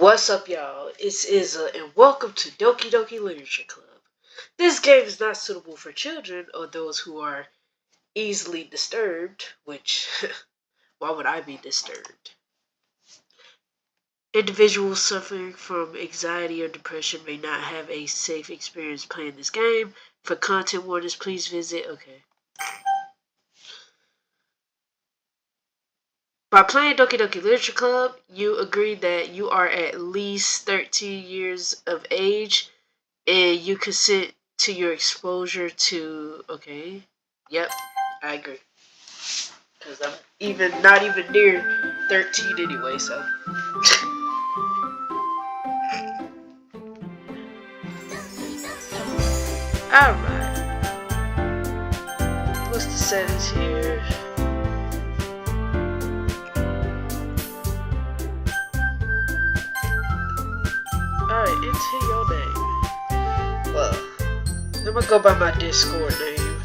What's up, y'all? It's Izza, and welcome to Doki Literature Club. This game is not suitable for children or those who are easily disturbed, which, why would I be disturbed? Individuals suffering from anxiety or depression may not have a safe experience playing this game. For content warnings, please visit, By playing Doki Literature Club, you agree that you are at least 13 years of age and you consent to your exposure to, yep, I agree. Because I'm not even near 13 anyway, so. Alright. What's the settings here? Alright, enter your name. Well, I'm gonna go by my Discord name.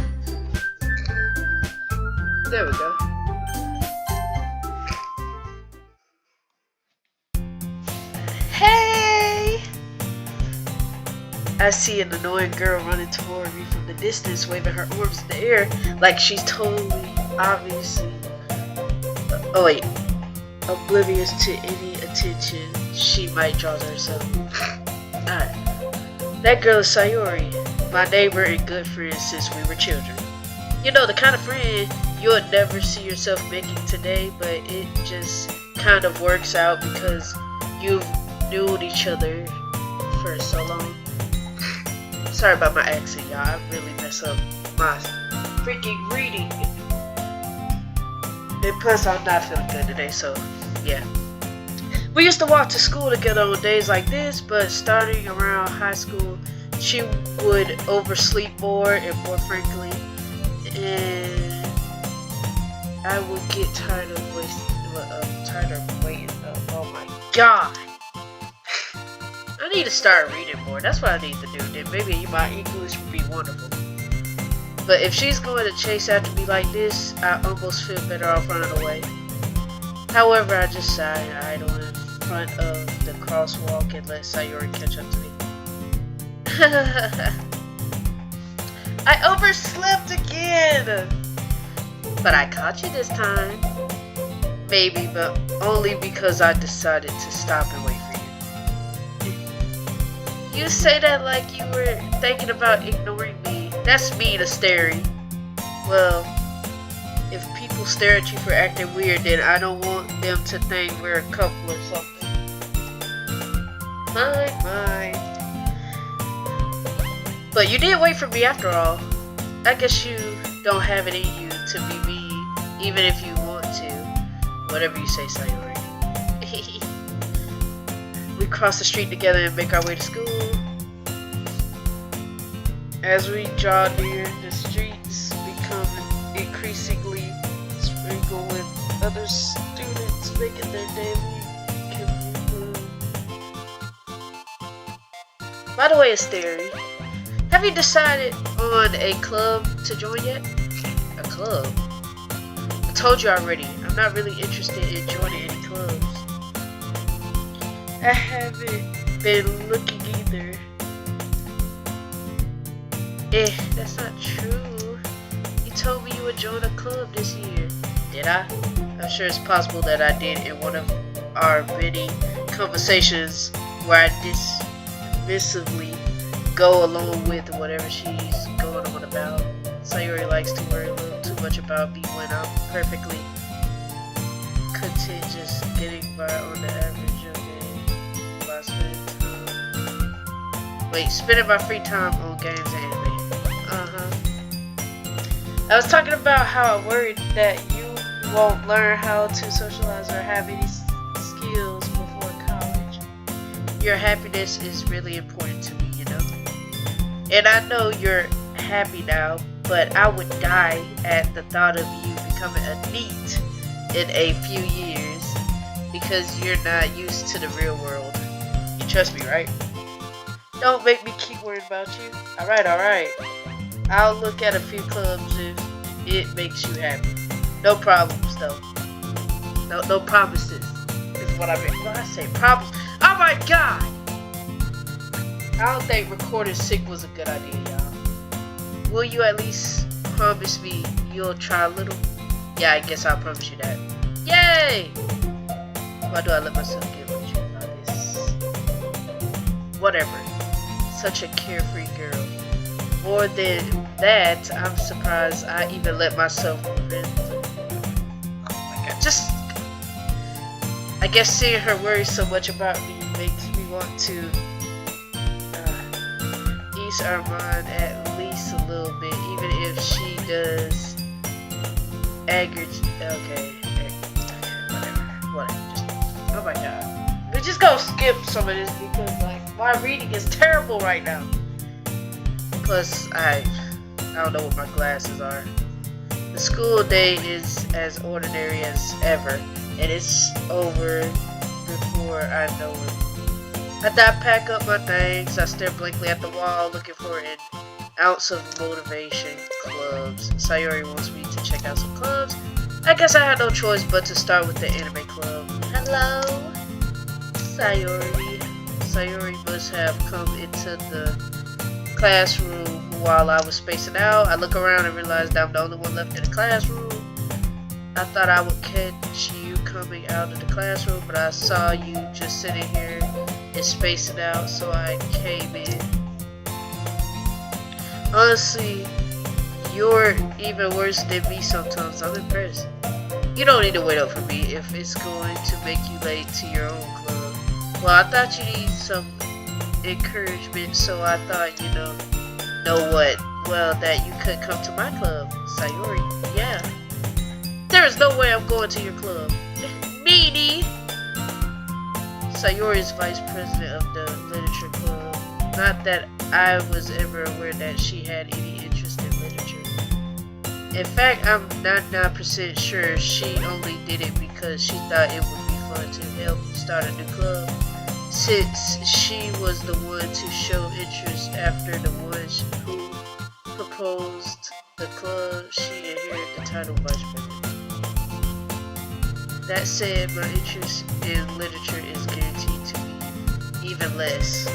There we go. Hey! I see an annoying girl running toward me from the distance, waving her arms in the air like she's totally, obviously, oblivious to any attention she might draw to herself. Alright. That girl is Sayori, my neighbor and good friend since we were children. You know, the kind of friend you would never see yourself making today, but it just kind of works out because you've known each other for so long. Sorry about my accent, y'all. I really mess up my freaking reading. And plus, I'm not feeling good today, so yeah. We used to walk to school together on days like this, but starting around high school, she would oversleep more and more frequently, and I would get tired of waiting. Oh my god! I need to start reading more. That's what I need to do. Then maybe my English would be wonderful. But if she's going to chase after me like this, I almost feel better off running away. However, I just sigh idle in front of the crosswalk and let Sayori catch up to me. I overslept again! But I caught you this time. Maybe, but only because I decided to stop and wait for you. You say that like you were thinking about ignoring me. That's mean, Asteri. Well, if people stare at you for acting weird, then I don't want them to think we're a couple or something. Mine. But you did wait for me after all. I guess you don't have it in you to be me, even if you want to. Whatever you say, Sayori. We cross the street together and make our way to school. As we draw near, the streets become increasingly sprinkled with other students making their daily commute. By the way, Asteri, have you decided on a club to join yet? A club? I told you already, I'm not really interested in joining any clubs. I haven't been looking either. That's not true. You told me you would join a club this year. Did I? I'm sure it's possible that I did in one of our many conversations where I dismissively go along with whatever she's going on about. Sayori likes to worry a little too much about me when I'm perfectly content just getting by on the average of it by spending my free time on games and anime. I was talking about how I'm worried that you won't learn how to socialize or have any skills before college. Your happiness is really important to me, you know. And I know you're happy now, but I would die at the thought of you becoming a NEET in a few years because you're not used to the real world. You trust me, right? Don't make me keep worrying about you. Alright. I'll look at a few clubs if it makes you happy. No problems, though. No promises is what I mean. When I say problems, I'm Oh my god! I don't think recording sick was a good idea, y'all. Will you at least promise me you'll try a little? Yeah, I guess I'll promise you that. Yay! Why do I let myself get rejected by this? Whatever. Such a carefree girl. More than that, I'm surprised I even let myself prevent. Oh my god, just... I guess seeing her worry so much about me makes me want to ease our mind at least a little bit, even if she does okay, whatever, just, oh my god, we're just gonna skip some of this because like my reading is terrible right now. Plus I don't know what my glasses are. The school day is as ordinary as ever, and it's over before I know it. After I pack up my things, I stare blankly at the wall looking for an ounce of motivation. Clubs. Sayori wants me to check out some clubs. I guess I had no choice but to start with the anime club. Hello, Sayori. Sayori must have come into the classroom while I was spacing out. I look around and realize that I'm the only one left in the classroom. I thought I would catch you coming out of the classroom, but I saw you just sitting here and spacing out, so I came in. Honestly, you're even worse than me sometimes. I'm impressed. You don't need to wait up for me if it's going to make you late to your own club. Well, I thought you need some encouragement, so I thought, know what? Well, that you could come to my club. Sayori, yeah. There is no way I'm going to your club. Meanie! Sayori is vice president of the literature club. Not that I was ever aware that she had any interest in literature. In fact, I'm 99% sure she only did it because she thought it would be fun to help start a new club. Since she was the one to show interest after the one who proposed the club, she inherited the title vice president. That said, my interest in literature is guaranteed to be even less.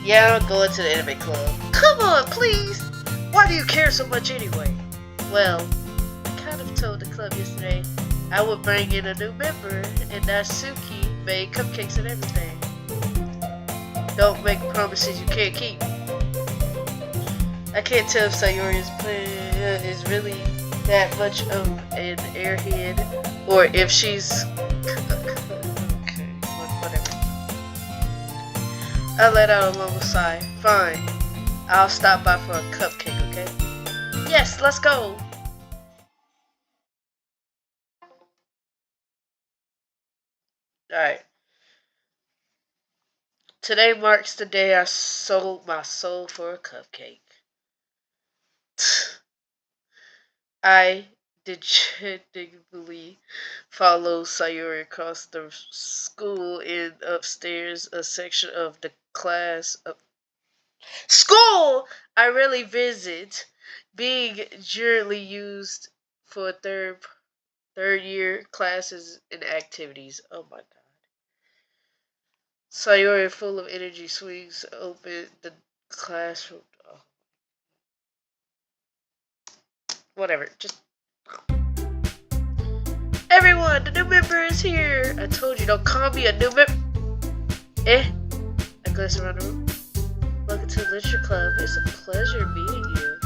Yeah, I'm going to the anime club. Come on, please! Why do you care so much anyway? Well, I kind of told the club yesterday I would bring in a new member, and Natsuki made cupcakes and everything. Don't make promises you can't keep. I can't tell if Sayori's plan is really that much of an airhead, or if she's... okay, whatever. I let out a little sigh. Fine. I'll stop by for a cupcake, okay? Yes, let's go! Alright. Today marks the day I sold my soul for a cupcake. I dejectedly followed Sayori across the school and upstairs a section of the class of school I rarely visit, being generally used for third year classes and activities. Oh my god. Sayori, full of energy, swings open the classroom. Oh. Whatever, just... Everyone, the new member is here! I told you, don't call me a new member. I glance around the room. Welcome to the Literature Club. It's a pleasure meeting you.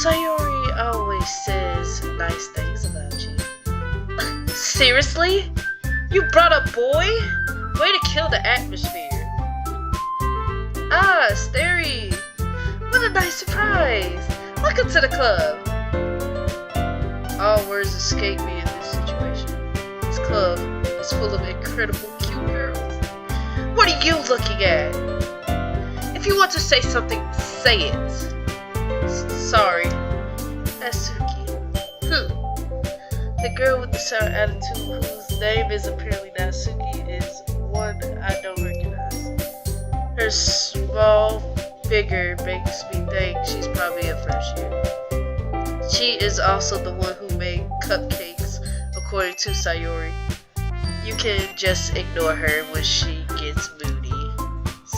Sayori always says nice things about you. Seriously? You brought a boy? Way to kill the atmosphere. Ah, Steri! What a nice surprise! Welcome to the club! All words escape me in this situation. This club is full of incredible cute girls. What are you looking at? If you want to say something, say it. Sorry. Natsuki. The girl with the sour attitude, whose name is apparently Natsuki, is one I don't recognize. Her small figure makes me think she's probably a first year. She is also the one who made cupcakes, according to Sayori. You can just ignore her when she gets moody.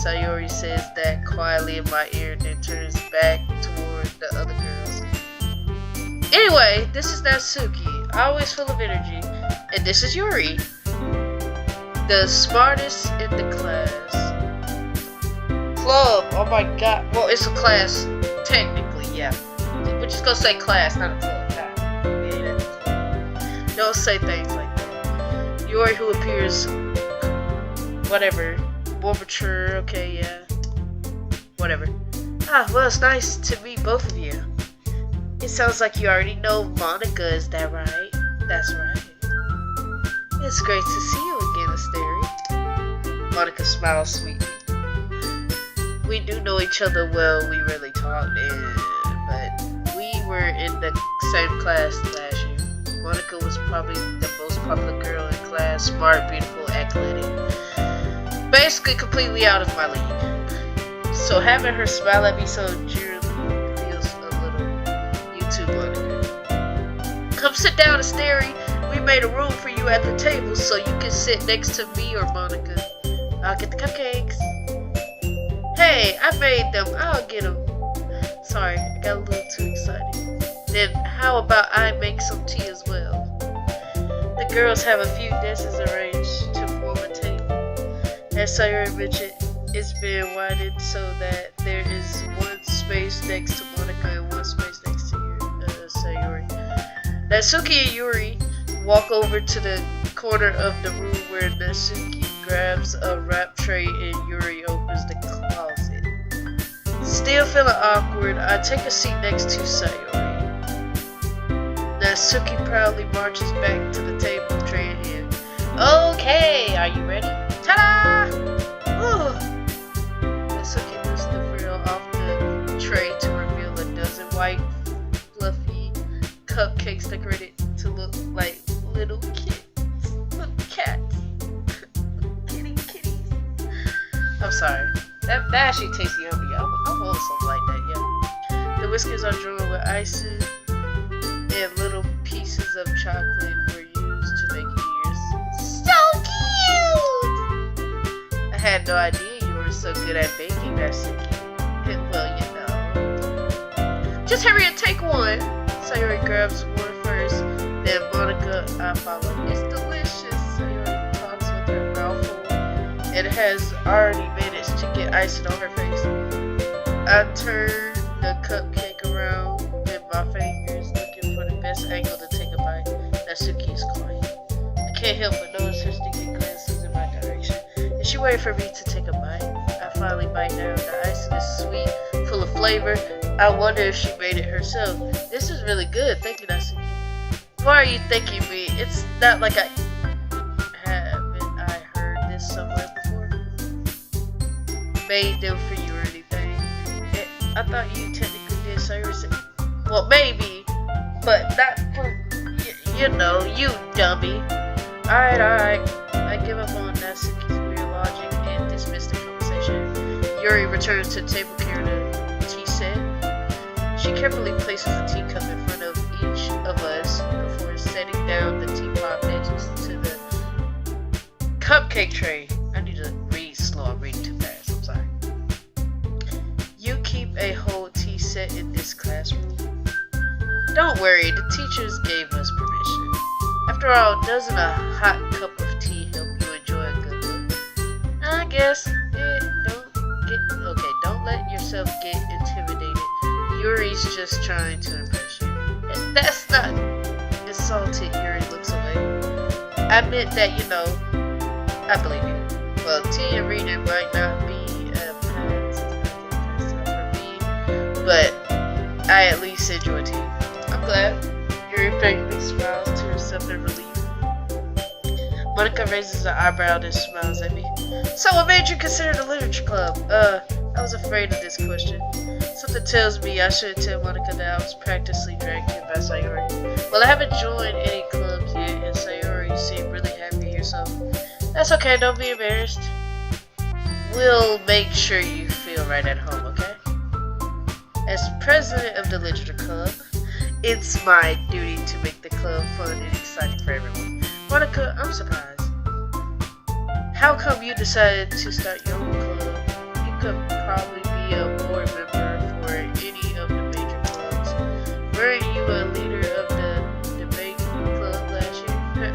Sayori says that quietly in my ear and then turns back toward the other girls. Anyway, this is Natsuki, always full of energy. And this is Yuri, the smartest in the class. Club, oh my god. Well, it's a class, technically, yeah. We're just gonna say class, not a club. Don't say things like that. Yuri, who appears, whatever, more mature, okay, yeah. Whatever. Ah, well, it's nice to meet both of you. It sounds like you already know Monika, is that right? That's right. It's great to see you again, Asteri. Monika smiles sweetly. We do know each other well, we really talked, but we were in the same class last year. Monika was probably the most popular girl in class, smart, beautiful, athletic. Basically completely out of my league. So having her smile at me so cheerily feels a little. You too, Monika. Come sit down, Asteri. We made a room for you at the table so you can sit next to me or Monika. I'll get the cupcakes. Hey, I made them. I'll get them. Sorry, I got a little too excited. Then how about I make some tea as well? The girls have a few desks arranged to form a table. As Sayori mentioned, it's been widened so that there is one space next to Monika and one space next to Sayori. Natsuki and Yuri walk over to the corner of the room where Natsuki grabs a wrap tray and Yuri opens the closet. Still feeling awkward, I take a seat next to Sayori. Natsuki proudly marches back to the table, tray in hand. Okay, are you ready? Ta-da! Ooh. Natsuki lifts the frill off the tray to reveal a dozen white, fluffy cupcakes decorated to look like little kids. Little cats. Kitties. I'm sorry. That actually tastes yummy. I want something like that, yeah. The whiskers are drawn with ices and little pieces of chocolate were used to make ears. So cute! I had no idea you were so good at baking, Natsuki. Well, you know. Just hurry and take one. Sayori grabs one first, then Monika, I follow. It's delicious. Sayori talks with her mouth full and has already managed to get icing on her face. I turn the cupcake around with my fingers, looking for the best angle to take a bite. Natsuki is quiet. I can't help but notice her sneaking glances in my direction. Is she waiting for me to take a bite? I finally bite down. The icing is sweet, full of flavor. I wonder if she made it herself. This is really good. Thank you, Natsuki. Why are you thanking me? It's not like I heard this somewhere before. Made them for you or anything. I thought you technically did, Sayori said. Well, maybe, but not for, you know, you dummy. Alright. I give up on Natsuki's weird logic and dismiss the conversation. Yuri returns to the table carrying a tea set. She carefully places a teacup in front of each of us before setting down the teapot next to the cupcake tray. I need to read slow. I'm reading too fast. I'm sorry. You keep a whole tea set in this classroom? Don't worry, the teachers gave us permission. After all, doesn't a hot cup of tea help you enjoy a good book? I guess. Don't let yourself get intimidated. Yuri's just trying to impress you. That's not insulted. Yuri looks away. I meant that, you know, I believe you. Well, tea and reading might not be a pastime for me, but I at least enjoy tea. I'm glad. Yuri faintly smiles to herself in relief. Monika raises her eyebrow and smiles at me. So what made you consider the literature club? I was afraid of this question. Something tells me I shouldn't tell Monika that I was practically dragged here by Sayori. Well, I haven't joined any clubs yet, and Sayori seemed really happy here, so that's okay, don't be embarrassed. We'll make sure you feel right at home, okay? As president of the literature club, it's my duty to make the club fun and exciting for everyone. Monika, I'm surprised. How come you decided to start your own club? could probably be a board member for any of the major clubs. Weren't you a leader of the debate club last year?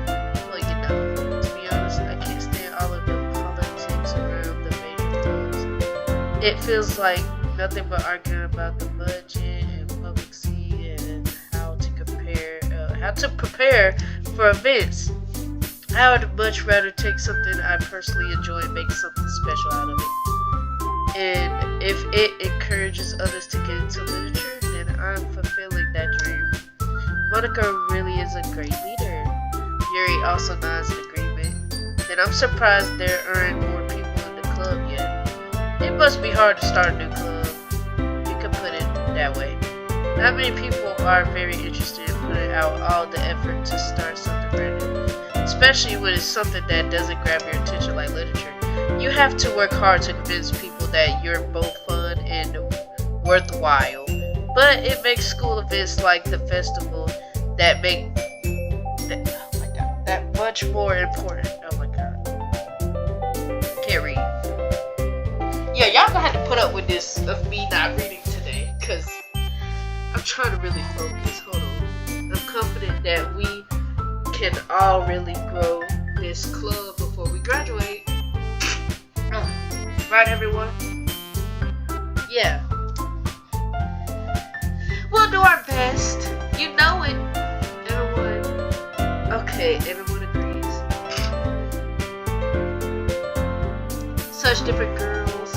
Well, you know, to be honest, I can't stand all of the politics around the major clubs. It feels like nothing but arguing about the budget and publicity and how to prepare for events. I would much rather take something I personally enjoy and make something special out of it. And if it encourages others to get into literature, then I'm fulfilling that dream. Monika really is a great leader. Yuri also nods in agreement. And I'm surprised there aren't more people in the club yet. It must be hard to start a new club. You can put it that way. Not many people are very interested in putting out all the effort to start something brand new. Especially when it's something that doesn't grab your attention like literature. You have to work hard to convince people that you're both fun and worthwhile. But it makes school events like the festival that much more important. Oh my god. Can't read. Yeah, y'all gonna have to put up with this of me not reading today, cause I'm trying to really focus. Hold on. I'm confident that we can all really grow this club before we graduate. Right, everyone? Yeah. We'll do our best. You know it. Everyone. Okay, everyone agrees. Such different girls,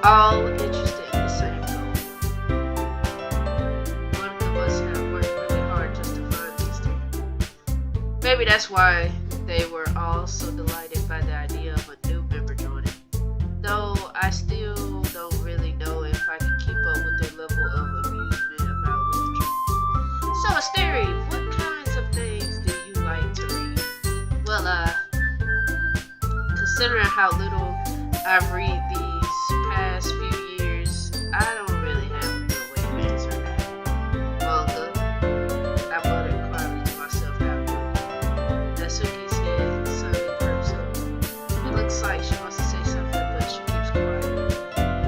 all interested in the same goal. Monika must have worked really hard just to find these three. Maybe that's why they were all so delighted by the idea of a new member joining. Though I still don't really know if I can keep up with their level of amusement about literature. So, Asteri, what kinds of things do you like to read? Well, considering how little I've read these past few years, I don't really have a good way of answering that. Manga. I muttered quietly to myself after. Natsuki's head suddenly perks up. It looks like she wants to say something, but she keeps quiet.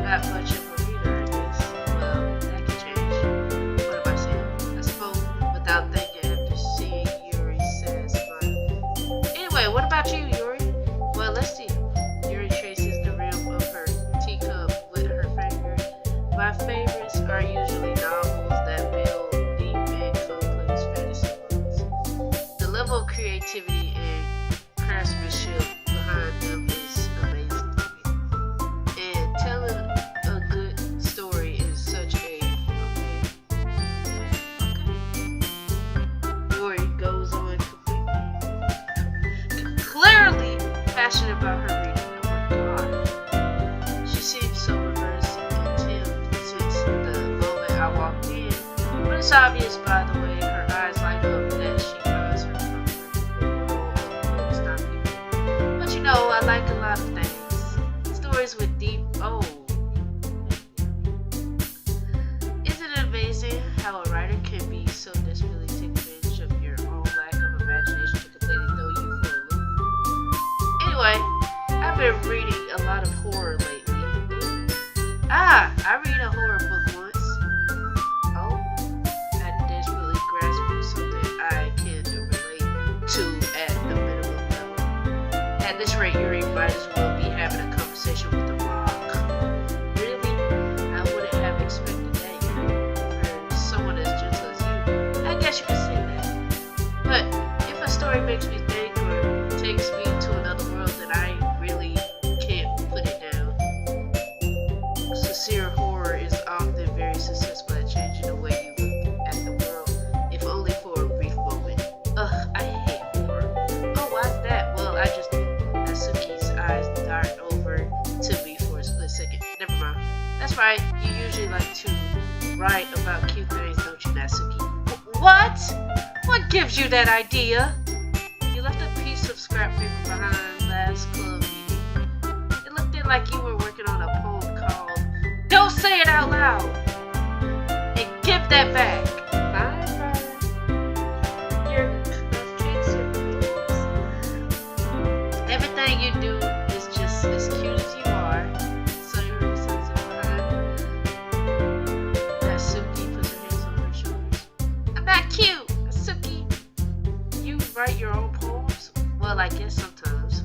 Not much of a reader, I guess. Well, that can change. What am I saying? I spoke without thinking after seeing Yuri's sad smile. Anyway, what about you, Yuri? Well, let's see. Yuri traces the rim of her teacup with her finger. My favorites are usually novels that build deep and complex fantasy worlds. The level of creativity and craftsmanship behind them is amazing to me. And telling a good story is such a Yuri goes on clearly passionate about her reading. Oh my god. She seems so reversed and timid since the moment I walked in. But it's obvious by the way her eyes light up that she finds her comfort in the world of books, not people. But you know, I like a lot of things. Stories with deep Isn't it amazing how a writer can be so desperately take advantage of your own lack of imagination to completely throw you for a loop? Anyway, I've been reading a lot of horror lately. I read a horror book once. Oh, I desperately grasping something I can relate to at the minimum level. At this rate, Yuri might as well be having a conversation with the rock. Really? I wouldn't have expected that, Yuri, for someone as gentle as you. I guess you could say that. But if a story makes me think or takes me to another world, then I really can't put it down. Sincere horror is often very successful at changing the way you look at the world, if only for a brief moment. Ugh, I hate horror. Oh, why's that? Well, I just do. Natsuki's eyes dart over to me for a split second. Never mind. That's right, you usually like to write about cute things, don't you, Natsuki? What? What gives you that idea? You left a piece of scrap paper behind last club meeting. It looked like you were working on a poem called Don't Say It Out Loud! And give that back! Bye bye. Your cupcakes are boobs. Everything you do is just as cute as you are. So you're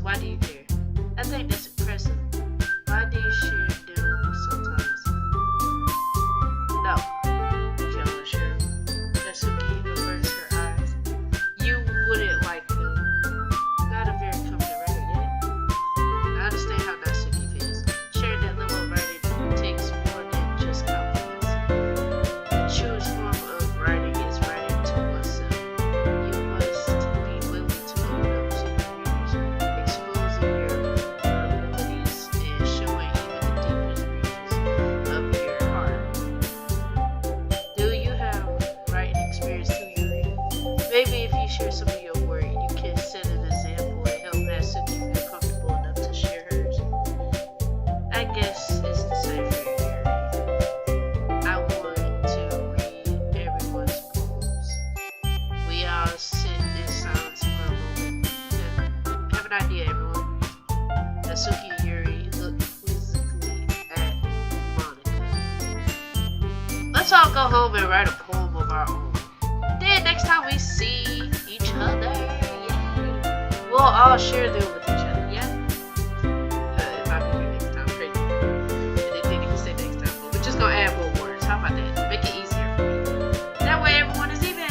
Why do you care? I think that's impressive. Why do you share them sometimes? No. Joe, sure. Natsuki averts her eyes. You wouldn't like them. Not a very confident writer yet. I understand how Natsuki feels. Sharing that level of writing takes more than just confidence. The truest form of writing is writing to oneself. You must be willing to open up to your readers, exposing your abilities and showing even the deepest reaches of your heart. Do you have writing experience too, Yuri? Maybe if you share some of your work, you can set an example and help Natsuki feel comfortable enough to share hers. I guess it's the same for you, Yuri. I want to read everyone's poems. We all sit in silence for a moment. I have an idea, everyone. Natsuki and Yuri look quizzically at Monika. Let's all go home and write a poem of our own. Then next time we see each other, yay, we'll all share them with each other, yeah? If I'll be here next time, crazy. And they didn't even say next time, but we're just gonna add more words. How about that? Make it easier for me. That way everyone is even.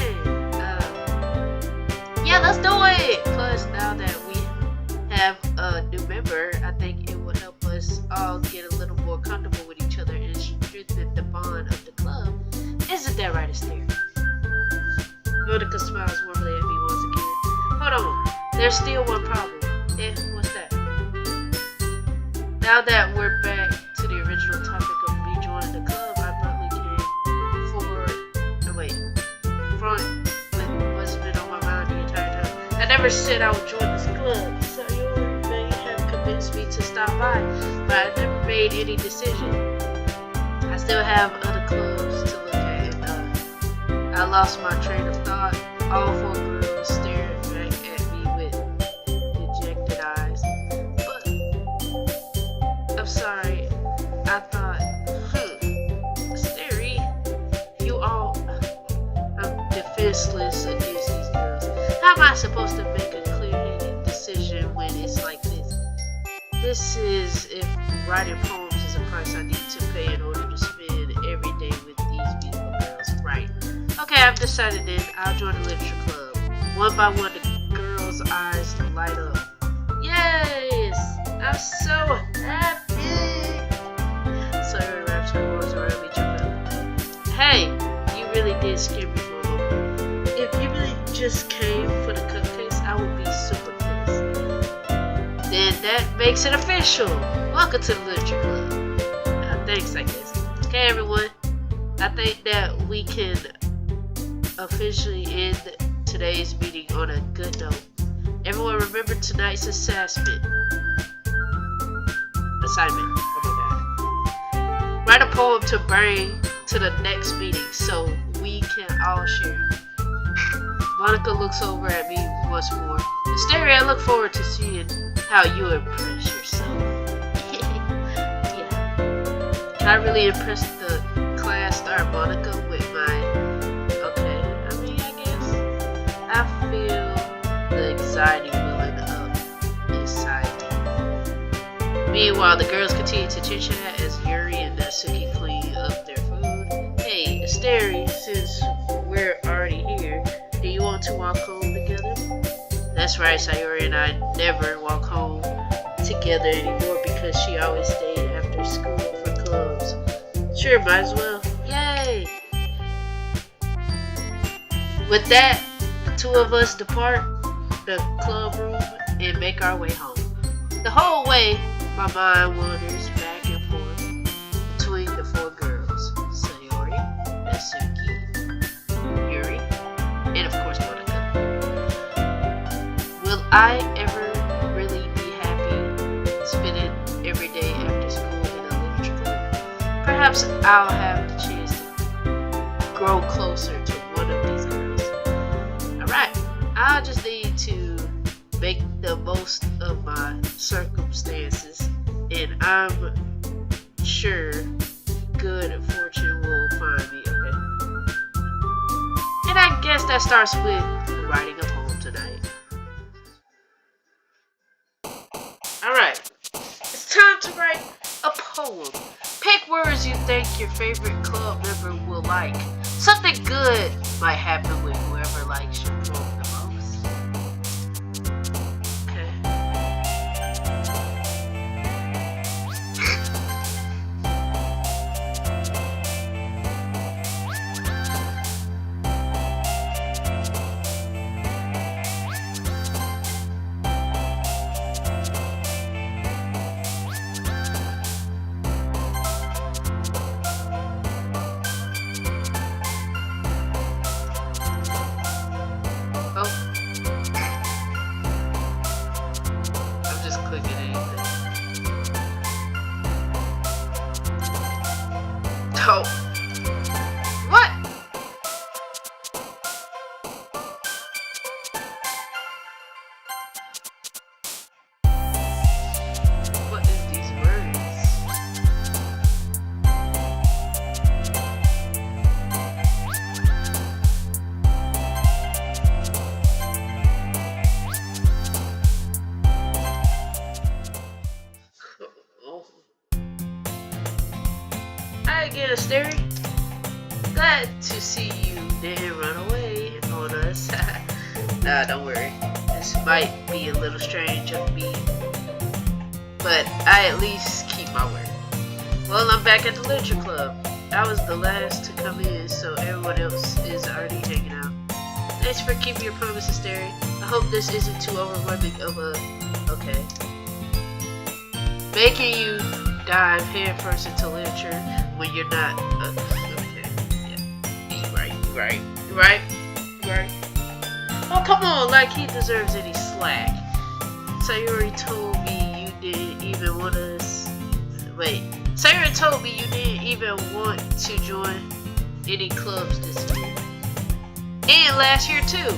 Yeah, let's do it! Plus, now that we have a new member, I think it will help us all get a little more comfortable with each other and strengthen the bond of the club. Isn't that right, Esther? Monika smiles warmly at me once again. Hold on, there's still one problem. What's that? Now that we're back to the original topic of me joining the club, I abruptly came forward. No, wait. Front with what's been on my mind the entire time. I never said I would join this club, so you may have convinced me to stop by, but I never made any decision. I still have other clubs to look at. I lost my train of thought. All four girls stared back at me with dejected eyes. But I'm sorry. I thought, Stary, you all. I'm defenseless against these girls. How am I supposed to make a clear-headed decision when it's like this? This is if writing poems is a price I need to pay in order to spend every day with these beautiful girls. Right. Okay, I've decided then. I'll join the literature club. One by one, the girls' eyes light up. Yes! I'm so happy! Sawyer wraps her arms around me, jumping up. Hey, you really did scare me for a moment. If you really just came for the cupcakes, I would be super pissed. Then that makes it official. Welcome to the literature club. Thanks, I guess. Okay, everyone. I think that we can officially end today's meeting on a good note. Everyone remember tonight's assignment. Oh my god. Write a poem to bring to the next meeting so we can all share. Monika looks over at me once more. Hysteria, I look forward to seeing how you impress yourself. Yeah. Can I really impress the class star Monika with my... I feel the anxiety welling up inside me. Meanwhile, the girls continue to chit-chat as Yuri and Natsuki clean up their food. Hey, Asteri, since we're already here, do you want to walk home together? That's right, Sayori and I never walk home together anymore because she always stayed after school for clubs. Sure, might as well. Yay! With that, two of us depart the club room and make our way home. The whole way, my mind wanders back and forth between the four girls, Sayori, Natsuki, Yuri, and of course Monika. Will I ever really be happy spending every day after school in a literature club? Perhaps I'll have the chance to grow closer to one of these girls. Alright, I just need to make the most of my circumstances, and I'm sure good fortune will find me, okay? And I guess that starts with writing a poem tonight. Alright, it's time to write a poem. Pick words you think your favorite club member will like. Something good might happen with whoever likes your poem the most. Okay. Oh, I'm just clicking anything. Oh, what? What is these words? Oh. Hi again, Asteri. Glad to see you didn't run away on us. Nah, don't worry. This might be a little strange of me, but I at least keep my word. Well, I'm back at the literature club. I was the last to come in, so everyone else is already hanging out. Thanks for keeping your promises, Terry. I hope this isn't too overwhelming of a... Okay. Making you dive headfirst into literature when you're not... okay. Yeah. You right. Oh, come on, like he deserves any slack. Sayori told me you didn't even want us... Wait. Sayori told me you didn't even want to join any clubs this year. And last year, too.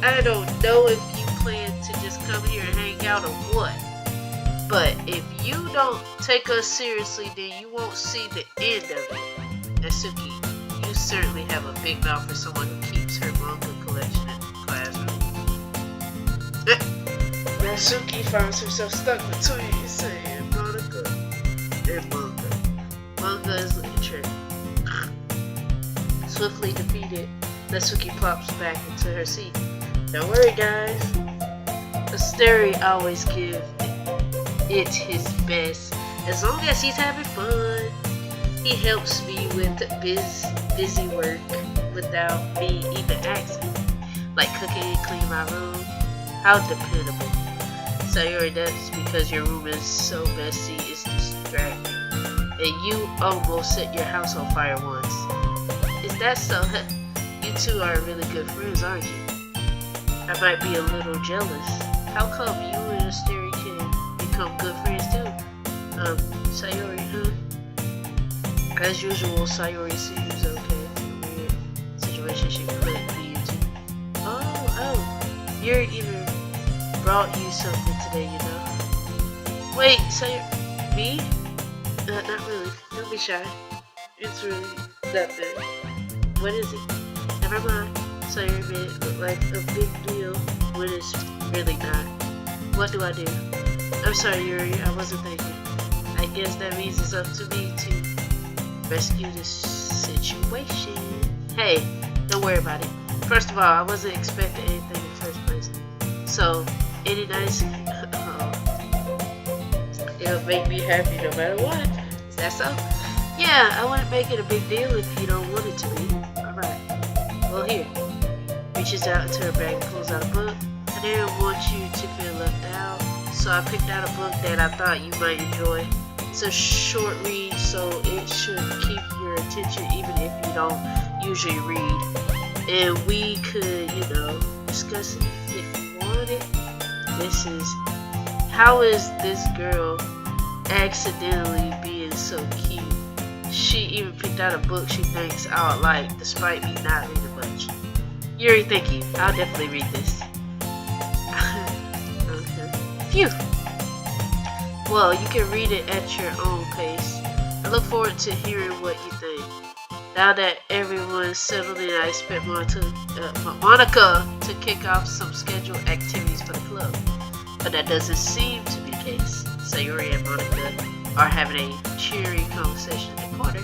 I don't know if you plan to just come here and hang out or what. But if you don't take us seriously, then you won't see the end of it. Natsuki, you certainly have a big mouth for someone who keeps her manga collection in the classroom. Natsuki finds herself stuck between saying Monika and manga. Manga is literature. Swiftly defeated, Natsuki plops back into her seat. Don't worry, guys. Asteri always gives it his best. As long as he's having fun, he helps me with busy work without me even asking. Like cooking and cleaning my room. How dependable. Sayori, that's because your room is so messy, it's distracting. And you almost set your house on fire once. Is that so? You two are really good friends, aren't you? I might be a little jealous. How come you and Asteri can become good friends too? Sayori, huh? As usual, Sayori seems okay. Weird situation she put me into. Oh, you're even brought you something today, you know. Wait, Sayori, me? Not really. Don't be shy. It's really nothing. What is it? Never mind. Sayori made it look like a big deal when it's really not. What do I do? I'm sorry, Yuri. I wasn't thinking. I guess that means it's up to me to rescue this situation. Hey, don't worry about it. First of all, I wasn't expecting anything in the first place. So, any nice... it'll make me happy no matter what. Is that so? Yeah, I wouldn't make it a big deal if you don't want it to be. Alright. Well, here. Reaches out into her bag and pulls out a book. I didn't want you to feel left out, so I picked out a book that I thought you might enjoy. It's a short read, so it should keep your attention even if you don't usually read. And we could, discuss it if you wanted. This is, how is this girl accidentally being so cute? She even picked out a book she thinks I'll like, despite me not reading much. Yuri, thank you. I'll definitely read this. Okay. Phew! Well, you can read it at your own pace. I look forward to hearing what you think. Now that everyone's settled in, I expect Monika to kick off some scheduled activities for the club. But that doesn't seem to be the case. Sayori and Monika are having a cheery conversation in the corner.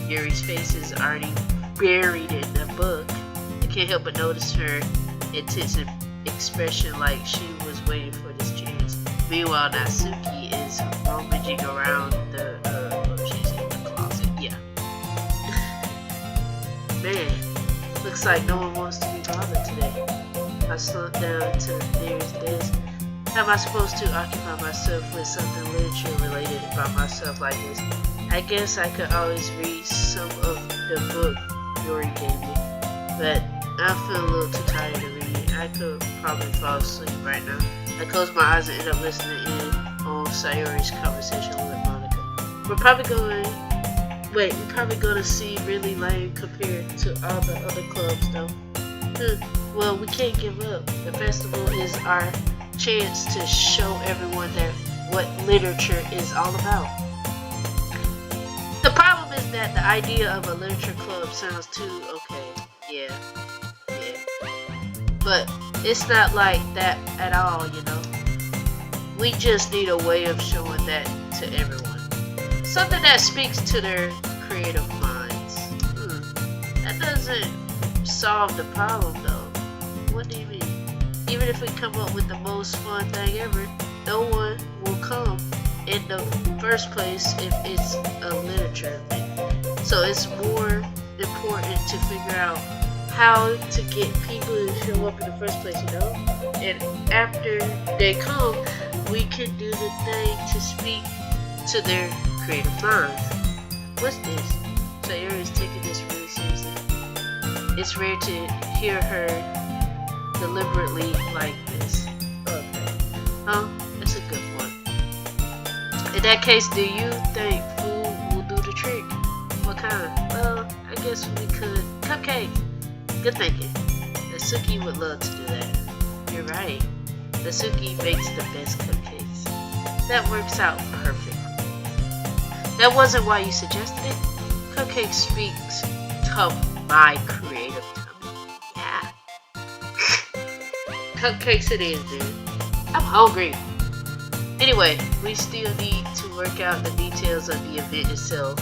Yuri's face is already buried in the book. I can't help but notice her intense expression, like she was waiting for this chance. Meanwhile, Natsuki is rummaging around the closet. Yeah. Man, looks like no one wants to be bothered today. I slumped down to the nearest desk. How am I supposed to occupy myself with something literature related about myself like this? I guess I could always read some of the book Yuri gave me, but I feel a little too tired to read. I could probably fall asleep right now. I close my eyes and end up listening in on Sayori's conversation with Monika. We're probably gonna seem really lame compared to all the other clubs though. Well, we can't give up. The festival is our chance to show everyone that what literature is all about. The problem is that the idea of a literature club sounds too okay. Yeah. But it's not like that at all, you know. We just need a way of showing that to everyone. Something that speaks to their creative minds. That doesn't solve the problem though. What do you mean? Even if we come up with the most fun thing ever, no one will come in the first place if it's a literature thing. So it's more important to figure out how to get people to show up in the first place, you know? And after they come, we can do the thing to speak to their creative minds. What's this? Sayori is taking this really seriously. It's rare to hear her deliberately like this. Okay. That's a good one. In that case, do you think food will do the trick? What kind? Well, I guess we could. Cupcakes. Good thinking. Natsuki would love to do that. You're right. Natsuki makes the best cupcakes. That works out perfectly. That wasn't why you suggested it. Cupcake speaks to my creative tummy. Yeah. Cupcakes it is, dude. I'm hungry. Anyway, we still need to work out the details of the event itself.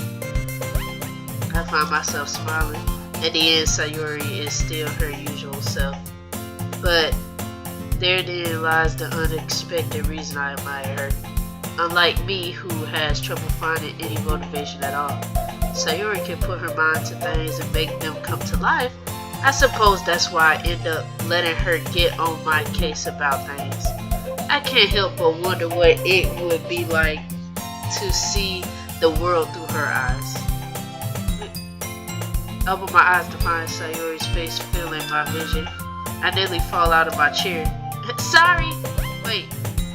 I find myself smiling. At the end, Sayori is still her usual self. But therein lies the unexpected reason I admire her. Unlike me, who has trouble finding any motivation at all, Sayori can put her mind to things and make them come to life. I suppose that's why I end up letting her get on my case about things. I can't help but wonder what it would be like to see the world through her eyes. I open my eyes to find Sayori's face filling my vision. I nearly fall out of my chair. Sorry! Wait,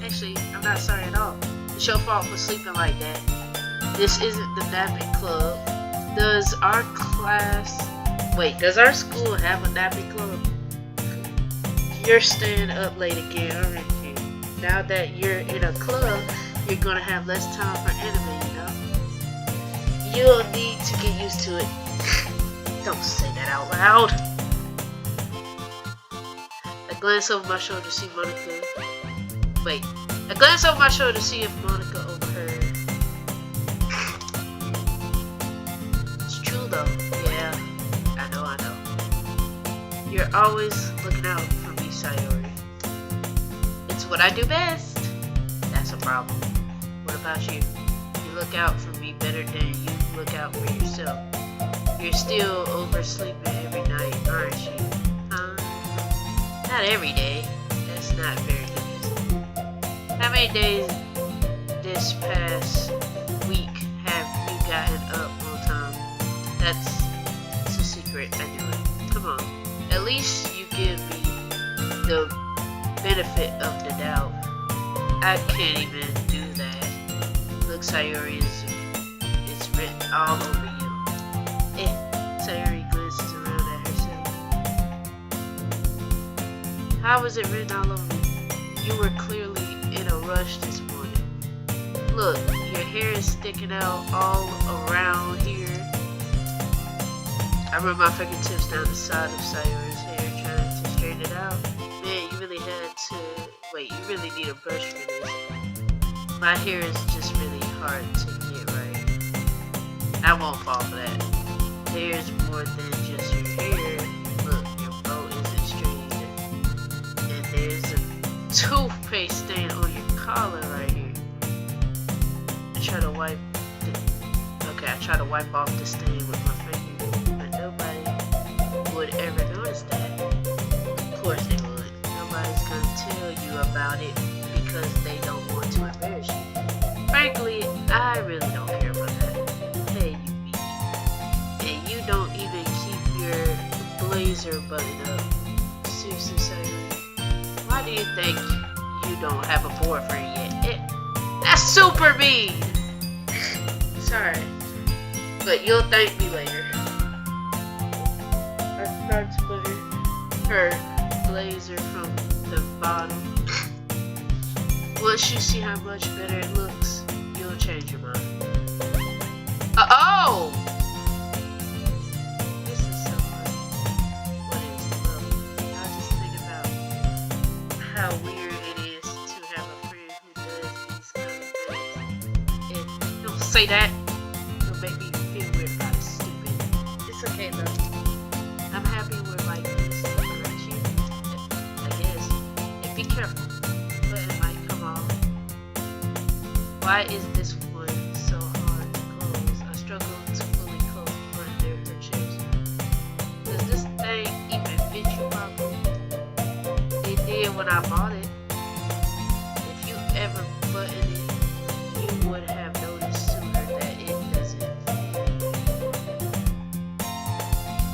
actually, I'm not sorry at all. It's your fault for sleeping like that. This isn't the napping club. Does our school have a napping club? You're staying up late again, aren't you? Now that you're in a club, you're gonna have less time for anime, you know? You'll need to get used to it. Don't say that out loud. I glance over my shoulder to see Monika. I glance over my shoulder to see if Monika overheard. It's true though. Yeah, I know. You're always looking out for me, Sayori. It's what I do best. That's a problem. What about you? You look out for me better than you look out for yourself. You're still oversleeping every night, aren't you? Not every day. That's not very convincing. How many days this past week have you gotten up on time? That's a secret, I knew it. Come on. At least you give me the benefit of the doubt. I can't even do that. Look, Sayori, it's written all over you. Sayori glances around at herself. How was it written all over you? You were clearly in a rush this morning. Look, your hair is sticking out all around here. I run my fingertips down the side of Sayori's hair, trying to straighten it out. Man, you really had to. Wait, you really need a brush for this. My hair is just really hard to get right. I won't fall for that. There's more than just your hair. Look, your bow isn't straight. And there's a toothpaste stain on your collar right here. I try to wipe off the stain with my finger, but nobody would ever notice that. Of course they would. Nobody's gonna tell you about it because they don't want to embarrass you. Frankly, I really don't care about that. Hey, you be. And you don't even keep your blazer buttoned up. Seriously, Sayuri, why do you think you don't have a boyfriend yet? That's super mean! Sorry, but you'll thank me later. I tried to put her blazer from the bottom. Once you see how much better it looks, you'll change your mind. Oh! This is so funny. What is love? I just think about how weird it is to have a friend who does these kind of things. And don't say that. It'll make me feel weird about it. Stupid. It's okay though. I'm happy we're like this. Aren't you? I guess. And be careful. But it might come off. Why is this one so hard to close? I struggle to fully close under her chest. Does this thing even fit you properly? It did when I bought it. If you ever buttoned it, you would have noticed sooner that it doesn't fit.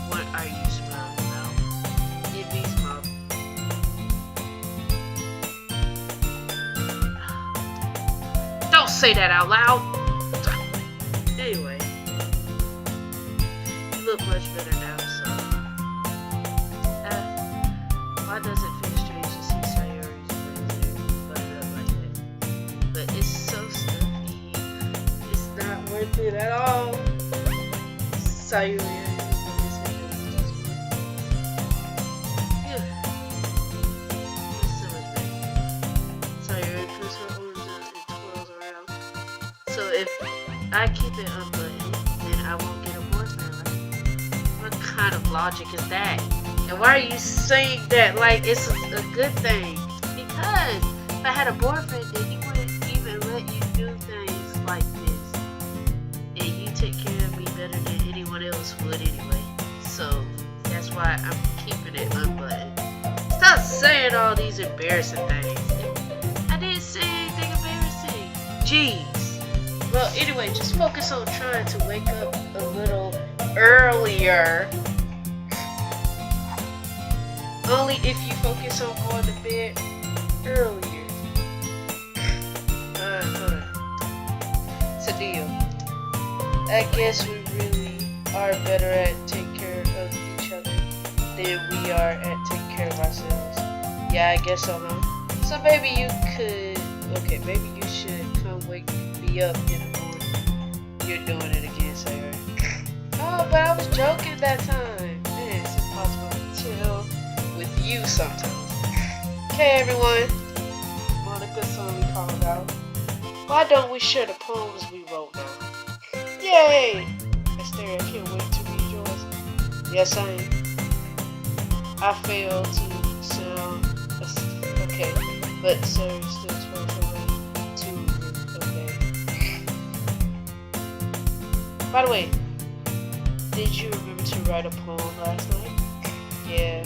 What are you smiling about? It be smiling. Don't say that out loud. Anyway, you look much better now, so. Why does it feel strange to see Sayori's blazer buttoned up like that? But it's so stuffy. It's not worth it at all. Sayori. So if I keep it unbuttoned, then I won't get a boyfriend, right? What kind of logic is that? And why are you saying that like it's a good thing? Because if I had a boyfriend, then he wouldn't even let you do things like this. And you take care of me better than anyone else would anyway. So that's why I'm keeping it unbuttoned. Stop saying all these embarrassing things. I didn't say anything embarrassing. Jeez. Well, anyway, just focus on trying to wake up a little earlier. Only if you focus on going to bed earlier. It's a deal. I guess we really are better at taking care of each other than we are at taking care of ourselves. Yeah, I guess so, huh? So maybe you could, okay, maybe you should come wake me up in the morning. You're doing it again, Sayori. Oh, but I was joking that time. Man, it's impossible to chill with you sometimes. Okay, everyone. Monika suddenly called out. Why don't we share the poems we wrote now? Yay! Asteria, I can't wait to read yours. Yes, I am. I failed to sound okay, but sir, still 12 away. Okay. By the way, did you remember to write a poem last night? Yeah.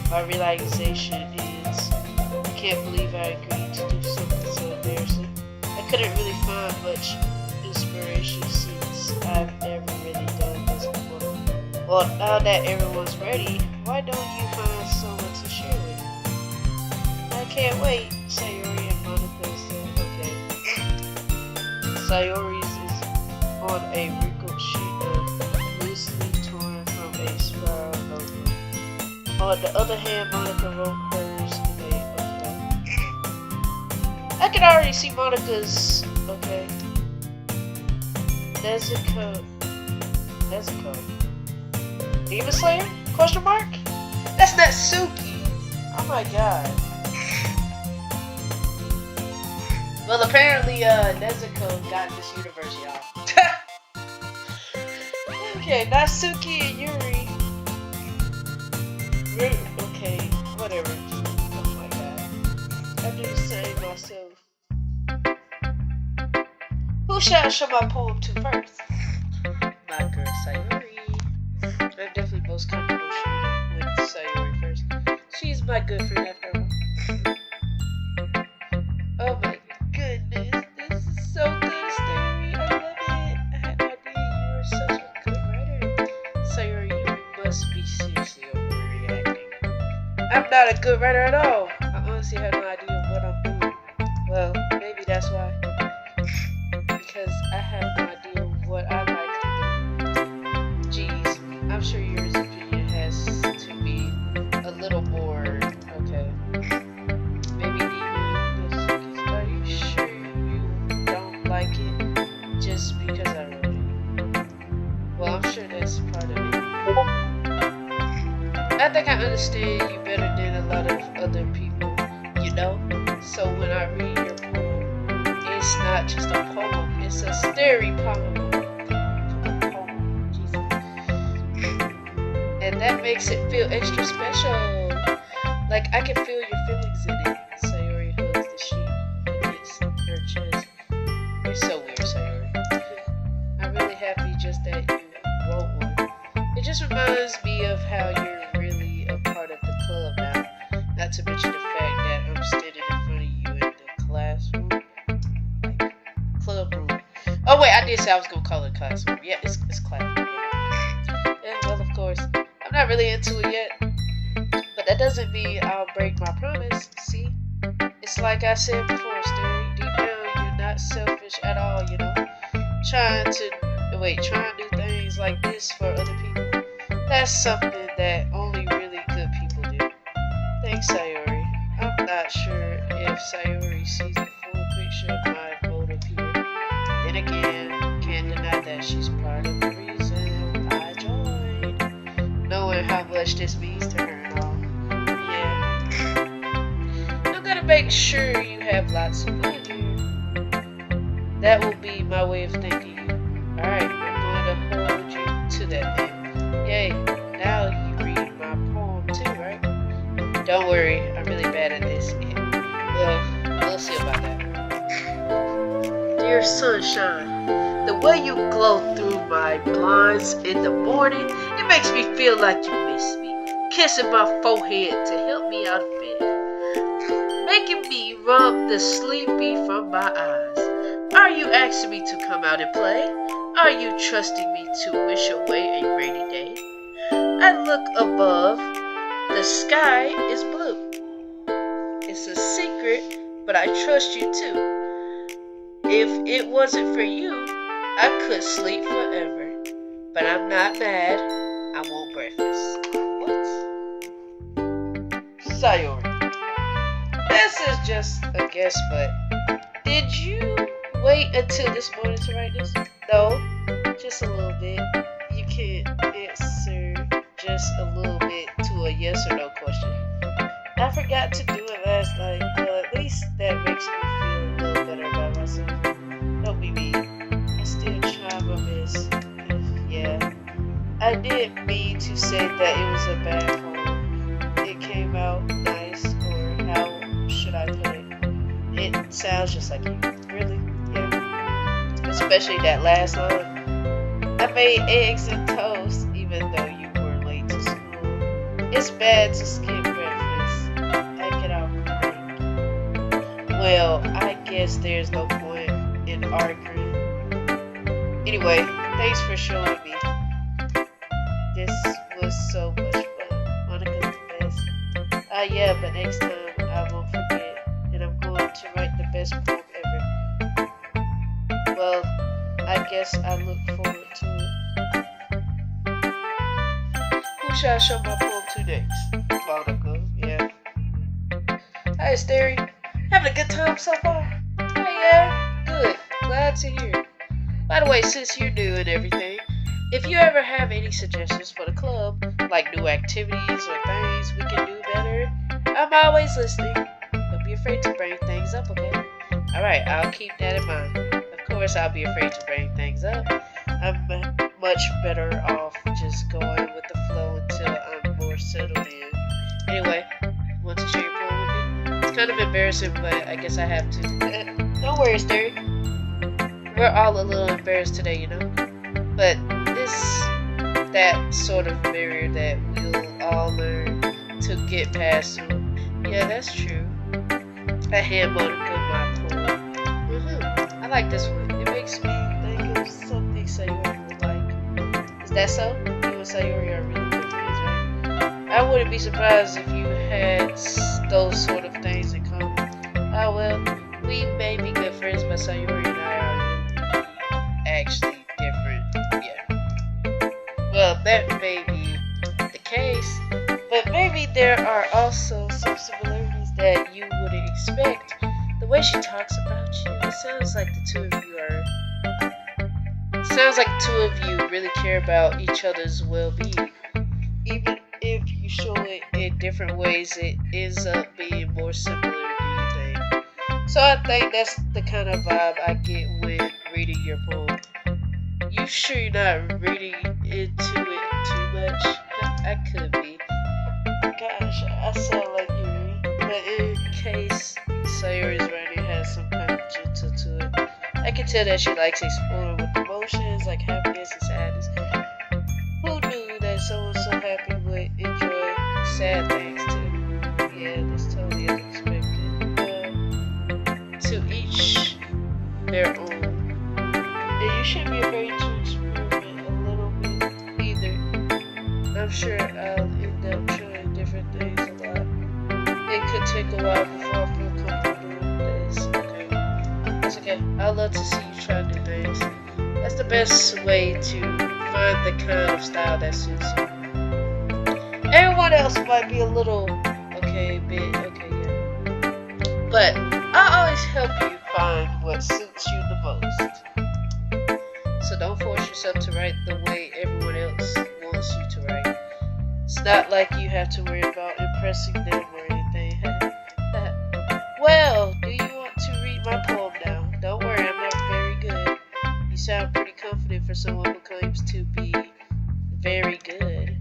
My realization is I can't believe I agreed to do something so embarrassing. I couldn't really find much inspiration since I've never really done this before. Well, now that everyone's ready, why don't you find someone to share with? I can't wait, Sayori and Monika said. Okay. Sayori's is on a wrinkled sheet of loosely torn from a spiral notebook. On the other hand, Monika wrote hers in a okay. I can already see Monika's okay. Nezuko. Demon Slayer? Question mark? That's Natsuki. Oh my god. Well, apparently, Nezuko got this universe, y'all. Okay, Natsuki and Yuri. Okay, whatever. Oh my god. I do the same myself. Who should I show my poem to first? My girl Sayori. I'm definitely most comfortable shooting with Sayori first. She's my good friend after all. Oh my goodness, this is so good, Sayori. I love it. I had no idea you were such a good writer. Sayori, you must be seriously overreacting. I'm not a good writer at all. I honestly have no idea what I'm doing. Well, maybe that's why. Because I have no idea what I like to do. Jeez, I'm sure yours opinion has to be a little more, okay. Maybe even this. Are you sure you don't like it just because I wrote it? Well, I'm sure that's part of it. I think I understand you better than a lot of other people, you know? So when I read your poem, it's not just a poem, it's a story poem. And that makes it feel extra special. Like I can feel your feelings in it. Sayori hugs the sheet against her chest. You're so weird, Sayori. I'm really happy just that you wrote one. It just reminds me of how you're really a part of the club now. Not to mention the fact that I'm standing in front of you in the classroom. Like, club room. Oh wait, I did say I was gonna call it classroom. Yeah, it's classroom. Yeah, well, of course. I'm not really into it yet. But that doesn't mean I'll break my promise. See? It's like I said before, Stary. Deep down, you're not selfish at all, you know? Trying to do things like this for other people. That's something that only really good people do. Thanks, Sayori. I'm not sure if Sayori sees the full picture of my motive here. Then again, can't deny that she's part of the reason I joined. Knowing how much this means to her and all. Yeah. I'm gonna make sure you have lots of fun here. That will be my way of thanking you. Alright, I'm going to hold you to that then. Yay, now you read my poem too, right? Don't worry, I'm really bad at this. Well, we'll see about that. Dear sunshine, the way you glow through my blinds in the morning, it makes me feel like you miss me. Kissing my forehead to help me out of bed. Making me rub the sleepy from my eyes. Are you asking me to come out and play? Are you trusting me to wish away a rainy day? I look above, the sky is blue. It's a secret, but I trust you too. If it wasn't for you, I could sleep forever. But I'm not mad, I want breakfast. What? Sayori. This is just a guess, but did you wait until this morning to write this? No, just a little bit. You can't answer just a little bit to a yes or no question. I forgot to do it last night, but at least that makes me feel a little better about myself. Don't be mean. I still try my best. Yeah, I didn't mean to say that it was a bad poem. It came out nice, or how should I put it? It sounds just like you. Really? Yeah. Especially that last line. I made eggs and toast even though you were late to school. It's bad to skip breakfast. I get out quick. Well, I guess there's no point in arguing. Anyway, thanks for showing me. This was so much fun. Monika's the best. Yeah, but next time I won't forget. And I'm going to write the best poem ever. Well, I guess I look forward to it. Who shall I show my poem to next? Monika, yeah. Hi, Stary. Having a good time so far? Oh, yeah? Good. Glad to hear. By the way, since you're new and everything, if you ever have any suggestions for the club, like new activities or things we can do better, I'm always listening. Don't be afraid to bring things up, okay? Alright, I'll keep that in mind. Of course, I'll be afraid to bring things up. I'm much better off just going with the flow until I'm more settled in. Anyway, want to share your poem with me? It's kind of embarrassing, but I guess I have to. Don't worry, Sterry. We're all a little embarrassed today, you know? But that sort of barrier that we'll all learn to get past. So, yeah, that's true. I hand Monica my poem. I like this one. It makes me think of something Sayori would like. Is that so? You and Sayori are really good friends, right? I wouldn't be surprised if you had those sort of things in common. Oh well, we may be good friends, but Sayori and I are really actually different. Yeah. Well, that may be the case, but maybe there are also some similarities that you wouldn't expect. The way she talks about you, it sounds like the two of you really care about each other's well-being. Even if you show it in different ways, it ends up being more similar, do you think? So I think that's the kind of vibe I get when reading your poem. You sure you're not reading into it too much? I could be. Gosh, I sound like you read. But in case Sayori's writing has some kind of gentle to it, I can tell that she likes exploring with emotions like happiness and sadness. Who knew that someone so happy would enjoy sad things too? Yeah, that's totally unexpected. To each their own. And you shouldn't be afraid to experiment a little bit either. I'm sure I'll end up trying different things a lot. It could take a while before I feel comfortable with this. Okay. That's okay. I'd love to see you try new things. That's the best way to find the kind of style that suits you. Everyone else might be a little okay, yeah. But I always help you find what suits you the most. So don't force yourself to write the way everyone else wants you to write. It's not like you have to worry about impressing them or anything. Well, do you want to read my poem now? Don't worry, I'm not very good. You sound pretty confident for someone who claims to be very good.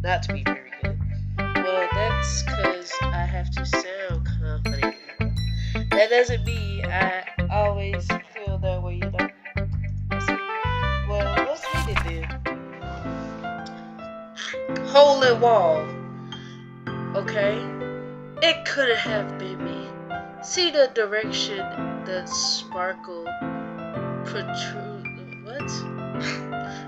Not to be very good. Well, that's because I have to sound confident. That doesn't mean I always feel that way, you know. Well, let's read it then. Hole in wall. Okay? It couldn't have been me. See the direction the sparkle protrude. What?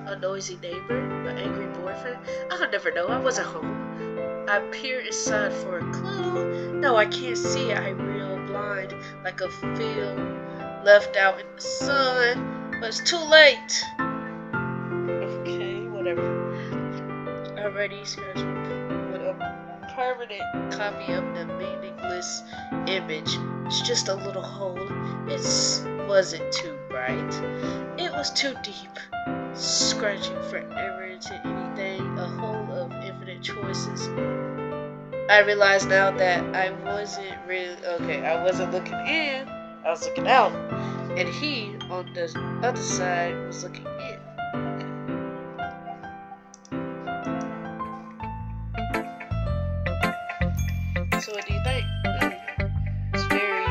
A noisy neighbor? An angry boyfriend? I'll never know. I wasn't home. I peer inside for a clue. No, I can't see. I reel blind like a field left out in the sun. But it's too late. Okay, whatever. Already scratched with a permanent copy of the meaningless image. It's just a little hole. It wasn't too bright. It was too deep. Scratching forever into anything. A hole of infinite choices. I realize now that I wasn't looking in. I was looking out. And he, on the other side, was looking in. So what do you think? It's very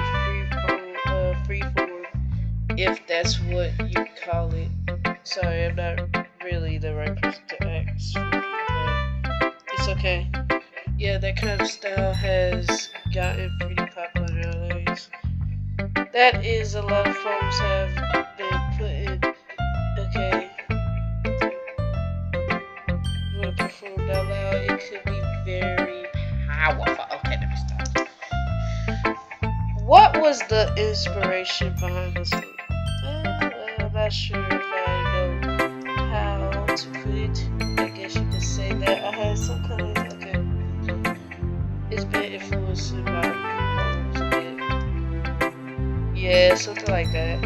freeform, if that's what you call it. Sorry, I'm not really the right person to ask for feedback. It's okay. Yeah, that kind of style has gotten pretty popular nowadays. That is, a lot of folks have been putting, okay, when performed out loud, it could be very powerful. Okay, let me stop. What was the inspiration behind this book? I'm not sure if I know how to put it. I guess you could say that I had some kind of, it's been influenced by poems a bit. Yeah, something like that.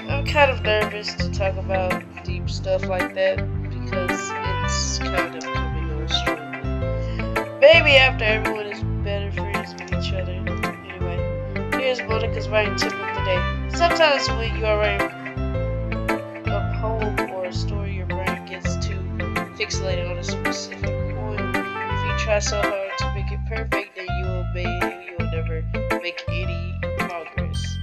I'm kind of nervous to talk about deep stuff like that because it's kind of coming on strongly. Maybe after everyone is better friends with each other. Anyway, here's Monika's writing tip of the the day. Sometimes when you are writing a poem or a story, your brain gets too fixated on a specific point. If you try so hard to make it perfect, then you will never make any progress.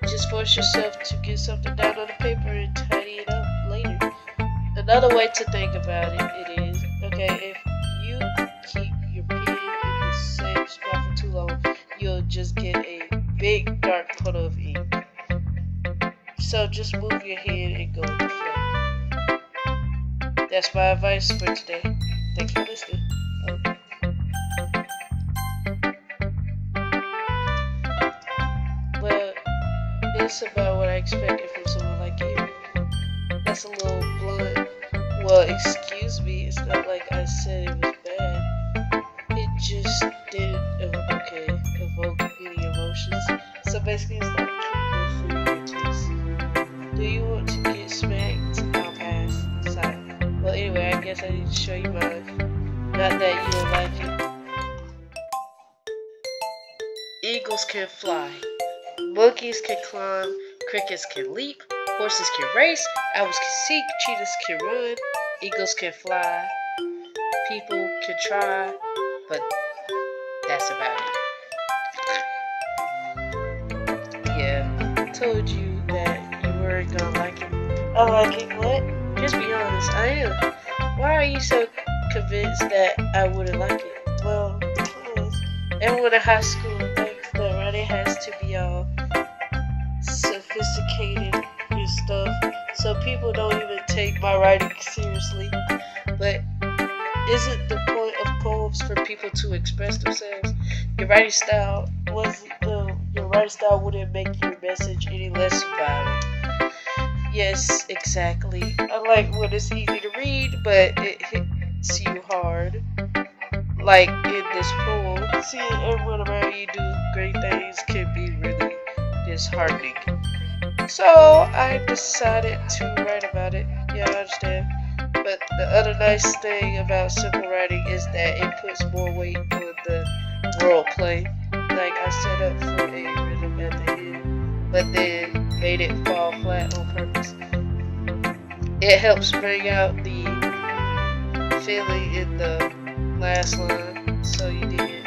Just force yourself to get something down on the paper and tidy it up later. Another way to think about it is, okay, if you keep your pen in the same spot for too long, you'll just get a big dark puddle of ink. So just move your head and go with the flow. That's my advice for today. Thanks for listening. Well, it's about what I expected from someone like you. That's a little blunt. Well, excuse me, it's not like I said it was bad. It just didn't evoke any emotions. So basically, it's like keep your food in your taste. Do you want to get smacked? I'll pass. Sorry. Well, anyway, I guess I need to show you mine. Not that you don't like it. Eagles can fly. Monkeys can climb. Crickets can leap. Horses can race. Owls can seek. Cheetahs can run. Eagles can fly. People can try. But that's about it. Yeah, told you that you weren't gonna like it. I like it. What? Just be honest. I am. Why are you so convinced that I wouldn't like it? Well, because everyone in high school thinks that writing has to be all sophisticated and stuff, so people don't even take my writing seriously. But isn't the point of poems for people to express themselves? Your writing style wouldn't make your message any less violent. Yes, exactly. I like when it's easy to read, but it hits you hard. Like in this poem, seeing everyone around you do great things can be really disheartening. So I decided to write about it. Yeah, I understand. But the other nice thing about simple writing is that it puts more weight on the role play. Like I set up for a rhythm at the end, but then made it fall flat on purpose. It helps bring out the feeling in the last line, so you did.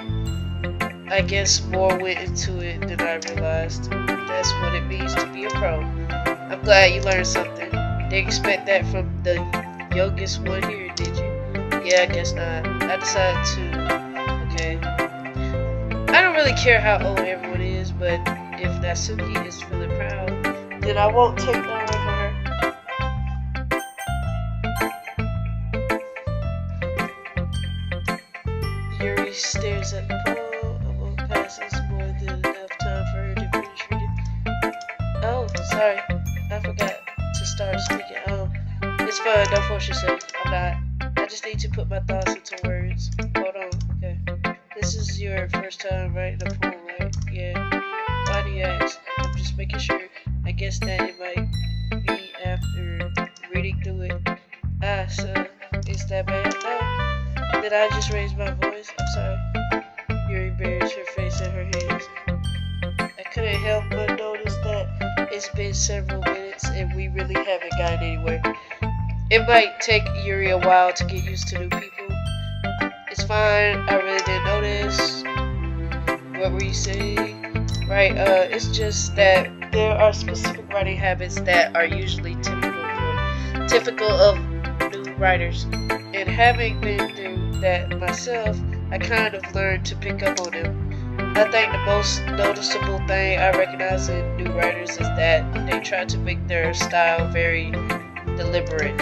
I guess more went into it than I realized. That's what it means to be a pro. I'm glad you learned something. Didn't expect that from the youngest one here, did you? Yeah, I guess not. I decided to. Okay. I don't really care how old everyone is, but if Natsuki is feeling proud, then I won't take that away from her. Yuri stares at the poem. I won't pass this more than enough time for her to finish reading. Oh, sorry. I forgot to start speaking. Oh, it's fine. Don't force yourself. I'm not. I just need to put my thoughts into words. Hold on. Okay. This is your first time writing a poem, right? Yeah. Why do you ask? I'm just making sure. I guess that it might be after reading through it. Ah, so is that bad? No. Did I just raise my voice? I'm sorry. Yuri buries her face in her hands. I couldn't help but notice that it's been several minutes and we really haven't gotten anywhere. It might take Yuri a while to get used to new people. It's fine. I really didn't notice. What were you saying? Right, it's just that there are specific writing habits that are usually typical of new writers. And having been through that myself, I kind of learned to pick up on them. I think the most noticeable thing I recognize in new writers is that they try to make their style very deliberate.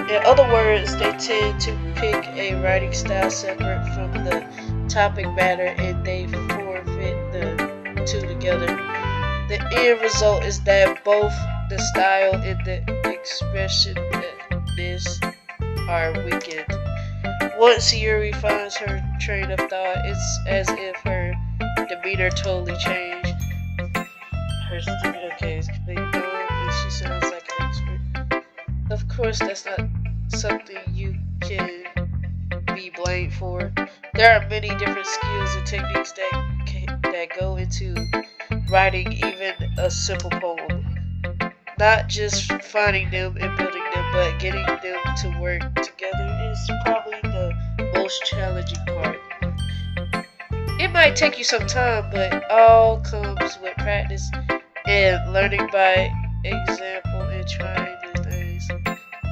In other words, they tend to pick a writing style separate from the topic matter and they forfeit the two together. The end result is that both the style and the expressiveness are weakened. Once Yuri finds her train of thought, it's as if her demeanor totally changed. Her demeanor is completely gone, and she sounds like an expert. Of course, that's not something you can be blamed for. There are many different skills and techniques that go into writing even a simple poem. Not just finding them and building them, but getting them to work together is probably the most challenging part. It might take you some time, but all comes with practice and learning by example and trying new things.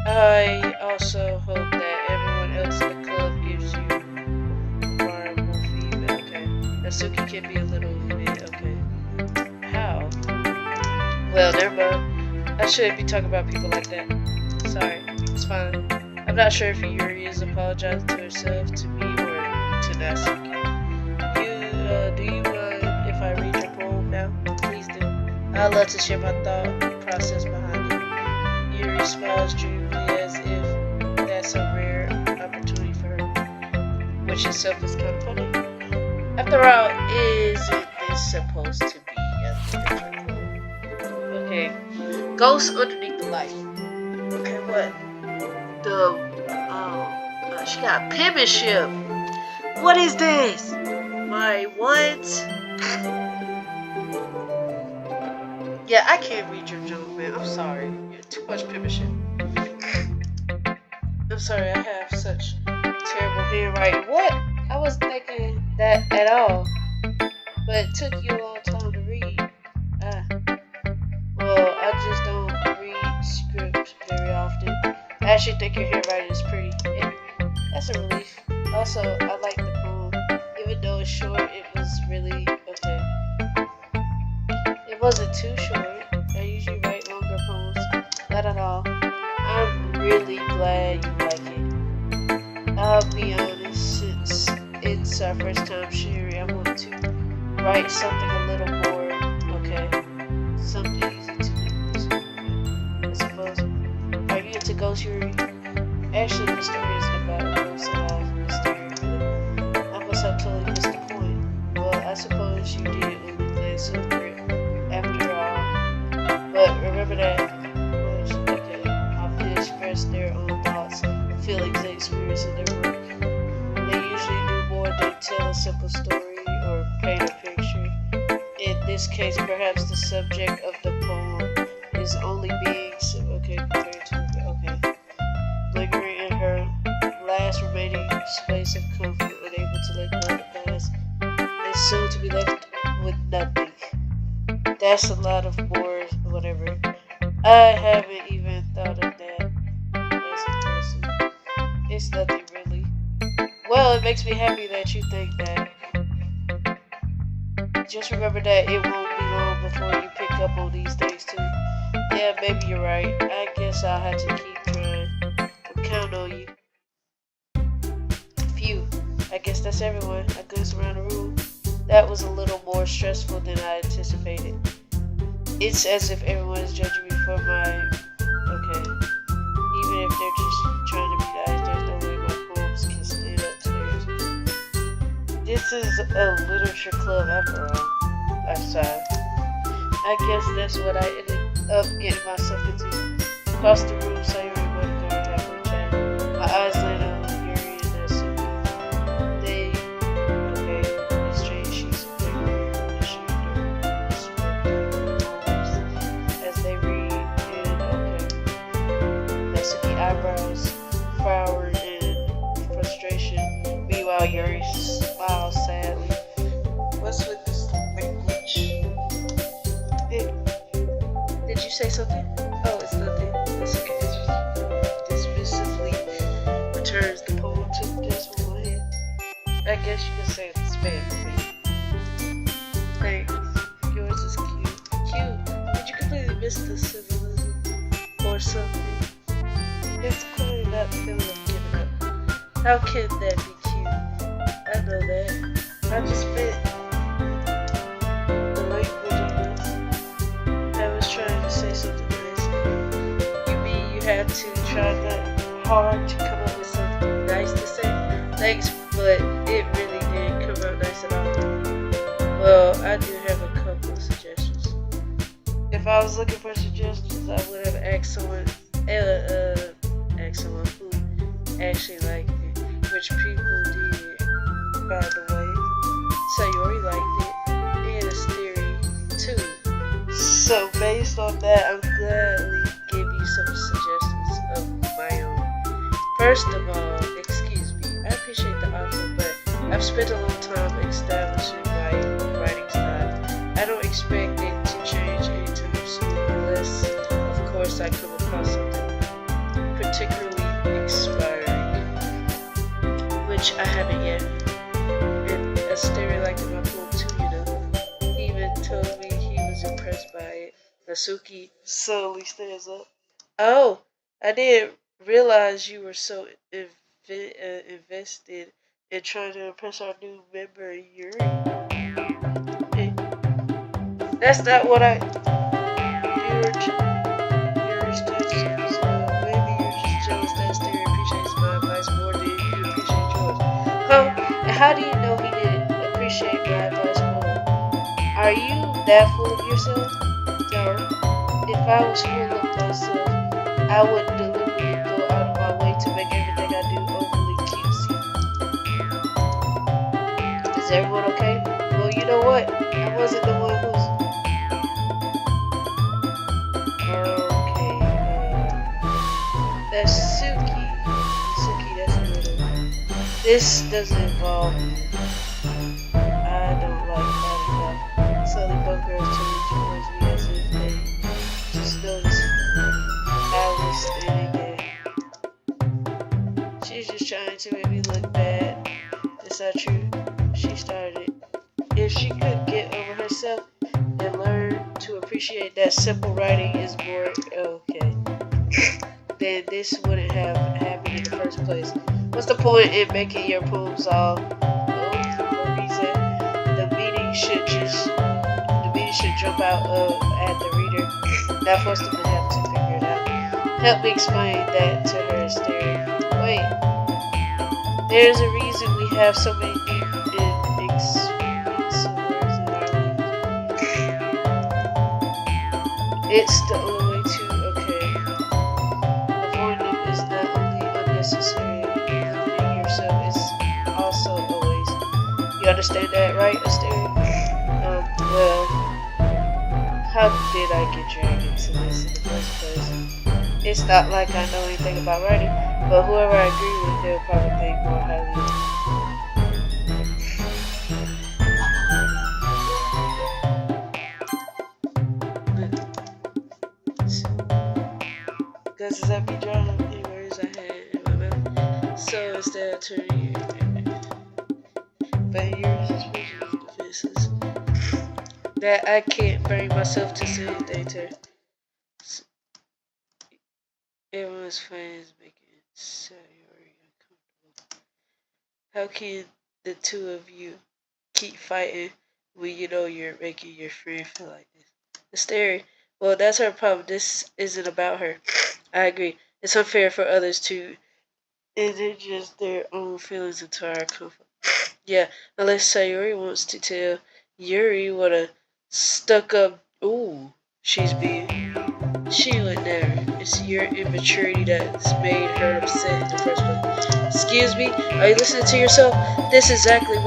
I also hope that everyone else in the club gives you reliable feedback. Okay. Natsuki can be a little bit okay. How? Well, never mind. I shouldn't be talking about people like that. Sorry. It's fine. I'm not sure if Yuri is apologizing to herself, to me, or to Natsuki. Do you mind if I read your poem now? Please do. I'd love to share my thought process behind it. Yuri smiles dreamily as if that's a rare opportunity for her, which itself is kind of funny. After all, isn't this supposed to be a different poem? Okay. Ghosts underneath the light. Okay, what? She got penmanship. What is this? My what? Yeah, I can't read your joke, man. I'm sorry. You're too much penmanship. I'm sorry, I have such terrible handwriting. What? I wasn't thinking that at all. But it took you a long time to read. Well, I just don't read scripts very often. I actually think your handwriting is pretty. That's a relief. Also, I like the poem. Even though it's short, it was really okay. It wasn't too short. I usually write longer poems. Not at all. I'm really glad you like it. I'll be honest, since it's our first time sharing, I want to write something a little more, okay? Something easy to do. I suppose. Are you into ghost Yuri? Actually, the story isn't about ghosts at all. I must have totally missed the point. Well, I suppose you did only glance over it after all. But remember that okay, how people express their own thoughts, feelings, and experiences in their work. They usually do more than tell a simple story or paint a picture. In this case, perhaps the subject of the poem is only being compared to lingering in her last remaining space of comfort, unable to let go of the past, and soon to be left with nothing. That's a lot of more whatever. I haven't even thought of that as a person. It's nothing really. Well, it makes me happy that you think that. Just remember that it won't be long before you pick up on these things too. Yeah, maybe you're right. I guess I'll have to keep trying. I'm counting on you. Phew. I guess that's everyone. I glanced around the room. That was a little more stressful than I anticipated. It's as if everyone is judging me for my... Okay. Even if they're just trying to be nice, there's no way my poems can stand up to theirs. This is a literature club after all. I sighed. I guess that's what I ended up getting myself into. Across the room, Sayuri and Monika were having a chat. My eyes landed on Yuri and Natsuki. They, exchanged sheets of paper and as they read, and Natsuki eyebrows frowned in frustration. Meanwhile, Yuri smiled sadly. What's with this language? Did you say something? Oh, it's nothing. That's okay. Dismissively returns the poem to the desk with my hand. I guess you can say it's bad for me. Thanks. Yours is cute. Cute? Did you completely miss the symbolism or something? It's clearly not the feeling of giving up. How can that be cute? I know that. I just meant the language of this. I was trying to say something nice. You mean you had to try that hard to come up with something nice to say? Thanks, but it really didn't come out nice at all. Well, I do have a couple of suggestions. If I was looking for suggestions, I would have asked someone who actually liked it, which people did, by the way. Sayori liked it, and Asteri too. So based on that, I'm gladly give you some suggestions of my own. First of all, excuse me, I appreciate the offer, but I've spent a long time establishing my writing style. I don't expect it to change anytime soon unless, of course, I come across something particularly inspiring, which I haven't yet. And Asteri liked my poem too, you know. He even told me he was impressed by it. Nasuki slowly stands up. Oh, I didn't realize you were so invested in trying to impress our new member, Yuri. Eh, That's not what I. You're just, maybe you're just jealous that Sterry appreciates my advice more than you appreciate yours. Huh? And how do you know he didn't appreciate my advice more? Are you that full of yourself? No. If I was full of myself, I would deliberately go out of my way to make everything I do overly cutesy. Is everyone okay? Well, you know what? I wasn't the one who's. Okay, that's Suki. Suki, that's the little. This doesn't involve me. I don't like that enough. Suddenly, both girls turned towards me as if they just noticed I was standing there. She's just trying to make me look bad. It's not true. She started. If she could get over herself and learn to appreciate that simple writing is more okay, then this wouldn't have happened in the first place. What's the point in making your poems all no reason? The meaning should jump out at the reader, not force them to have to figure it out. Help me explain that to her, Asteri. Wait, there's a reason we have so many new and expensive words in our language. It's the only way to, okay. Avoiding them is not only unnecessary, limiting yourself is also a waste. You understand that, right, Asteri? Well, how did I get dragged into this in the first place? It's not like I know anything about writing, but whoever I agree with, they'll probably think more highly of me. Because as I be drawing up the words I had in my mouth, so instead of turning but yours is prejudice defenses that I can't bring myself to say anything to her. Everyone's fans making Sayori uncomfortable. How can the two of you keep fighting when you know you're making your friend feel like this? Asteri, well, that's her problem. This isn't about her. I agree. It's unfair for others to interject their own feelings into our comfort. Yeah, unless Sayori wants to tell Yuri what a stuck up ooh she's being. She would never. It's your immaturity that's made her upset in the first place. Excuse me? Are you listening to yourself? This is exactly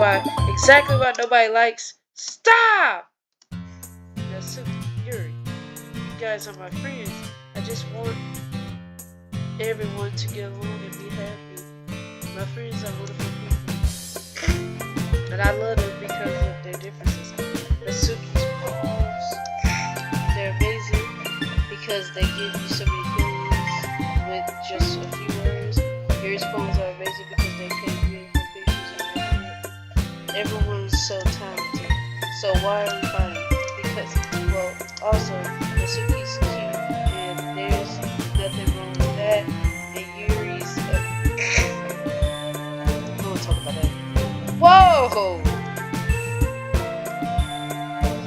what nobody likes. Stop! Now, Suki, Yuri, you guys are my friends. I just want everyone to get along and be happy. My friends are wonderful people. And I love them because of their differences. But Suki's poems, they're amazing because they give you so many feelings with just a few words. Yuri's poems are amazing because they paint beautiful pictures in your head. Everyone's so talented. So why are we fighting? Because, well, also, Nasuki's cute and there's nothing wrong with that. And Yuri's I won't talk about that. Whoa!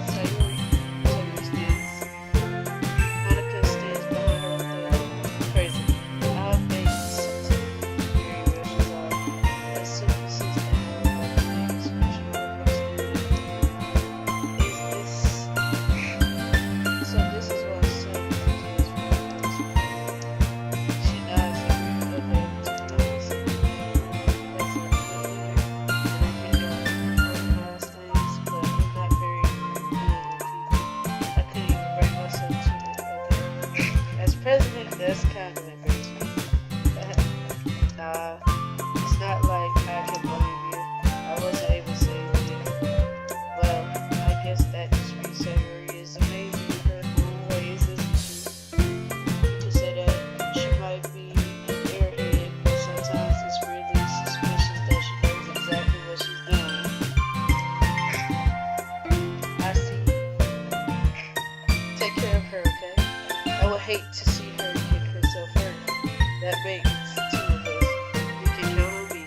Sayori stands. Monika stands behind her with a crazy. I'll make something very rushes off. As soon as she's down, I'll make a special Roblox Username. Is this so That's kind of embarrassing. Nah, it's not like I can blame you. I wasn't able to say anything. Well, I guess that just means Sayuri is amazing in her own ways, isn't she? To say that she might be an airhead, but sometimes it's really suspicious that she knows exactly what she's doing. I see. Take care of her, okay? I would hate to see her get herself hurt. That makes two of us. You can count on me.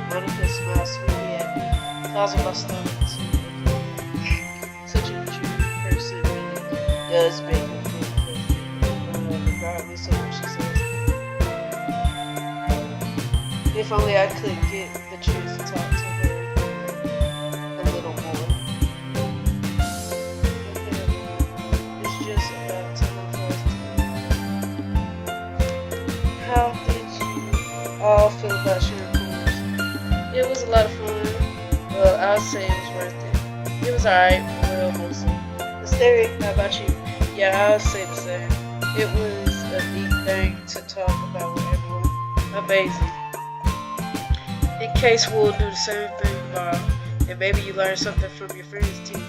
Monika smiles sweetly at me, causing my stomach to revolt. Such a true person really does make a good person, regardless of what she says. If only I could get the chance to talk to her a little more. It's just about time for us to. How did you all feel about sharing pools? It was a lot of fun. Well, I'll say it was worth it. It was alright, well, mostly. Mystery, how about you? Yeah, I'll say the same. It was a neat thing to talk about with everyone. Amazing. In case we'll do the same thing tomorrow, and maybe you learn something from your friends too,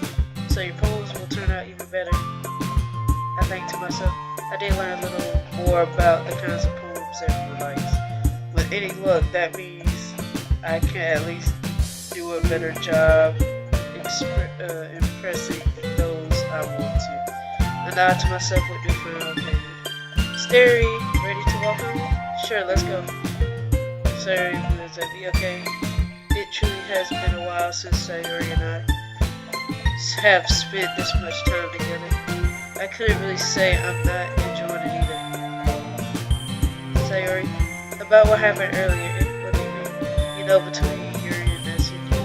so your poems will turn out even better. I think to myself, I did learn a little more about the kinds of poems everyone likes. With any luck, that means I can at least do a better job impressing those I want to. I nod to myself with newfound payment. Starry, ready to walk home? Sure, let's go. Sayuri was at me, okay? It truly has been a while since Sayuri and I have spent this much time together. I couldn't really say I'm not enjoying it either. Sayuri, about what happened earlier, what do you mean? You know, between Yuri and Natsuki.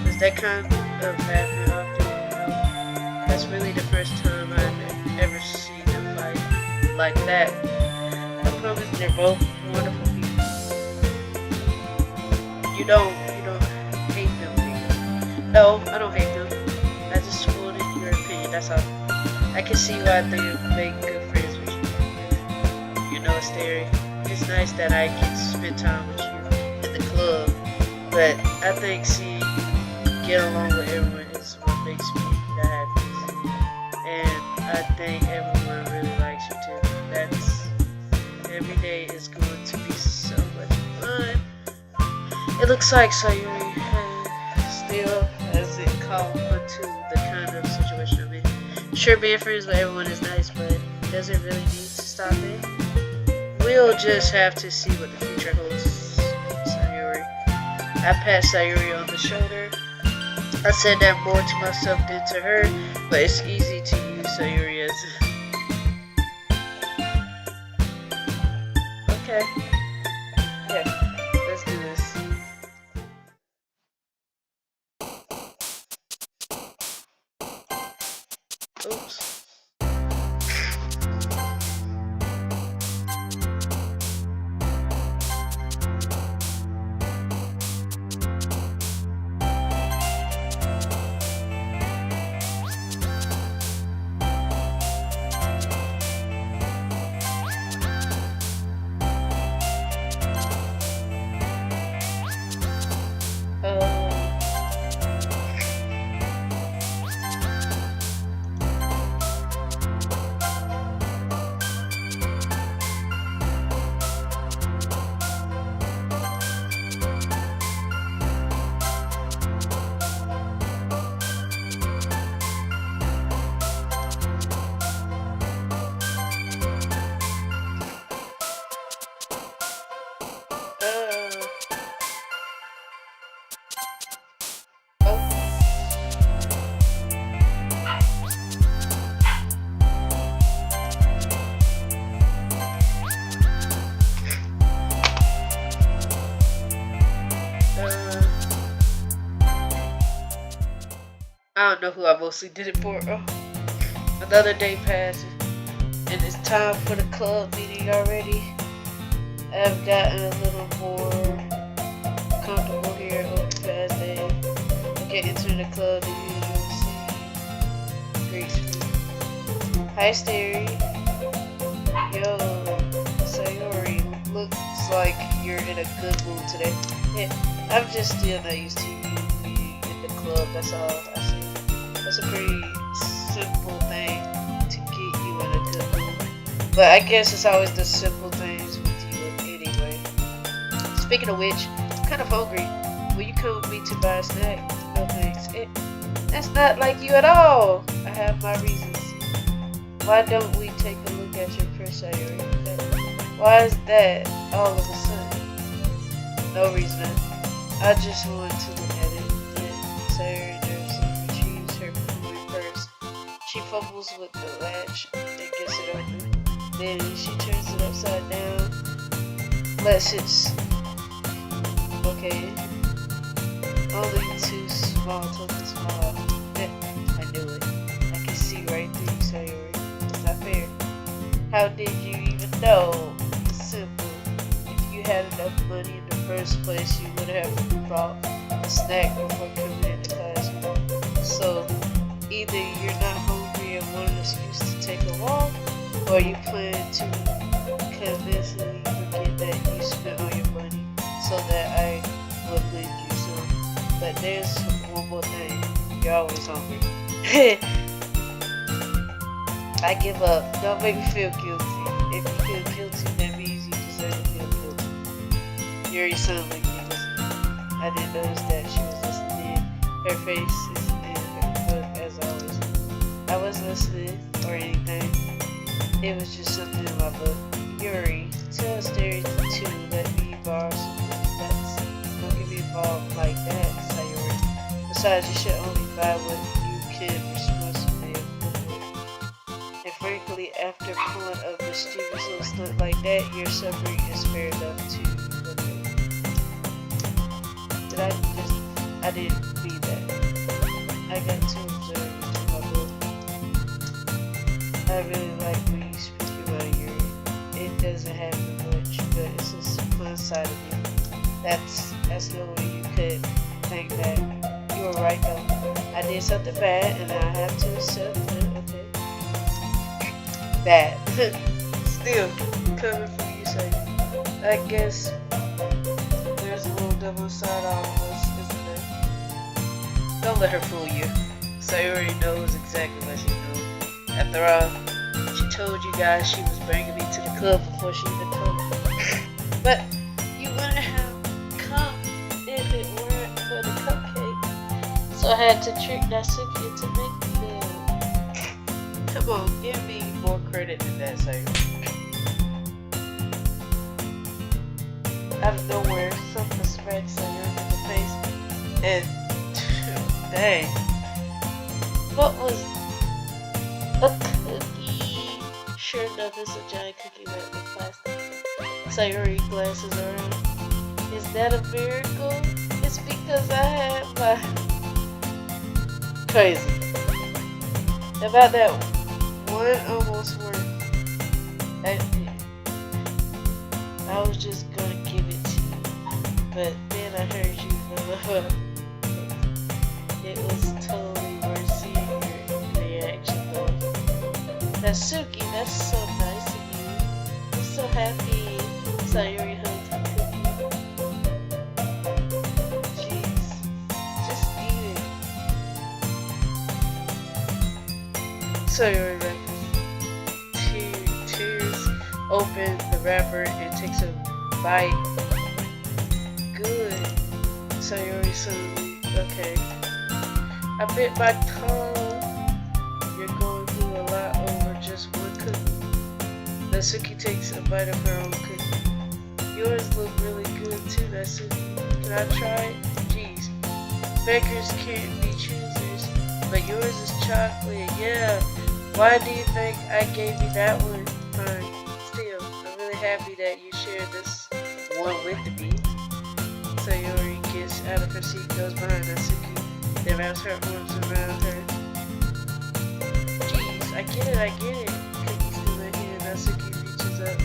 Does that kind of happen often? No. That's really the first time I've ever seen them fight like that. I promise they're both wonderful people. You don't hate them, do you? No, I don't hate them. I just wanted your opinion, that's all. I can see why they make good friends with you. You know, Starry, it's nice that I get to spend time with you in the club, but I think seeing you get along with everyone is what makes me the happiest. And I think everyone really likes you too. Every day is going to be so much fun. It looks like Sayuri still hasn't caught onto the kind of situation I'm in. Sure, being friends with everyone is nice, but does it really need to stop it? We'll just have to see what the future holds, Sayuri. I pat Sayuri on the shoulder. I said that more to myself than to her, but it's easy to use Sayuri as okay. Yeah, let's do this. Oops. I don't know who I mostly did it for. Oh. Another day passes, and it's time for the club meeting already. I've gotten a little more comfortable here over the past day. Get into the club, the usual scene greets me. Hi, Starry. Yo, like you're in a good mood today. Yeah, I'm just still not used to you being in the club. That's all I see. That's a pretty simple thing to get you in a good mood. But I guess it's always the simple things with you anyway. Speaking of which, I'm kind of hungry. Will you come with me to buy a snack? No thanks. That's not like you at all. I have my reasons. Why don't we take a look at your purse, Sayuri? Why is that all of a sudden? No reason. I just wanted to look at it. Then Sayuri nervously retrieves her coin purse. She fumbles with the latch and gets it open. Then she turns it upside down. Lets it. Okay. Only 2 small tokens fall out. I knew it. I can see right through you, Sayuri. It's not fair. How did you even know? It's simple. If you had enough money in the first place, you would have brought a snack before coming into classroom. So, either you're not hungry and want an excuse to take a walk, or you plan to convincingly forget that you spent all your money so that I would lend you some. But there's one more thing. You're always hungry. I give up. Don't make me feel guilty. If you feel guilty, that means you deserve to feel guilty. Yuri suddenly listened. I didn't notice that she was listening. Her face is in her book as always. I wasn't listening or anything. It was just something in my book. Yuri, tell Stary to let me borrow some nuts. Don't get me involved like that, Sayori. Besides, you should only buy what you can responsibly afford. And frankly, after pulling a mischievous little stunt like that, your suffering is fair enough to okay. I didn't mean that. I got too observant in my book. I really like when you speak about Yuri. It doesn't happen much, but it's a fun side of you. That's no way you could think that. You were right though. I did something bad and I have to accept it, okay? Bad. Still, coming from you, say. I guess there's a little double side all of us, isn't there? Don't let her fool you. Sayuri knows exactly what she knows. After all, she told you guys she was bringing me to the club before she even told me. But you wouldn't have come if it weren't for the cupcake. So I had to trick Natsuki into making them. Come on, give me more credit than that, Sayuri. Out of nowhere, something smacked Sayuri in the face, and dang, what was a cookie? Sure enough, it's a giant cookie wrapped in plastic. Sayuri glances around. Is that a miracle? It's because I had my crazy. About that one almost worked. I was just gonna give it to you, but then I heard you It was totally worth seeing your reaction though. Natsuki, that's so nice of you. I'm so happy. Sayuri hugged the cookie. Jeez, just eat it. Sayuri tears open the wrapper and takes a bite. Good. Sayuri suddenly, okay. I bit my tongue. You're going through a lot over just one cookie. Natsuki takes a bite of her own cookie. Yours look really good too, Natsuki. Can I try it? Jeez. Bakers can't be choosers, but yours is chocolate, yeah. Why do you think I gave you that one? Fine. Still, I'm really happy that you shared this one with me. Sayori gets out of her seat, goes behind Natsuki, then wraps her arms around her. Jeez, I get it. Cookie's still in here. Natsuki reaches up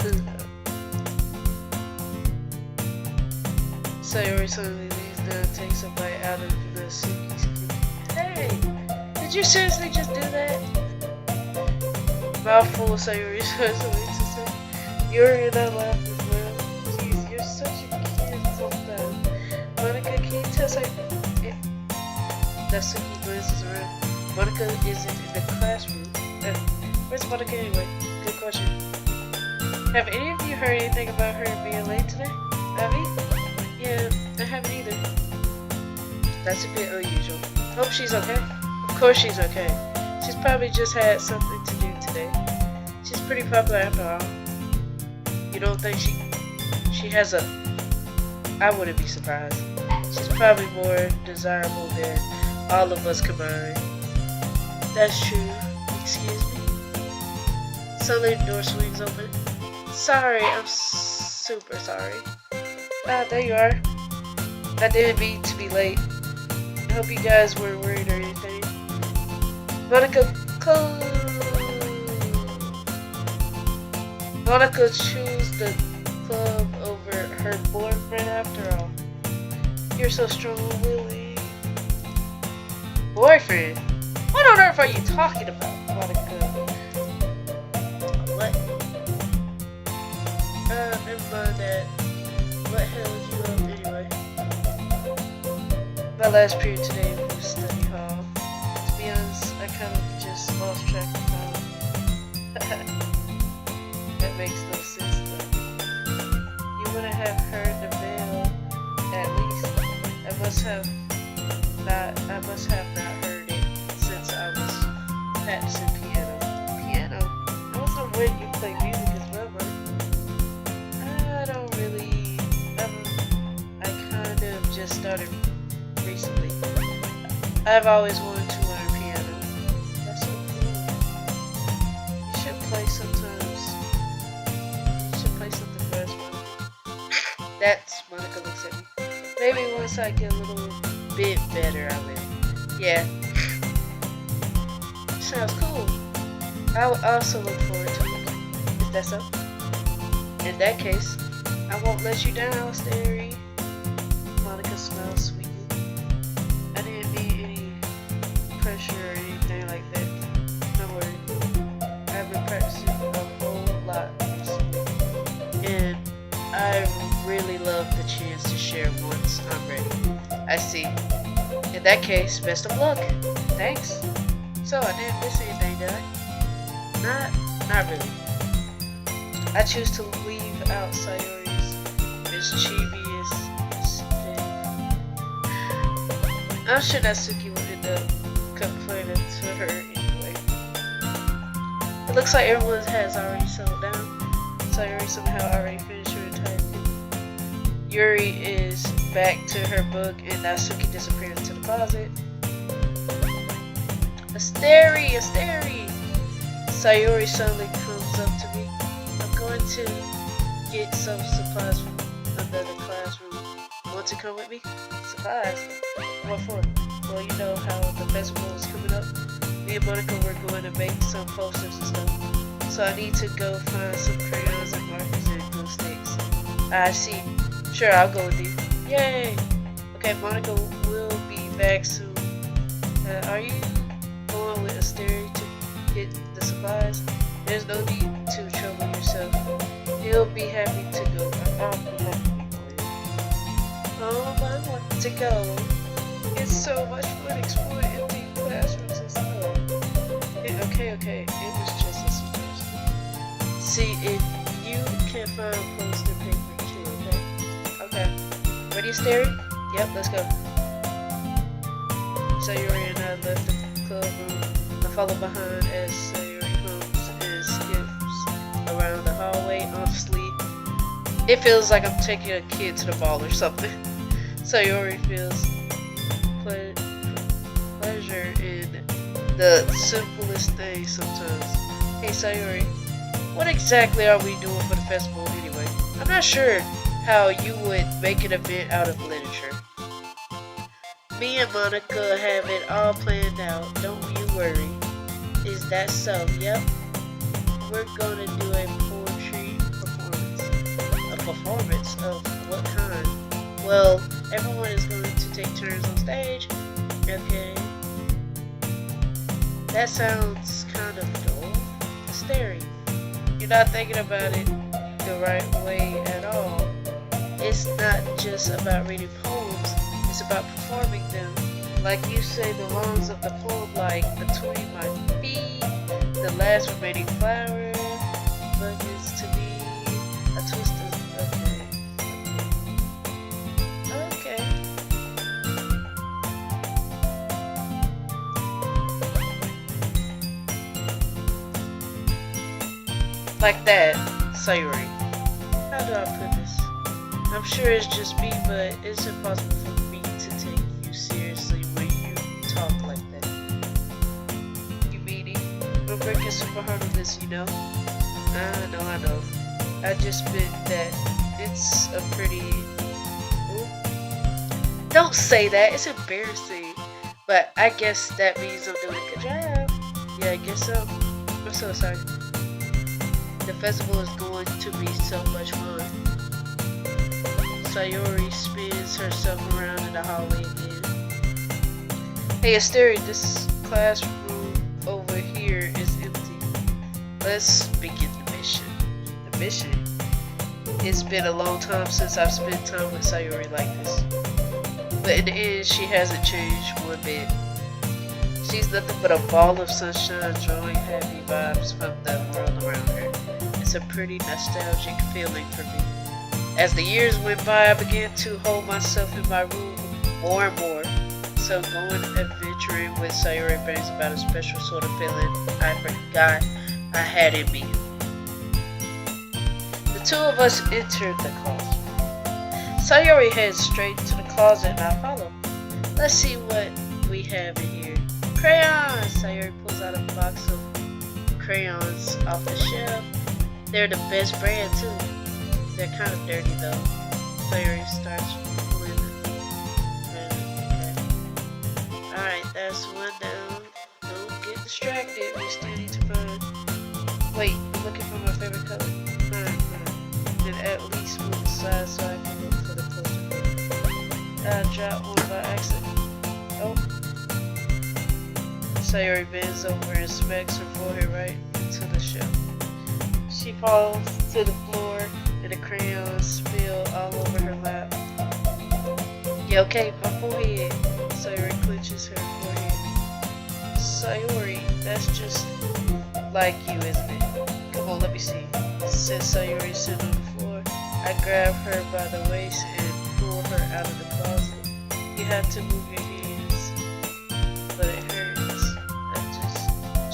to Sayori suddenly leans down, takes a bite out of Natsuki's cookie. Hey, did you seriously just do that? Mouthful, Sayori says, Yuri and I laughed as well. just like, yeah. That's Suki glances around. Monika isn't in the classroom. Where's Monika anyway? Good question. Have any of you heard anything about her being late today? Abby? Yeah, I haven't either. That's a bit unusual. Hope she's okay. Of course she's okay. She's probably just had something to do today. She's pretty popular after all. You don't think she has a... I wouldn't be surprised. She's probably more desirable than all of us combined. That's true. Excuse me? Suddenly the door swings open. Sorry, I'm super sorry. Ah, there you are. I didn't mean to be late. I hope you guys weren't worried or anything. Monika chose the club over her boyfriend after all. You're so strong-willed. Boyfriend? What on earth are you talking about, Monika? What? Never mind that. What held you up anyway? My last period today was study hall. To be honest, I kind of just lost track of time. That makes no sense though. You wouldn't have heard the bell, at least. I must have not heard it since I was practicing piano. Piano? I wasn't when you play music as well, but I don't really. I kind of just started recently. I've always wanted to learn piano. That's so cool. You should play sometimes. You should play something for us, Monika. That's Monika looks at me. Maybe once I get a little bit better, I will. Yeah. Sounds cool. I will also look forward to it. Is that so? In that case, I won't let you down, Starry. Monika smiles sweetly. I didn't mean any pressure or anything like that. Don't worry. I've been practicing a whole lot recently. And I really love the chance to share once I'm ready. I see. In that case, best of luck. Thanks. So, I didn't miss anything, did I? Not really. I choose to leave out Sayori's mischievous thing. I'm sure that Suki would end up complaining to her anyway. It looks like everyone has already settled down. Sayori somehow already finished her entire thing. Yuri is back to her book and Natsuki disappears into the closet. Asteri! Sayori suddenly comes up to me. I'm going to get some supplies from under the classroom. Want to come with me? Supplies? What for? Well, you know how the festival is coming up. Me and Monika were going to make some posters and stuff. So I need to go find some crayons and markers and glue sticks. I see. Sure, I'll go with you. Yay! Okay, Monika will be back soon. Are you going with Asteri to get the supplies? There's no need to trouble yourself. He'll be happy to go. I'll be happy to go. Oh, I want to go. It's so much fun exploring empty classrooms and stuff. Okay. It was just a suggestion. See if you can find poster paper too, okay? Ready, Asteri? Yep, let's go. Sayori and I left the club room. I follow behind as Sayori hums and skips around the hallway. Honestly, it feels like I'm taking a kid to the ball or something. Sayori feels pleasure in the simplest things sometimes. Hey Sayori, what exactly are we doing for the festival anyway? I'm not sure how you would make an event out of literature. Me and Monika have it all planned out, don't you worry. Is that so? Yep. We're gonna do a poetry performance. A performance of what kind? Well, everyone is going to take turns on stage. Okay. That sounds kind of dull. Asteri, you're not thinking about it the right way at all. It's not just about reading poems. It's about performing them. Like you say, the lungs of the poem, like between my feet, the last remaining flower, but it's to be a twist of okay. Like that, Sayuri. How do I put this? I'm sure it's just me, but it's impossible for me to take you seriously when you talk like that. You meanie. I'm working super hard on this, you know? I know. I just meant that it's a pretty... Ooh. Don't say that, it's embarrassing. But I guess that means I'm doing a good job. Yeah, I guess so. I'm so sorry. The festival is going to be so much fun. Sayori spins herself around in the hallway again. Hey Asteri, this classroom over here is empty. Let's begin the mission. The mission? It's been a long time since I've spent time with Sayori like this. But in the end, she hasn't changed one bit. She's nothing but a ball of sunshine, drawing happy vibes from the world around her. It's a pretty nostalgic feeling for me. As the years went by, I began to hold myself in my room more and more. So going adventuring with Sayori brings about a special sort of feeling I forgot I had in me. The two of us entered the closet. Sayori heads straight to the closet and I follow. Let's see what we have in here. Crayons! Sayori pulls out a box of crayons off the shelf. They're the best brand too. They're kind of dirty though. Sayori starts pulling them. Okay. Alright, that's one down. Don't get distracted. We still need to find. Wait, I'm looking for my favorite color. Fine. Then at least move aside so I can look for the closer one. I dropped one by accident. Oh. Sayori bends over and smacks her forehead right into the shelf. She falls to the floor and the crayons spill all over her lap. Yeah, okay, my forehead. Sayori clenches her forehead. Sayori, that's just like you, isn't it? Come on, let me see. Says Sayori sitting on the floor. I grab her by the waist and pull her out of the closet. You have to move your hands, but it hurts.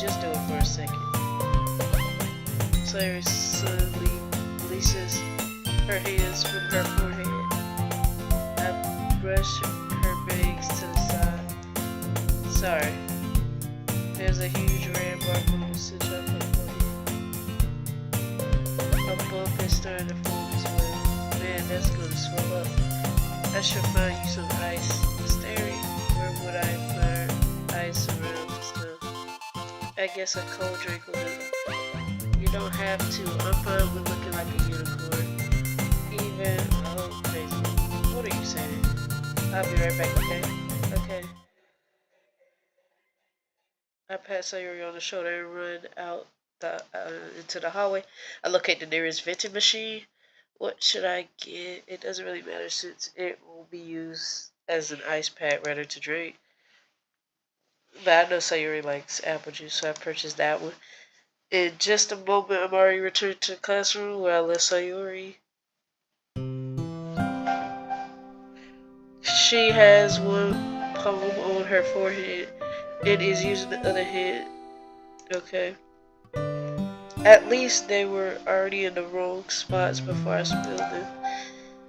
Just do it for a second. Sayori slowly releases her hands from her forehead. I brush her bangs to the side. Sorry. There's a huge red mark on the center of her forehead. A bump is starting to form as well. Man, that's gonna swell up. I should find you some ice. Asteri, where would I find ice around this time? I guess a cold drink will do. You don't have to. I'm fine with looking like a unicorn. Even, oh, crazy. What are you saying? I'll be right back, okay? Okay. I pat Sayori on the shoulder and run out into the hallway. I locate the nearest vending machine. What should I get? It doesn't really matter since it will be used as an ice pack rather to drink. But I know Sayori likes apple juice, so I purchased that one. In just a moment, I'm already returned to the classroom where I left Sayori. She has one palm on her forehead and is using the other hand. Okay. At least they were already in the wrong spots before I spilled them.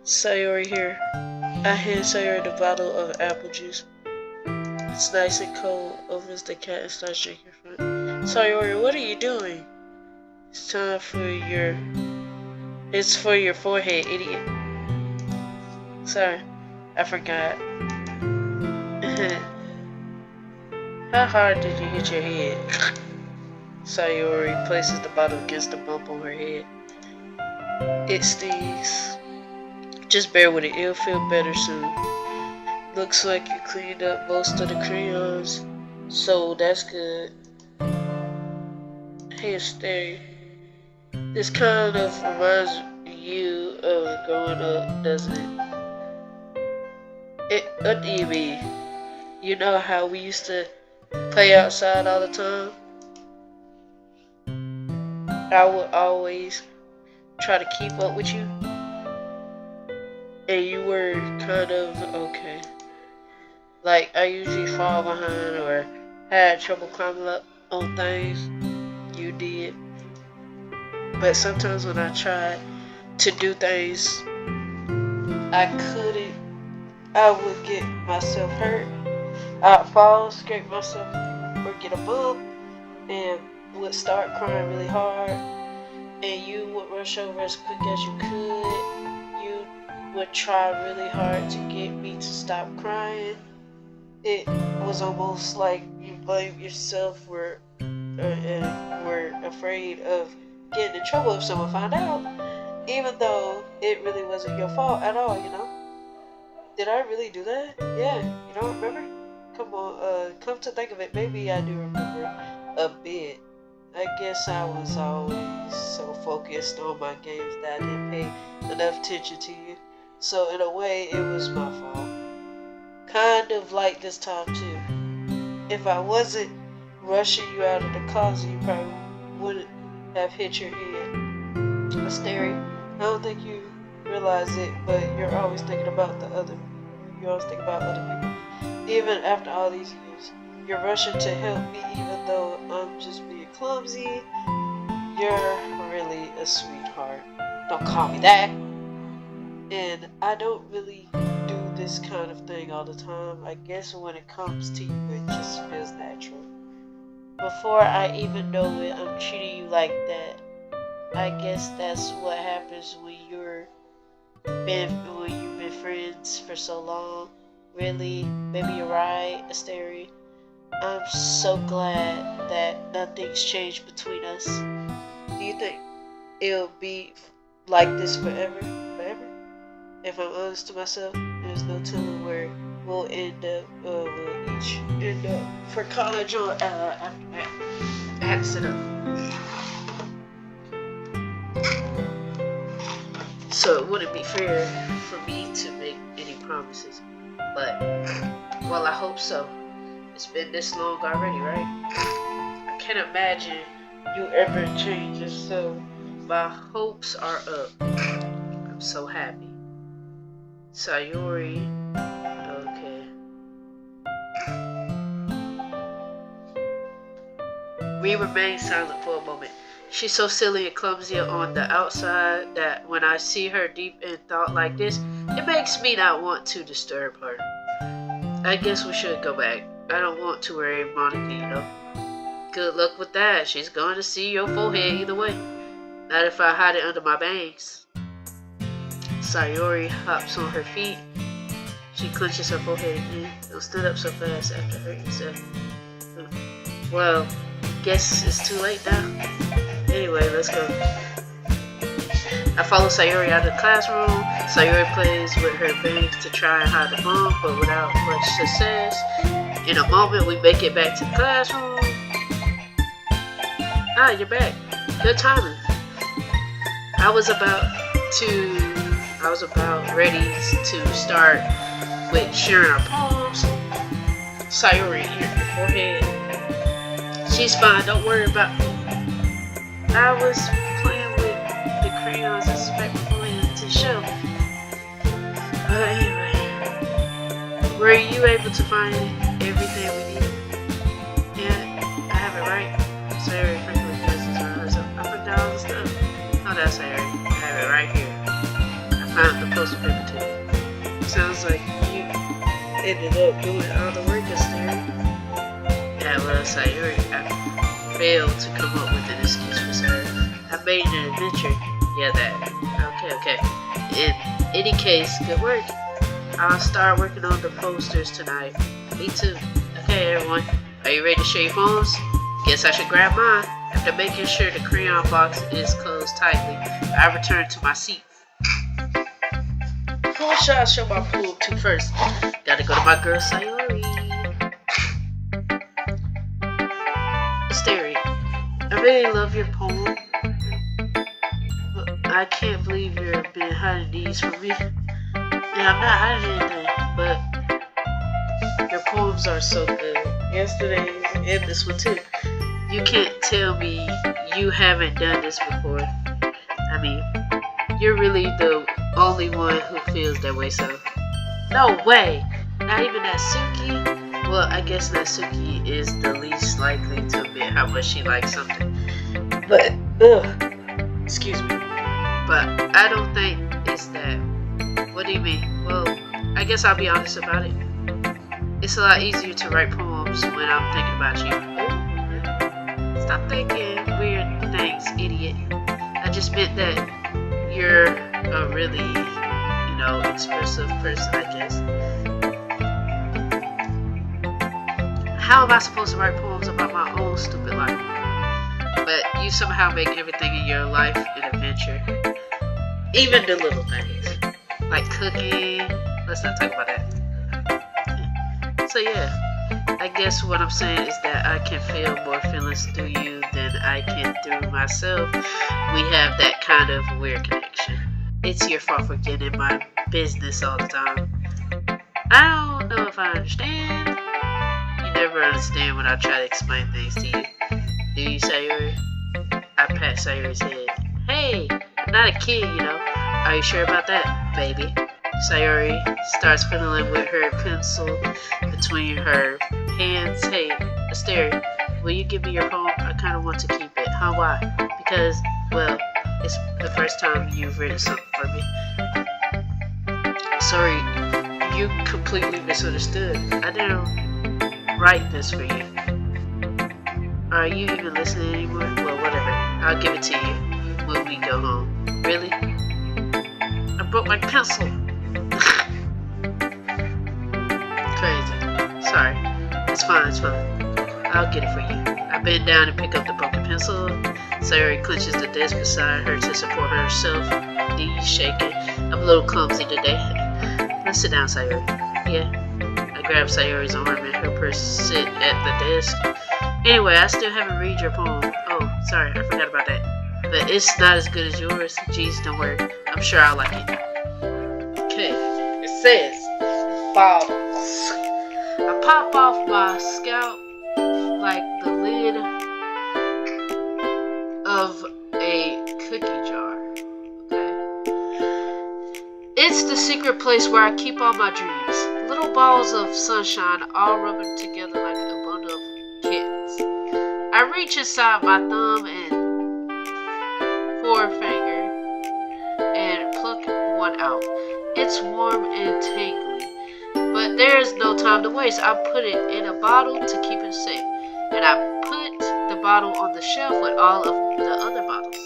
Sayori here. I hand Sayori the bottle of apple juice. It's nice and cold. Opens the cat and starts drinking from it. Sayori, what are you doing? It's for your forehead, idiot. Sorry, I forgot. How hard did you hit your head? Sayori places the bottle against the bump on her head. It stings. Just bear with it, it'll feel better soon. Looks like you cleaned up most of the crayons, so that's good. Hey Asteri, this kind of reminds you of growing up, doesn't it? What do you mean? You know how we used to play outside all the time? I would always try to keep up with you, and you were kind of okay. Like, I usually fall behind or had trouble climbing up on things. You did. But sometimes when I tried to do things I couldn't, I would get myself hurt. I'd fall, scrape myself, or get a bump, and would start crying really hard. And you would rush over as quick as you could. You would try really hard to get me to stop crying. It was almost like you blamed yourself were afraid of getting in trouble if someone found out, even though it really wasn't your fault at all, you know? Did I really do that? Yeah, you don't remember? Come on, come to think of it, maybe I do remember a bit. I guess I was always so focused on my games that I didn't pay enough attention to you. So in a way, it was my fault. Kind of like this time too. If I wasn't rushing you out of the closet, you probably wouldn't have hit your head. Asteri, I don't think you realize it, but you're always thinking about other people. Even after all these years, you're rushing to help me even though I'm just being clumsy. You're really a sweetheart. Don't call me that. And I don't really do this kind of thing all the time. I guess when it comes to you, it just feels natural. Before I even know it, I'm treating you like that. I guess that's what happens when you've been friends for so long. Really, maybe you're right, Asteri. I'm so glad that nothing's changed between us. Do you think it'll be like this forever? Forever? If I'm honest to myself, there's no telling where we'll end up. We'll each end up for college or after that. I had to sit up. So it wouldn't be fair for me to make any promises. But, well, I hope so. It's been this long already, right? I can't imagine you ever changing, so my hopes are up. I'm so happy. Sayori. Okay. We remained silent for a moment. She's so silly and clumsy on the outside that when I see her deep in thought like this, it makes me not want to disturb her. I guess we should go back. I don't want to worry MONIKA, you know. Good luck with that. She's going to see your forehead either way. Not if I hide it under my bangs. Sayori hops on her feet. She clenches her forehead again. Don't stand up so fast after hurting yourself. Well, guess it's too late now. Anyway, let's go. I follow Sayori out of the classroom. Sayori plays with her bangs to try and hide the bump, but without much success. In a moment, we make it back to the classroom. Ah, you're back. Good timing. I was about ready to start with sharing our poems. Sayori, your forehead. She's fine, don't worry about me. I was playing with the crayons and spectacles to show. But anyway, were you able to find everything we need? Yeah, I have it right. Sayori frequently passes around herself up and down the stuff. Oh, that's Sayori. I have it right here. I found the poster paper too. Sounds like you ended up doing all the work, Asteri. Yeah, well, Sayori, I failed to come up with an excuse for Sarah. I made an adventure. Yeah, that. Okay. In any case, good work. I'll start working on the posters tonight. Me too. Okay, everyone. Are you ready to share your phones? Guess I should grab mine. After making sure the crayon box is closed tightly, I return to my seat. Who should I show my poem to first? Gotta go to my girl Sayori. Asteri, I really love your poem. I can't believe you've been hiding these from me. And I'm not hiding anything, but Your poems are so good. Yesterday's and this one too. You can't tell me you haven't done this before. I mean, you're really the only one who feels that way, so. No way! Not even Natsuki? Well, I guess Natsuki is the least likely to admit how much she likes something. But, excuse me. But I don't think it's that. What do you mean? Well, I guess I'll be honest about it. It's a lot easier to write poems when I'm thinking about you. Stop thinking weird things, idiot. I just meant that you're a really, expressive person, I guess. How am I supposed to write poems about my own stupid life? But you somehow make everything in your life an adventure. Even the little things. Like cooking. Let's not talk about that. So yeah, I guess what I'm saying is that I can feel more feelings through you than I can through myself. We have that kind of weird connection. It's your fault for getting in my business all the time. I don't know if I understand. You never understand when I try to explain things to you. Do you, Sayori? I pat Sayori's head. Hey, I'm not a kid, Are you sure about that, baby? Sayori starts fiddling with her pencil between her hands. Hey, Asteria, will you give me your poem? I kind of want to keep it. How? Why? Because, well, it's the first time you've written something for me. Sorry, you completely misunderstood. I didn't write this for you. Are you even listening anymore? Well, whatever. I'll give it to you when we go home. Really? I broke my pencil. Crazy. Sorry. It's fine. I'll get it for you. I bend down and pick up the broken pencil. Sayori clenches the desk beside her to support herself. Knees shaking. I'm a little clumsy today. Let's sit down, Sayori. Yeah. I grab Sayori's arm and help her sit at the desk. Anyway, I still haven't read your poem. Oh, sorry. I forgot about that. But it's not as good as yours. Jeez, don't worry. I'm sure I'll like it. Okay. It says, bottles. I pop off my scalp like the lid of a cookie jar. Okay. It's the secret place where I keep all my dreams. Little balls of sunshine all rubbing together like a bundle of kittens. I reach inside my thumb and forefinger and pluck one out. It's warm and tingly, but there is no time to waste. I put it in a bottle to keep it safe, and I put the bottle on the shelf with all of the other bottles.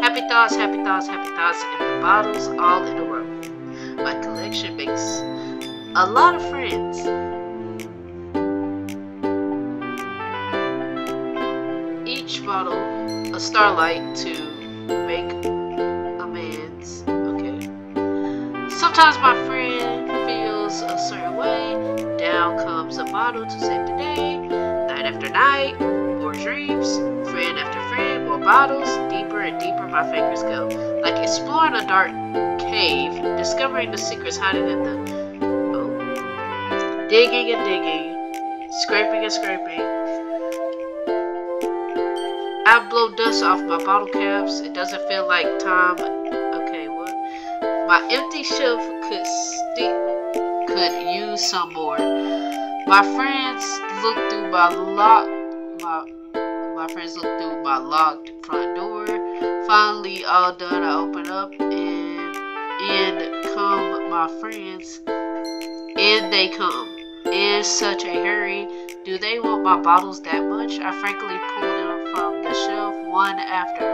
Happy thoughts, and the bottles all in a row. My collection makes a lot of friends. Each bottle a starlight to make amends. Okay. Sometimes my friend feels a certain way. Down comes a bottle to save the day. Night after night, more dreams. Friend after friend, more bottles. Deeper and deeper my fingers go. Like exploring a dark cave, discovering the secrets hiding in the... Digging and digging. Scraping and scraping. I blow dust off my bottle caps. It doesn't feel like time. Okay, what? My empty shelf could use some more. My friends look through my locked front door. Finally, all done. I open up and come my friends. And they come in such a hurry. Do they want my bottles that much? I frankly pull them from the shelf one after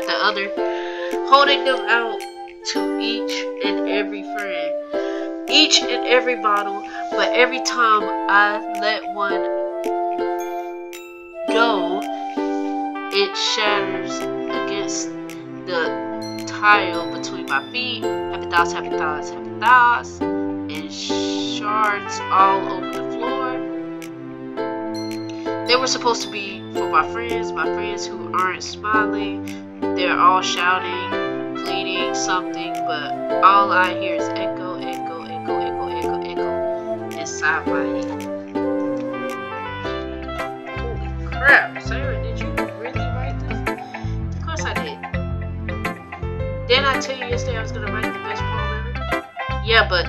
the other, holding them out to each and every friend, each and every bottle. But every time I let one go, it shatters against the tile between my feet. Happy thoughts, and shards all over the floor. They were supposed to be for my friends who aren't smiling. They're all shouting, pleading something, but all I hear is echo, echo, echo, echo, echo, echo. Kawaii. Holy crap, Sarah, did you really write this? Of course I did. Didn't I tell you yesterday I was gonna write the best poem ever? Yeah, but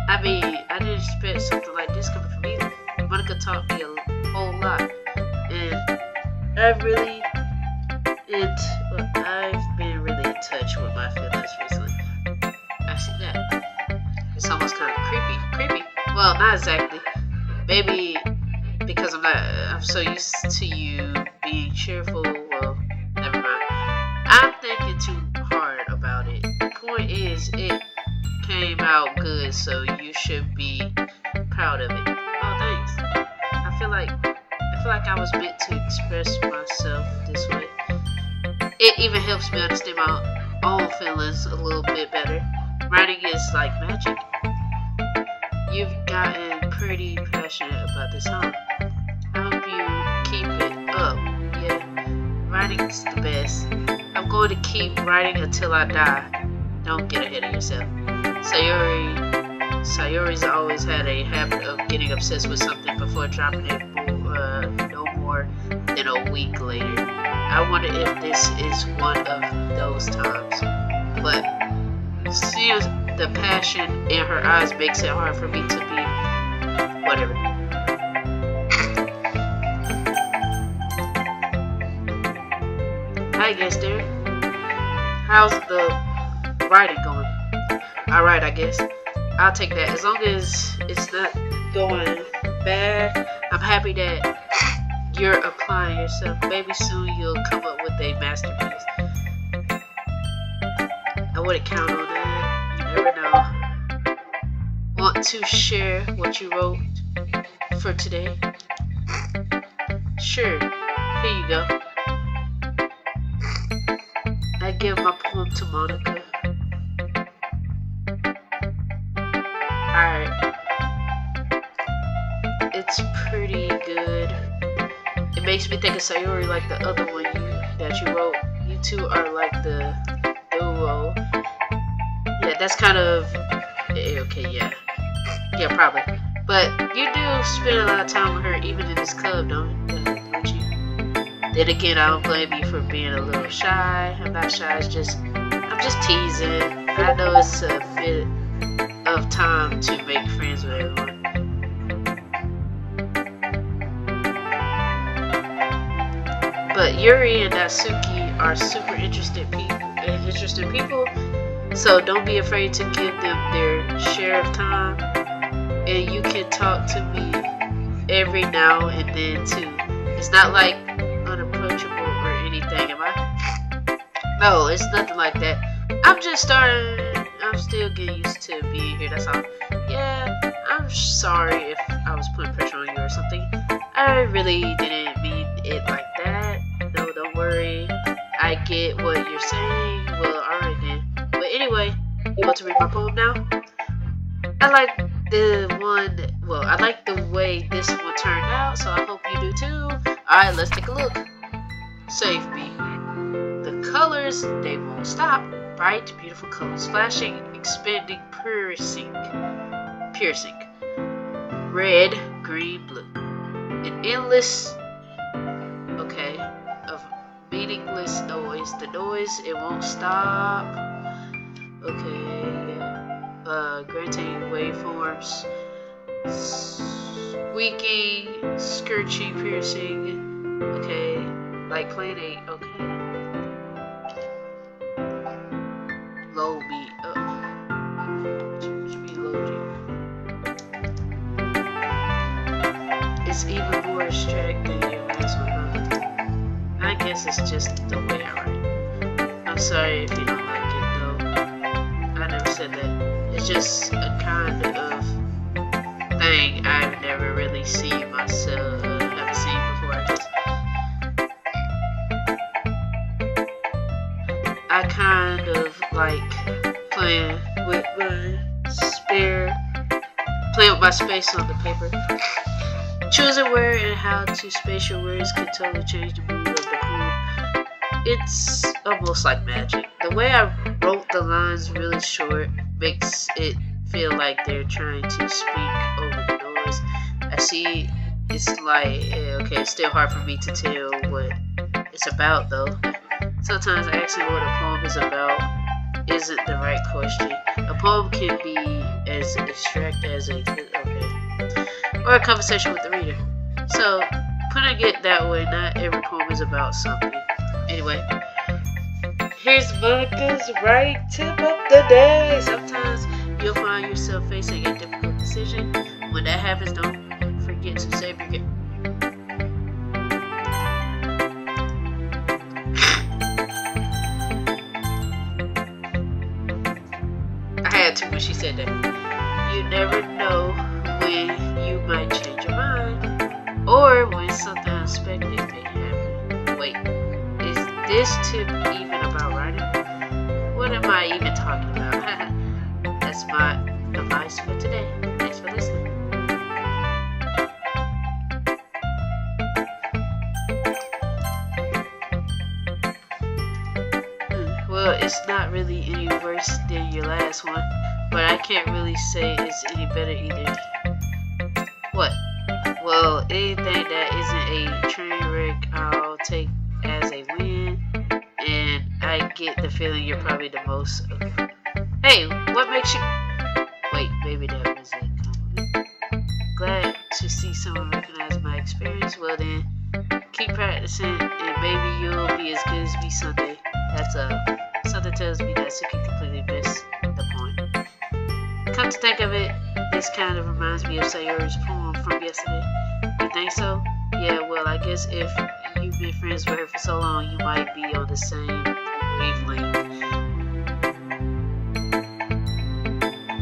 I mean, I didn't expect something like this coming from you. Monica taught me a whole lot, and I've been really in touch with my feelings recently. I see that. It's almost kind of creepy. Well, not exactly. Maybe because I'm so used to you being cheerful. Well, never mind. I'm thinking too hard about it. The point is, it came out good, so you should be proud of it. Oh, thanks. I feel like I was meant to express myself this way. It even helps me understand my own feelings a little bit better. Writing is like magic. You've gotten pretty passionate about this, huh? I hope you keep it up. Yeah, writing's the best. I'm going to keep writing until I die. Don't get ahead of yourself. Sayori's always had a habit of getting obsessed with something before dropping it no more than a week later. I wonder if this is one of those times. But seeing the passion in her eyes makes it hard for me to be whatever. Hi, guess there. How's the writing going? Alright, I guess. I'll take that. As long as it's not going bad, I'm happy that you're applying yourself. Maybe soon you'll come up with a masterpiece. I wouldn't count on that. You never know. Want to share what you wrote for today? Sure. Here you go. I give my poem to Monica. Alright. It's pretty good. It makes me think of Sayori like the other one that you wrote. You two are like the duo. Yeah, that's kind of... Okay, yeah. Yeah, probably. But you do spend a lot of time with her even in this club, don't you? Then again, I don't blame you for being a little shy. I'm not shy, I'm just teasing. I know it's a bit of time to make friends with everyone. But Yuri and Natsuki are super interesting people, so don't be afraid to give them their share of time. And you can talk to me every now and then too. It's not like unapproachable or anything, am I? No, it's nothing like that. I'm still getting used to being here, that's all. Yeah, I'm sorry if I was putting pressure on you or something. I really didn't mean it like that. No, don't worry. I get what you're saying. Well, alright then. But anyway, you want to read my poem now? I like the way this one turned out, so I hope you do too. Alright, let's take a look. Save me. The colors, they won't stop. Bright, beautiful colors, flashing, expanding, piercing. Red, green, blue. An endless, of meaningless noise. The noise, it won't stop. Granting waveforms. Squeaking, screeching, piercing. Like playing a, low beat. What you mean low beat? It's even more abstract than your last one, huh? I guess it's just the way I write. I'm sorry if you don't like it, though. I never said that. It's just a kind of thing I've never really seen myself, haven't seen before, I guess. I kind of like playing with my space on the paper. Choosing where and how to space your words can totally change the mood of the poem. It's almost like magic. The way I wrote the lines really short makes it feel like they're trying to speak over the noise I see it's like, okay, it's still hard for me to tell what it's about though. Sometimes asking what a poem is about isn't the right question. A poem can be as abstract as or a conversation with the reader. So, putting it that way, not every poem is about something. Anyway, here's Monika's right tip of the day. Sometimes you'll find yourself facing a difficult decision. When that happens, don't forget to save your game. I had to when she said that. You never know when you might change your mind or when something unexpected may happen. Wait, is this tip even about writing? What am I even talking about? That's my advice for today. Thanks for listening. Well, it's not really any worse than your last one, but I can't really say it's any better either. What? Well, anything that isn't a train wreck, I'll take as a win, and I get the feeling you're probably the most. Hey, what makes you? Wait, maybe that was a compliment. Glad to see someone recognize my experience. Well then, keep practicing, and maybe you'll be as good as me someday. That's something tells me that Suki completely missed the point. Come to think of it, this kind of reminds me of Sayori's poem from yesterday. You think so? Yeah, well, I guess if you've been friends with her for so long, you might be on the same wavelength.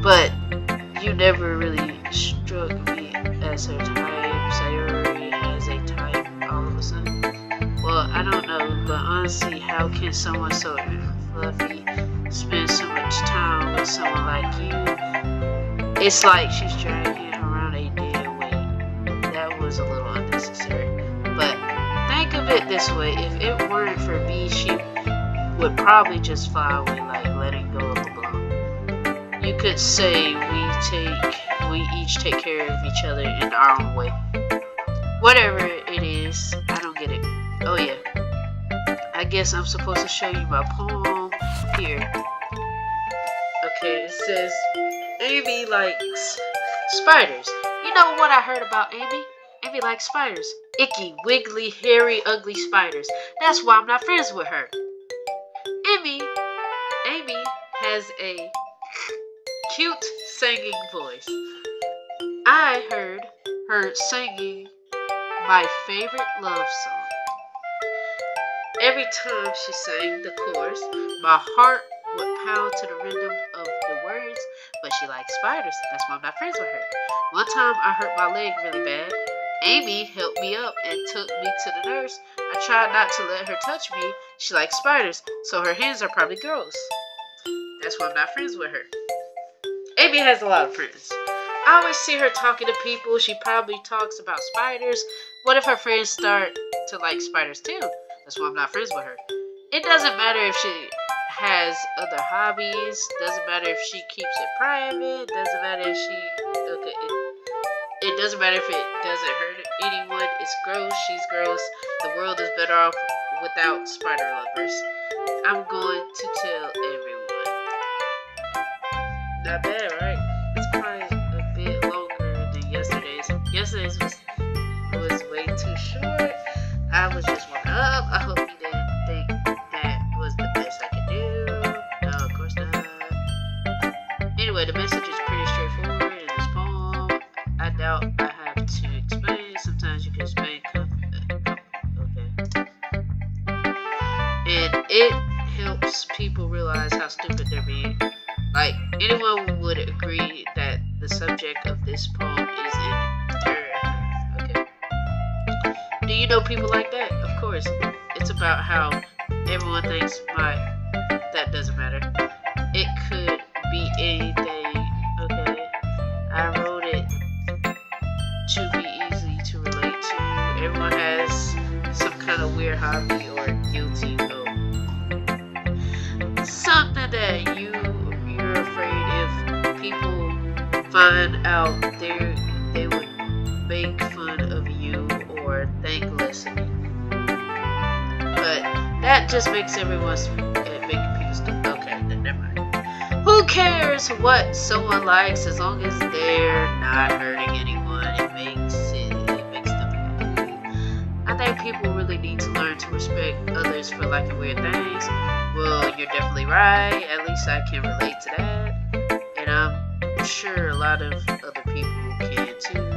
But you never really struck me as her type. Sayori has a type all of a sudden. Well, I don't know, but honestly, how can someone so fluffy spend so much time with someone like you? It's like she's dragging around a dead weight. That was a little unnecessary. But think of it this way, if it weren't for me, she would probably just fly away like letting go of a balloon. You could say we each take care of each other in our own way. Whatever it is, I don't get it. Oh yeah, I guess I'm supposed to show you my poem here. Okay, it says, Amy likes spiders. You know what I heard about Amy? Amy likes spiders. Icky, wiggly, hairy, ugly spiders. That's why I'm not friends with her. Amy has a cute singing voice. I heard her singing my favorite love song. Every time she sang the chorus, my heart would pound to the rhythm of the words, but she likes spiders. That's why I'm not friends with her. One time I hurt my leg really bad. Amy helped me up and took me to the nurse. I tried not to let her touch me. She likes spiders, so her hands are probably gross. That's why I'm not friends with her. Amy has a lot of friends. I always see her talking to people. She probably talks about spiders. What if her friends start to like spiders too? That's why I'm not friends with her. It doesn't matter if she has other hobbies. Doesn't matter if she keeps it private. Doesn't matter if she... Okay, it doesn't matter if it doesn't hurt anyone. It's gross. She's gross. The world is better off without spider lovers. I'm going to tell everyone. Not bad, right? It's probably a bit longer than yesterday's. Yesterday's was way too short. I was just warming up. I hope you didn't think that was the best I could do. No, of course not. Anyway, the message is pretty straightforward in this poem. I doubt I have to explain. Sometimes you can explain. Okay. And it helps people realize how stupid they're being. Like, anyone would agree that the subject of this poem is in error. Okay. Do you know people like that? Of course. It's about how everyone thinks that doesn't matter. It could be anything. Okay. I wrote it to be easy to relate to. Everyone has some kind of weird hobby or guilty of something that you're afraid if people find out they would make That just makes everyone's okay, then never mind. Who cares what someone likes as long as they're not hurting anyone? It makes them happy. I think people really need to learn to respect others for liking weird things. Well, you're definitely right. At least I can relate to that. And I'm sure a lot of other people can too.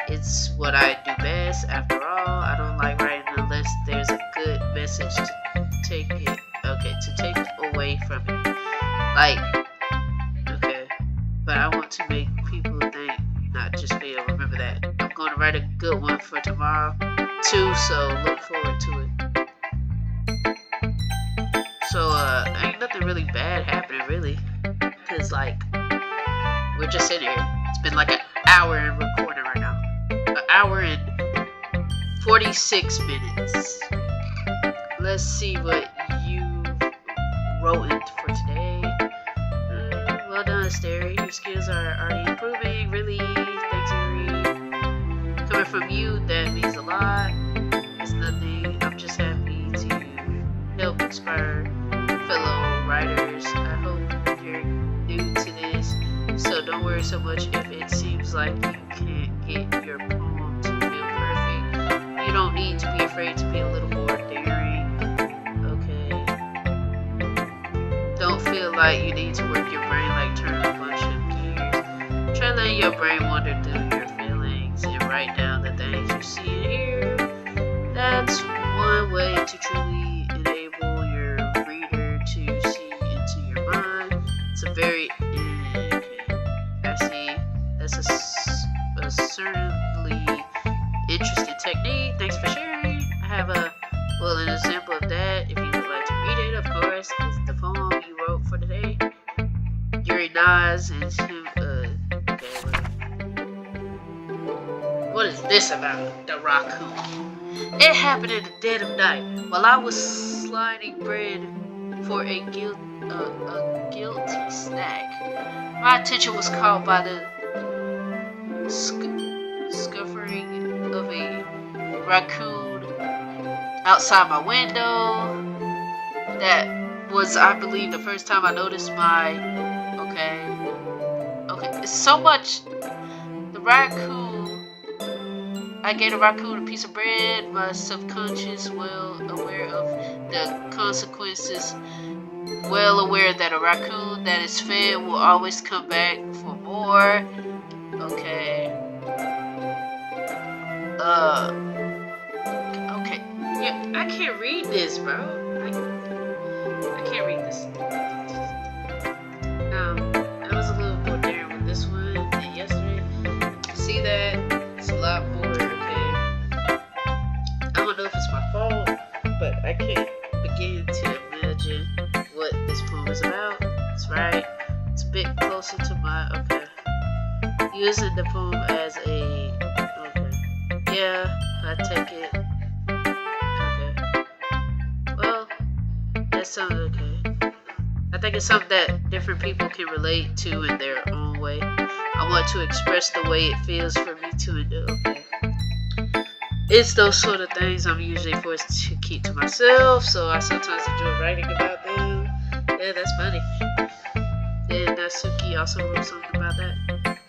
It's what I do best. After all, I don't like writing unless there's a good message to take away from it. Like, okay, but I want to make people think, not just feel. Remember that. I'm going to write a good one for tomorrow too, so look forward to it. So, ain't nothing really bad happening, really. Because, like, we're just sitting here. It's been like an hour in recording right now. An hour and 46 minutes. Let's see what you wrote in for today. Well done, Stary. Your skills are already improving. Really, thanks, Yuri. Coming from you, that means a lot. It's nothing. I'm just happy to help inspire fellow writers. I hope you're new to this, so don't worry so much if it seems like you can't get your poem to feel perfect. You don't need to be afraid to be a little more daring. Okay. Don't feel like you need to work your brain like turning a bunch of gears. Try letting your brain wander through your feelings and write down the things you see and hear. That's one way to truly enable your reader to see into your mind. It's a very I see. That's a certainly interesting technique. Thanks for sharing. I have an example of that. If you would like to read it, of course, it's the poem you wrote for today. Yuri nods and him. What is this about the raccoon? It happened in the dead of night while I was sliding bread for a guilty snack. My attention was caught by the scuffering of a raccoon outside my window. That was, I believe, the first time I noticed my... Okay. It's so much... The raccoon... I gave a raccoon a piece of bread. My subconscious, well aware of the consequences, well aware that a raccoon that is fed will always come back for more. Okay. Okay. Yeah, I can't read this, bro. I can't read this. I was a little more daring with this one than yesterday. See that? It's a lot more. I don't know if it's my fault, but I can't begin to imagine what this poem is about. That's right. It's a bit closer to my... Okay. Using the poem as a... Okay. Yeah, I take it. Okay. Well, that sounds okay. I think it's something that different people can relate to in their own way. I want to express the way it feels for me to do. Okay. It's those sort of things I'm usually forced to keep to myself, so I sometimes enjoy writing about them. Yeah, that's funny. And Natsuki also wrote something about that.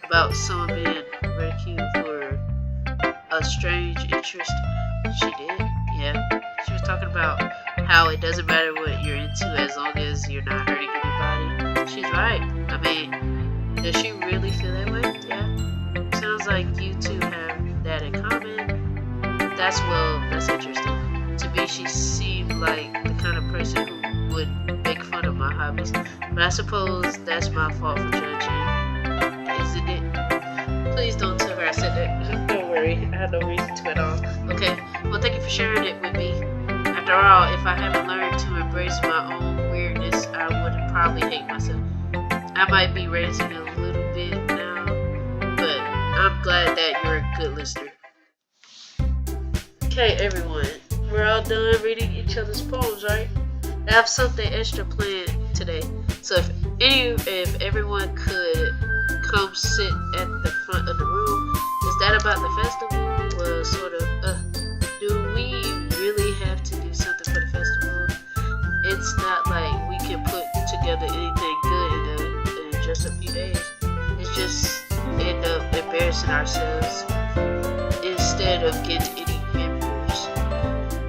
About someone being ridiculed for a strange interest. She did? Yeah. She was talking about how it doesn't matter what you're into as long as you're not hurting anybody. She's right. I mean, does she really feel that way? Yeah. Sounds like you two have that in common. That's interesting. To me, she seemed like the kind of person who would make fun of my hobbies. But I suppose that's my fault for judging, isn't it? Please don't tell her I said that. Don't worry, I had no reason to at all. Okay, well, thank you for sharing it with me. After all, if I haven't learned to embrace my own weirdness, I would probably hate myself. I might be ranting a little bit now, but I'm glad that you're a good listener. Okay, everyone, we're all done reading each other's poems, right? I have something extra planned today, so if everyone could come sit at the front of the room. Is that about the festival? Well, sort of. Do we really have to do something for the festival? embarrassing ourselves instead of getting any members.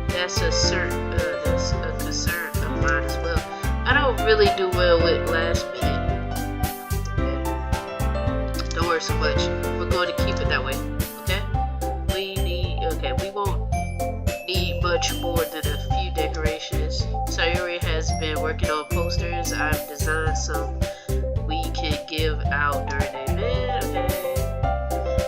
That's a concern of mine as well. I don't really do well with last minute. Okay. Don't worry so much. We're going to keep it that way. Okay? We won't need much more than a few decorations. Sayori has been working on posters. I've designed some we can give out during the event. Okay.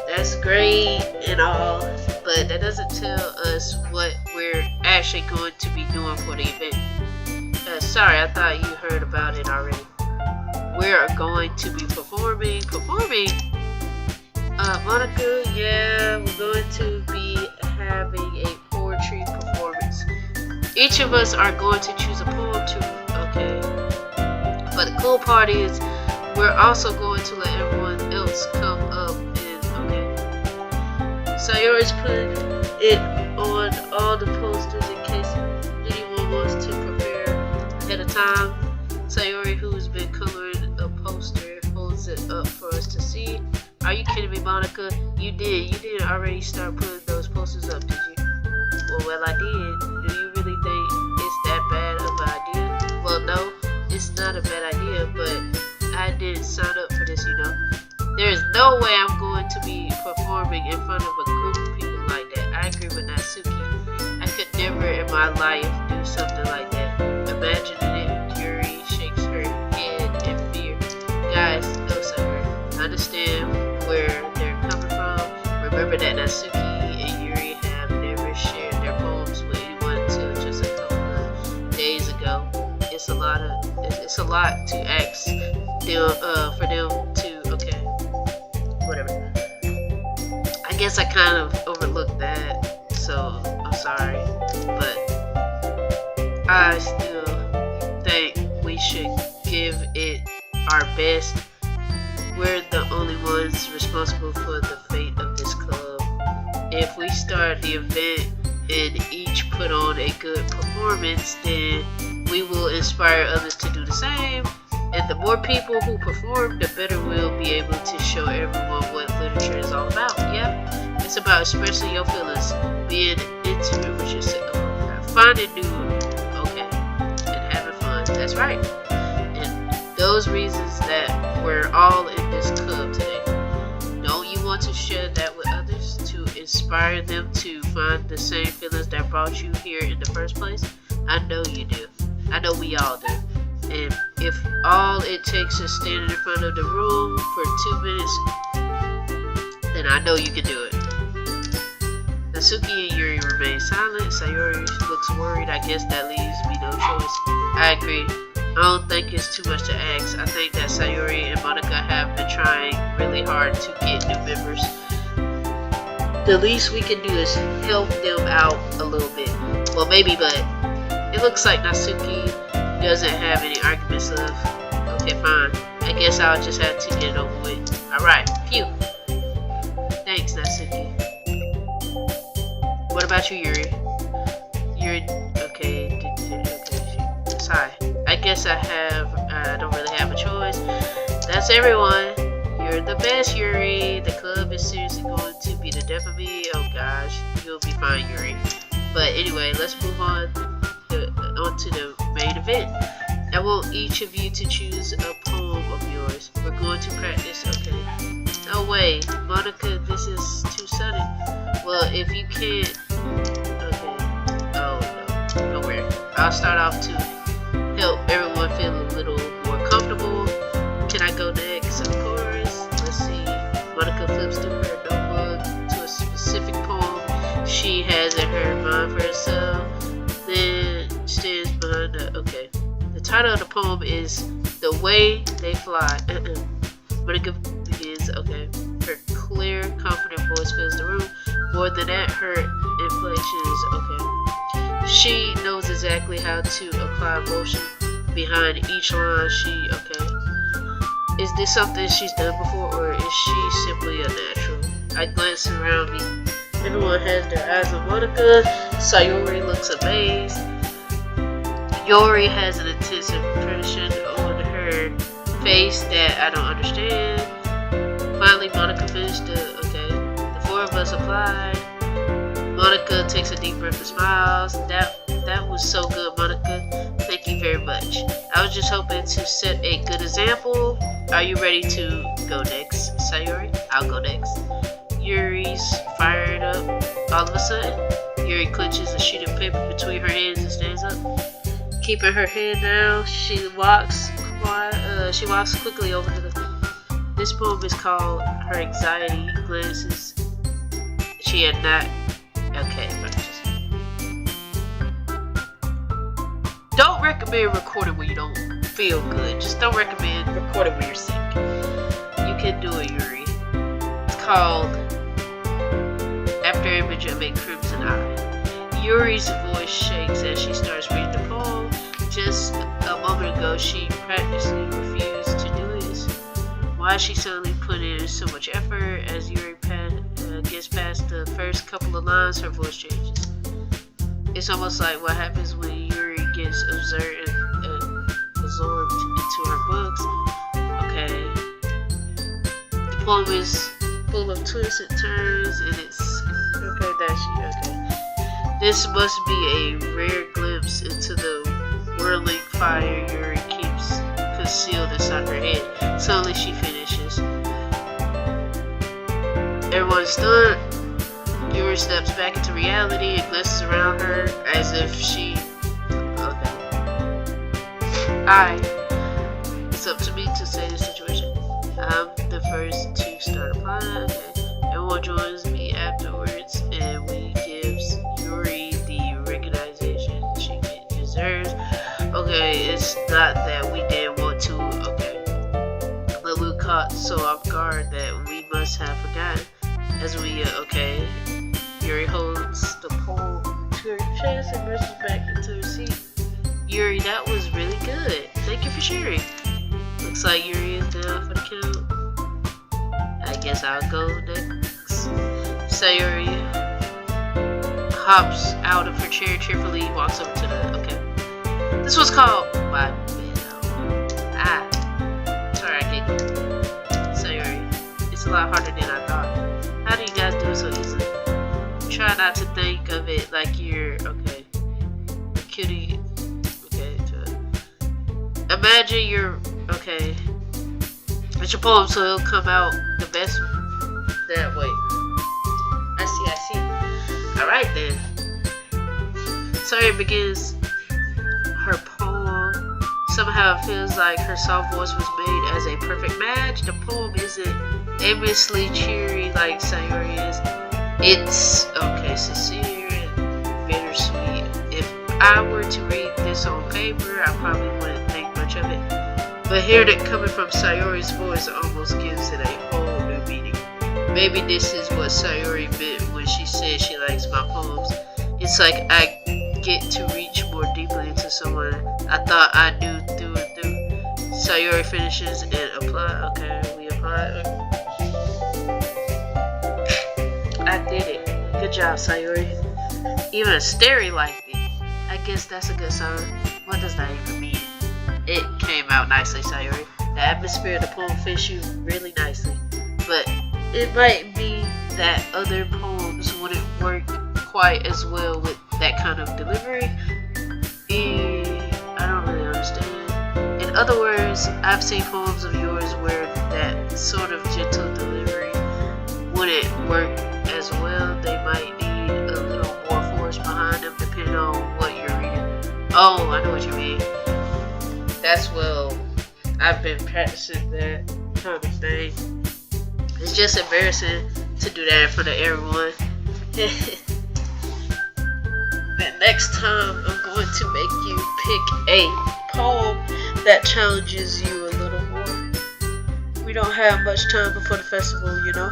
That's great and all, but that doesn't tell us what we're actually going to be doing for the event. Sorry, I thought you heard about it already. We're going to be performing. Monika, yeah, we're going to be having a poetry performance. Each of us are going to choose a poem to, okay. But the cool part is, we're also going to let everyone else come up and, okay. Sayori's putting it on all the posters in case anyone wants to prepare ahead of time. Sayori, who's been coloring a poster, holds it up for us to see. Are you kidding me, Monika? You didn't already start putting those posters up, did you? Well, I did. Do you really think it's that bad of an idea? Well, no, it's not a bad idea, but I didn't sign up for this, you know. There's no way I'm going to be performing in front of a group of people like that. I agree with Natsuki. I could never in my life do something like that. Imagining it, Yuri shakes her head in fear. Guys, no sucker. Understand where they're coming from. Remember that Natsuki and Yuri have never shared their poems with anyone until just a couple of days ago. It's a lot to ask them for them to, okay, whatever. I guess I kind of overlooked that, so I'm sorry, but I still think we should give it our best. We're the only ones responsible for the fate of this club. If we start the event and each put on a good performance, then we will inspire others to do the same. And the more people who perform, the better we'll be able to show everyone what literature is all about. Yeah, it's about expressing your feelings, being intimate with yourself, finding new, okay, and having fun. That's right. And those reasons that we're all in this club today. Don't you want to share that with others to inspire them to find the same feelings that brought you here in the first place? I know you do. I know we all do. And if all it takes is standing in front of the room for 2 minutes, then I know you can do it. Natsuki and Yuri remain silent. Sayori looks worried. I guess that leaves me no choice. I agree. I don't think it's too much to ask. I think that Sayori and Monika have been trying really hard to get new members. The least we can do is help them out a little bit. Well, maybe, but it looks like Natsuki doesn't have any arguments left. Okay, fine. I guess I'll just have to get it over with. Alright, phew. Thanks, Natsuki. What about you, Yuri? Yuri, okay, hi. I guess I don't really have a choice. That's everyone. You're the best, Yuri. The club is seriously going to be the death of me. Oh gosh, you'll be fine, Yuri. But anyway, let's move on to the main event. I want each of you to choose a poem of yours. We're going to practice, okay? No way, Monika, this is too sudden. Well, if you can't, okay. Oh no, don't worry. I'll start off to help everyone feel a little more comfortable. Can I go next? Of course. Let's see. Monika flips through her notebook to a specific poem she has in her mind for herself. Then stands behind the, okay. The title of the poem is The Way They Fly. Monika begins, okay. Her clear, confident voice fills the room. More than that, her inflection is, okay. She knows exactly how to apply emotion behind each line. Okay. Is this something she's done before, or is she simply a natural? I glance around me. Everyone has their eyes on Monika. Sayori looks amazed. Yuri has an intense impression on her face that I don't understand. Finally, Monika finished the four of us applied. Monika takes a deep breath and smiles. That was so good, Monika. Thank you very much. I was just hoping to set a good example. Are you ready to go next, Sayori? I'll go next. Yuri's fired up. All of a sudden, Yuri clenches a sheet of paper between her hands and stands up. Keeping her head down, she walks quickly over to the... This poem is called Her Anxiety Glances. She had not... Okay, don't recommend recording when you don't feel good. Just don't recommend recording when you're sick. You can do it, Yuri. It's called After Image of a Crimson Eye. Yuri's voice shakes as she starts reading the poem. Just a moment ago, she practically refused to do this. Why is she suddenly putting in so much effort? As Yuri gets past the first couple of lines, her voice changes. It's almost like what happens when Yuri gets absorbed into her books. Okay. The poem is full of twists and turns, and it's okay. This must be a rare glimpse into the whirling fire Yuri keeps concealed inside her head. Suddenly she finishes. Everyone's stunned. Yuri steps back into reality and glances around her as if she... It's up to me to say the situation. I'm the first to start applying. Everyone joins me afterwards and we gives Yuri the recognition she deserves. It's not that we didn't want to, but we caught so off guard that we must have forgotten. As we, Yuri holds the poem to her chest and rushes back into her seat. Yuri, that was really good. Thank you for sharing. Looks like Yuri is down for the count. I guess I'll go next. Sayori hops out of her chair cheerfully, walks over to the, This was called My Bell. Sorry, I giggled. Sayori, it's a lot harder than I thought. How do you guys do it so easily? Try not to think of it like you're, cutie. Imagine you're, it's your poem, so it'll come out the best that way. I see. Alright then. Sayori begins her poem. Somehow it feels like her soft voice was made as a perfect match. The poem isn't aimlessly cheery like Sayori is. It's, sincere and bittersweet. If I were to read this on paper, I probably wouldn't think much of it. But hearing it coming from Sayori's voice almost gives it a whole new meaning. Maybe this is what Sayori meant when she said she likes my poems. It's like I get to reach more deeply into someone I thought I knew through and through. Sayori finishes and apply. We apply. I did it. Good job, Sayori. Even a Steri liked it. I guess that's a good sign. What does that even mean? It came out nicely, Sayori. The atmosphere of the poem fits you really nicely. But it might be that other poems wouldn't work quite as well with that kind of delivery. I don't really understand. In other words, I've seen poems of yours where that sort of gentle delivery wouldn't work as well. They might need a little more force behind them depending on what you're reading. Oh, I know what you mean. I've been practicing that kind of thing. It's just embarrassing to do that in front of everyone. But next time I'm going to make you pick a poem that challenges you a little more. We don't have much time before the festival, you know?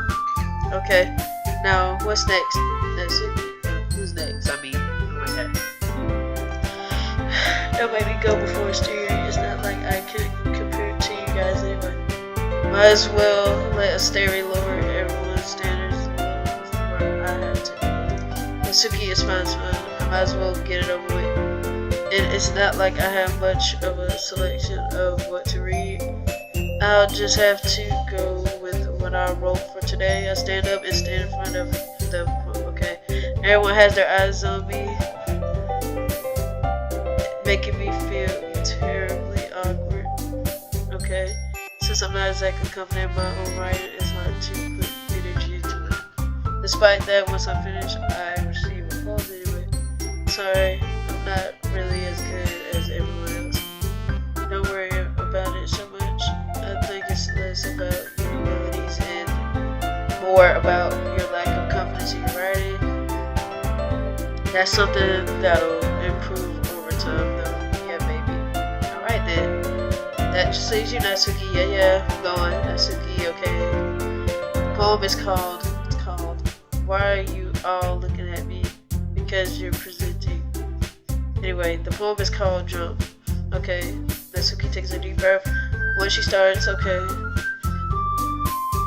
Okay, now what's next? That's it. Who's next? Oh my god. Don't make me go before it's too early. It's not like I can compare it to you guys anyway. Might as well let Asteri lower everyone's standards before I have to. Natsuki is fine. I might as well get it over with. And it's not like I have much of a selection of what to read. I'll just have to go with what what I wrote for today. I stand up and stand in front of them. Okay. Everyone has their eyes on me, making me feel terribly awkward. Okay. Since I'm not exactly confident in my own writing, it's hard to put energy into it. Despite that, once I'm finished, I receive applause anyway. Sorry, I'm not really as good as everyone else. Don't worry about it so much. I think it's less about your abilities and more about your lack of confidence in your writing. That's something that'll improve over time, though. Yeah, maybe. Alright then. That just leaves you, Natsuki. Yeah, I'm going. Natsuki, okay. The poem is called, Why Are You All Looking At Me? Because You're Presenting. Anyway, the poem is called Jump. Okay. Natsuki takes a deep breath. When she starts, okay.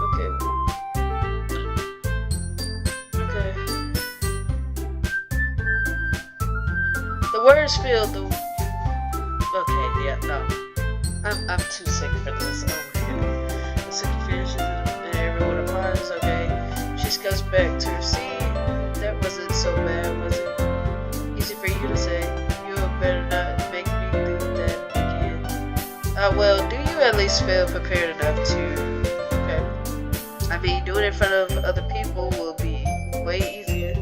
Okay. The words feel the... Okay, yeah, no. I'm too sick for this. Oh my god. Natsuki finishes and everyone applauds. Okay. She goes back to her seat. That wasn't so bad, was it? Easy for you to say. You better not make me do that again. Well, do you at least feel prepared enough to... Okay. I mean, doing it in front of other people will be way easier.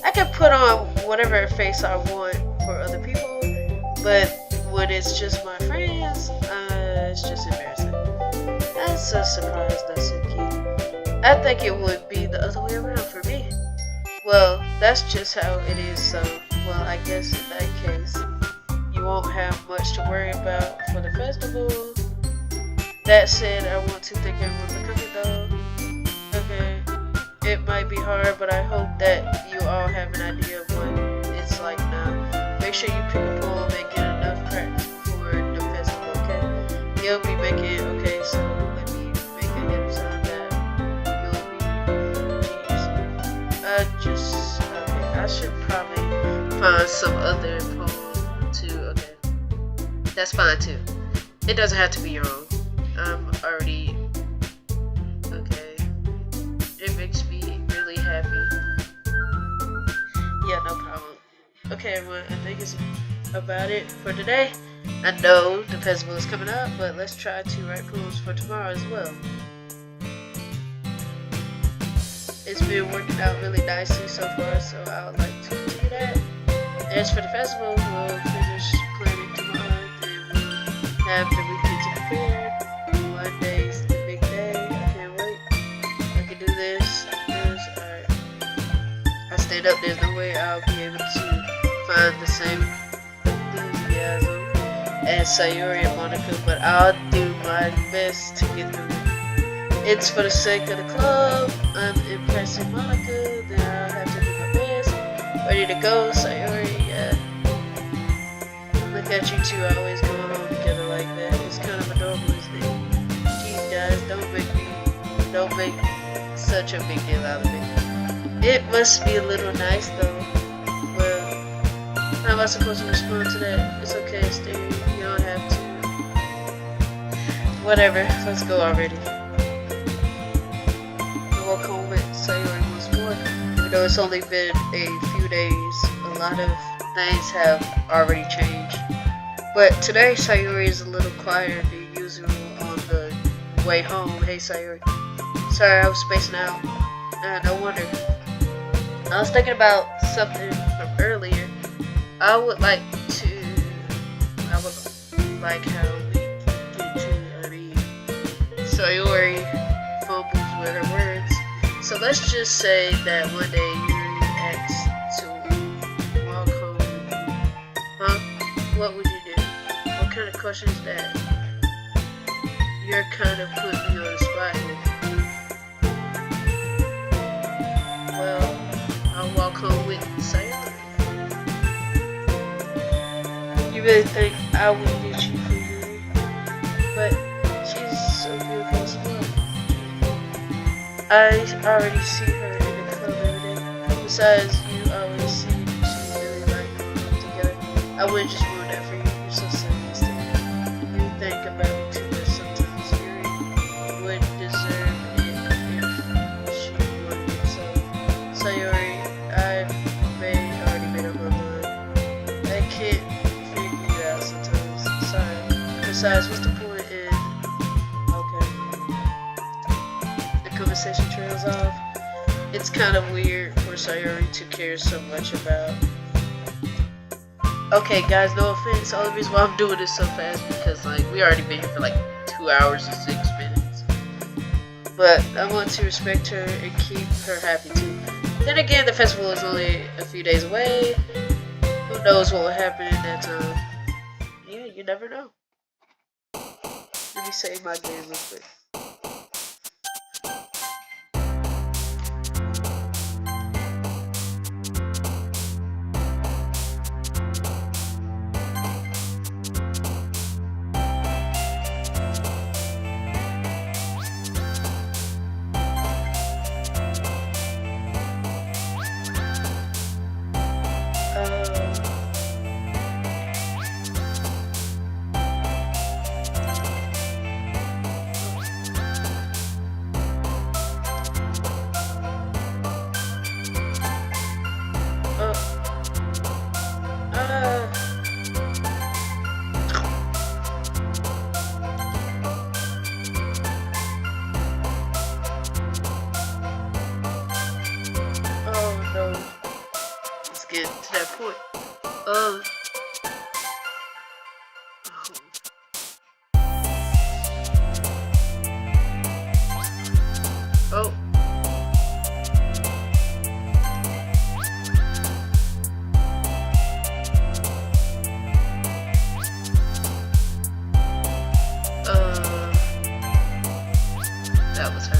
I can put on whatever face I want for other people, but when it's just my friends, it's just embarrassing. That's a surprise, Natsuki. I think it would be the other way around for me. Well, that's just how it is, so, well, I guess in that case, you won't have much to worry about for the festival. That said, I want to thank everyone for coming, though. Okay, it might be hard, but I hope that you all have an idea of what it's like now. Make sure you pick a poem and get enough practice for the festival, okay? You'll be making, okay, so let me make a hint of time that you'll be, geez. Okay, I should probably find some other poem too, okay. That's fine too. It doesn't have to be your own. I'm already, okay. It makes me really happy. Yeah, no problem. Okay, everyone, I think it's about it for today. I know the festival is coming up, but let's try to write poems for tomorrow as well. It's been working out really nicely so far, so I would like to continue that. As for the festival, we'll finish planning tomorrow, then we'll have the weekend to prepare. Monday's the big day. I can't wait. I can do this. Alright. I stand up, there's no way I'll be able to find the same enthusiasm as Sayuri and Monika, but I'll do my best to get through it. It's for the sake of the club. I'm impressing Monika, then I'll have to do my best. Ready to go, Sayuri, yeah. Look at you two always going home together like that. It's kind of adorable, isn't it? Geez, guys, don't make such a big deal out of it. It must be a little nice though. Well, how am I supposed to respond to that? It's okay, stay. You don't have to. Whatever, let's go already. I walk home with Sayuri once more. Even though it's only been a few days, a lot of things have already changed. But today, Sayuri is a little quieter than usual on the way home. Hey, Sayuri. Sorry, I was spacing out. No wonder. I was thinking about something from earlier. I would like how we get to, Sayuri fumbles with her words. So let's just say that one day Yuri asks to walk home with you. Huh? What would you do? What kind of question is that? You're kind of putting me on the spot here. Well, I'll walk home with Sayuri. You really think I would get you for Yuri? But she's so beautiful and smart. I already see her in the club every day. Besides, you always seem to really like going home together. I wouldn't just ruin that for you. You're so sarcastic. You think about me too much sometimes. Yuri would deserve it. Besides, what's the point in... Okay. The conversation trails off. It's kind of weird for Sayori to care so much about... Okay, guys, no offense. The only reason why I'm doing this so fast because, like, we already been here for like 2 hours and 6 minutes. But I want to respect her and keep her happy too. Then again, the festival is only a few days away. Who knows what will happen in that time? Yeah, you never know. Let me save my game real quick. Get to that point. Oh. That was her.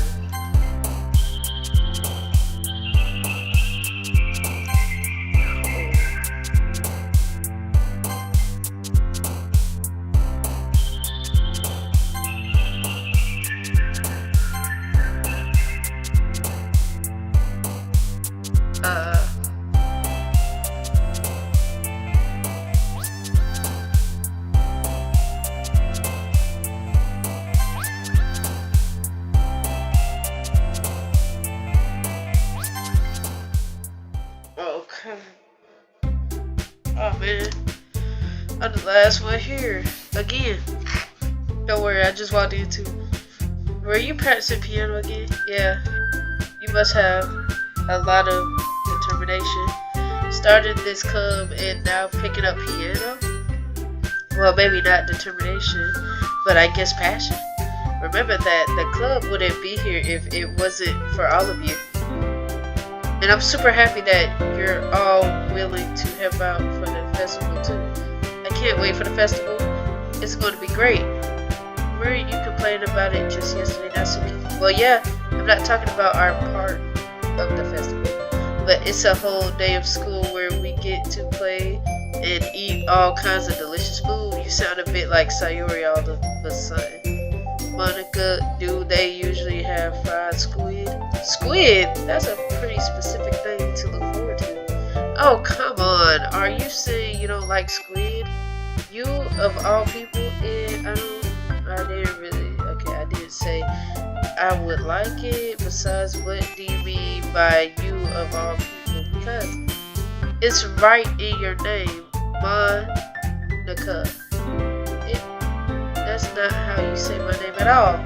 Okay. Oh man, I'm the last one here again. Don't worry, I just walked into. Were you practicing piano again? Yeah. You must have a lot of determination. Started this club and now picking up piano? Well, maybe not determination, but I guess passion. Remember that the club wouldn't be here if it wasn't for all of you. And I'm super happy that you're all willing to help out for the festival too. I can't wait for the festival. It's going to be great. Were you complaining about it just yesterday, Natsuki? Well, yeah, I'm not talking about our part of the festival, but it's a whole day of school where we get to play and eat all kinds of delicious food. You sound a bit like Sayori all of a sudden. Monika, do they usually have fried squid? Squid? That's a pretty specific thing to look forward to. Oh, come on. Are you saying you don't like squid? You, of all people, I didn't really, okay, I didn't say I would like it. Besides, what do you mean by you, of all people? Because it's right in your name, Monika. That's not how you say my name at all.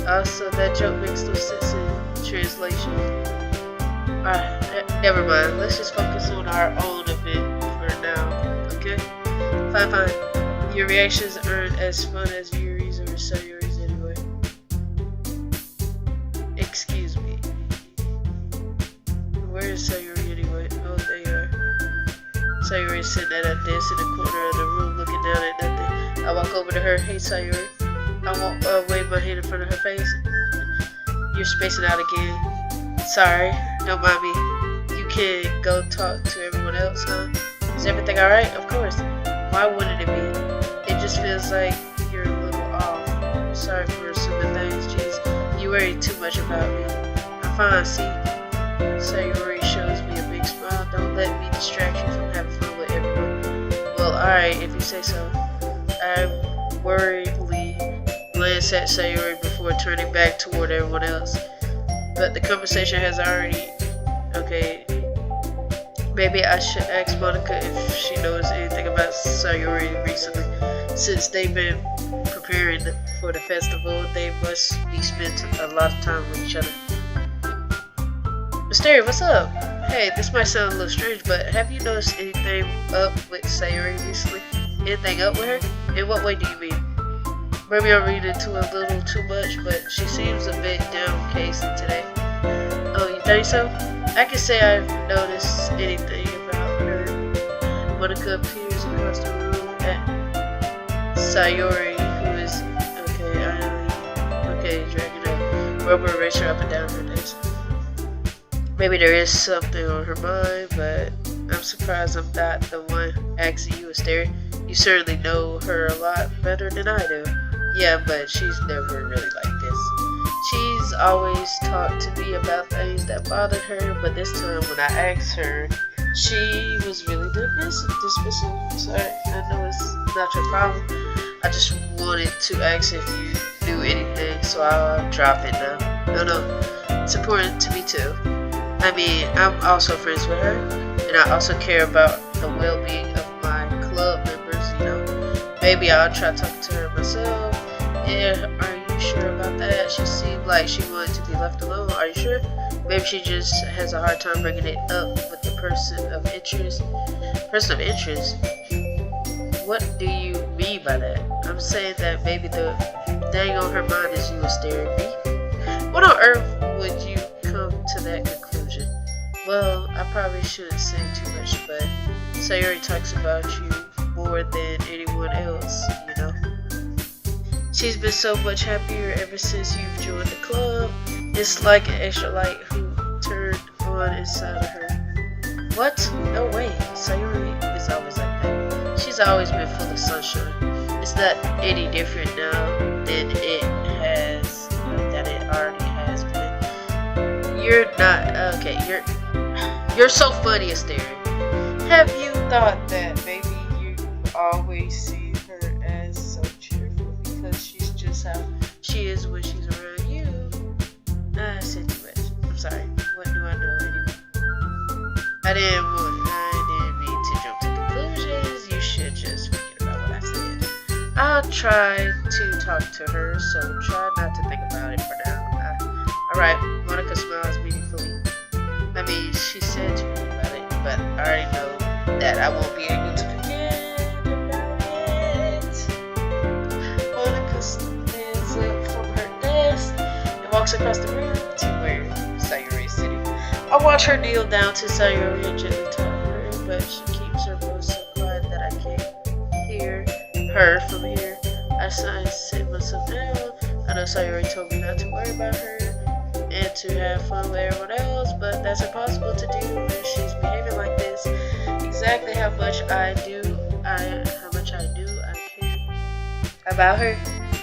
Also, that joke makes no sense in translation. Never mind. Let's just focus on our own event for now, okay? Fine. Your reactions aren't as fun as Yuri's or Sayori's anyway. Excuse me. Where is Sayori anyway? Oh, there you are. Sayori is sitting at a desk in the corner of the room looking down at nothing. I walk over to her. Hey, Sayori. I won't wave my hand in front of her face. You're spacing out again. Sorry, don't mind me. You can go talk to everyone else, huh? Is everything alright? Of course. Why wouldn't it be? It just feels like you're a little off. Sorry for assuming things. Jeez, you worry too much about me. I'm fine, see? Sayori shows me a big smile. Don't let me distract you from having fun with everyone. Well, alright, if you say so. I worriedly glance at Sayori before turning back toward everyone else. But the conversation has already... Okay. Maybe I should ask Monika if she knows anything about Sayori recently. Since they've been preparing for the festival, they must be spent a lot of time with each other. Mysteria, what's up? Hey, this might sound a little strange, but have you noticed anything up with Sayori recently? Anything up with her? In what way do you mean? Maybe I'm reading into a little too much, but she seems a bit downcased today. Oh, you think so? I can say I've noticed anything about her. Monika appears across the room at Sayori, who is dragging a rubber eraser up and down her desk. Maybe there is something on her mind, but I'm surprised I'm not the one asking you, Asteria. You certainly know her a lot better than I do. Yeah, but she's never really like this. She's always talked to me about things that bothered her, but this time when I asked her, she was really dismissive. Sorry, I know it's not your problem. I just wanted to ask if you knew anything, so I'll drop it now. No, it's important to me too. I mean, I'm also friends with her, and I also care about the well-being of my club members, you know. Maybe I'll try talking to her myself. Yeah, are you sure about that? She seemed like she wanted to be left alone. Are you sure? Maybe she just has a hard time bringing it up with the person of interest. Person of interest? What do you mean by that? I'm saying that maybe the thing on her mind is you staring at me. What on earth would you come to that conclusion? Well, I probably shouldn't say too much, but Sayori talks about you more than anyone else, you know. She's been so much happier ever since you've joined the club. It's like an extra light who turned on inside of her. What? No way. Sayori is always like that. She's always been full of sunshine. It's not any different now than it already has been. You're not okay. You're so funny, Asteria. Have you thought that maybe you always see her as so cheerful because she's just how she is when she's around you? I said too much. I'm sorry. What do I know anyway? I didn't mean to jump to conclusions. You should just forget about what I said. I'll try to talk to her, so try not to think about it for now. Alright, Monika smiles meaningfully. I mean, she said to me about it, but I already know that I won't be able to forget about it. Monika stands up from her desk and walks across the room to where Sayori is sitting. I watch her kneel down to Sayori and gently talk to her, but she keeps her voice so quiet that I can't hear her from here. I sit myself down. I know Sayori told me not to worry about her and to have fun with everyone else, but that's impossible to do when she's behaving like this. Exactly how much I care about her,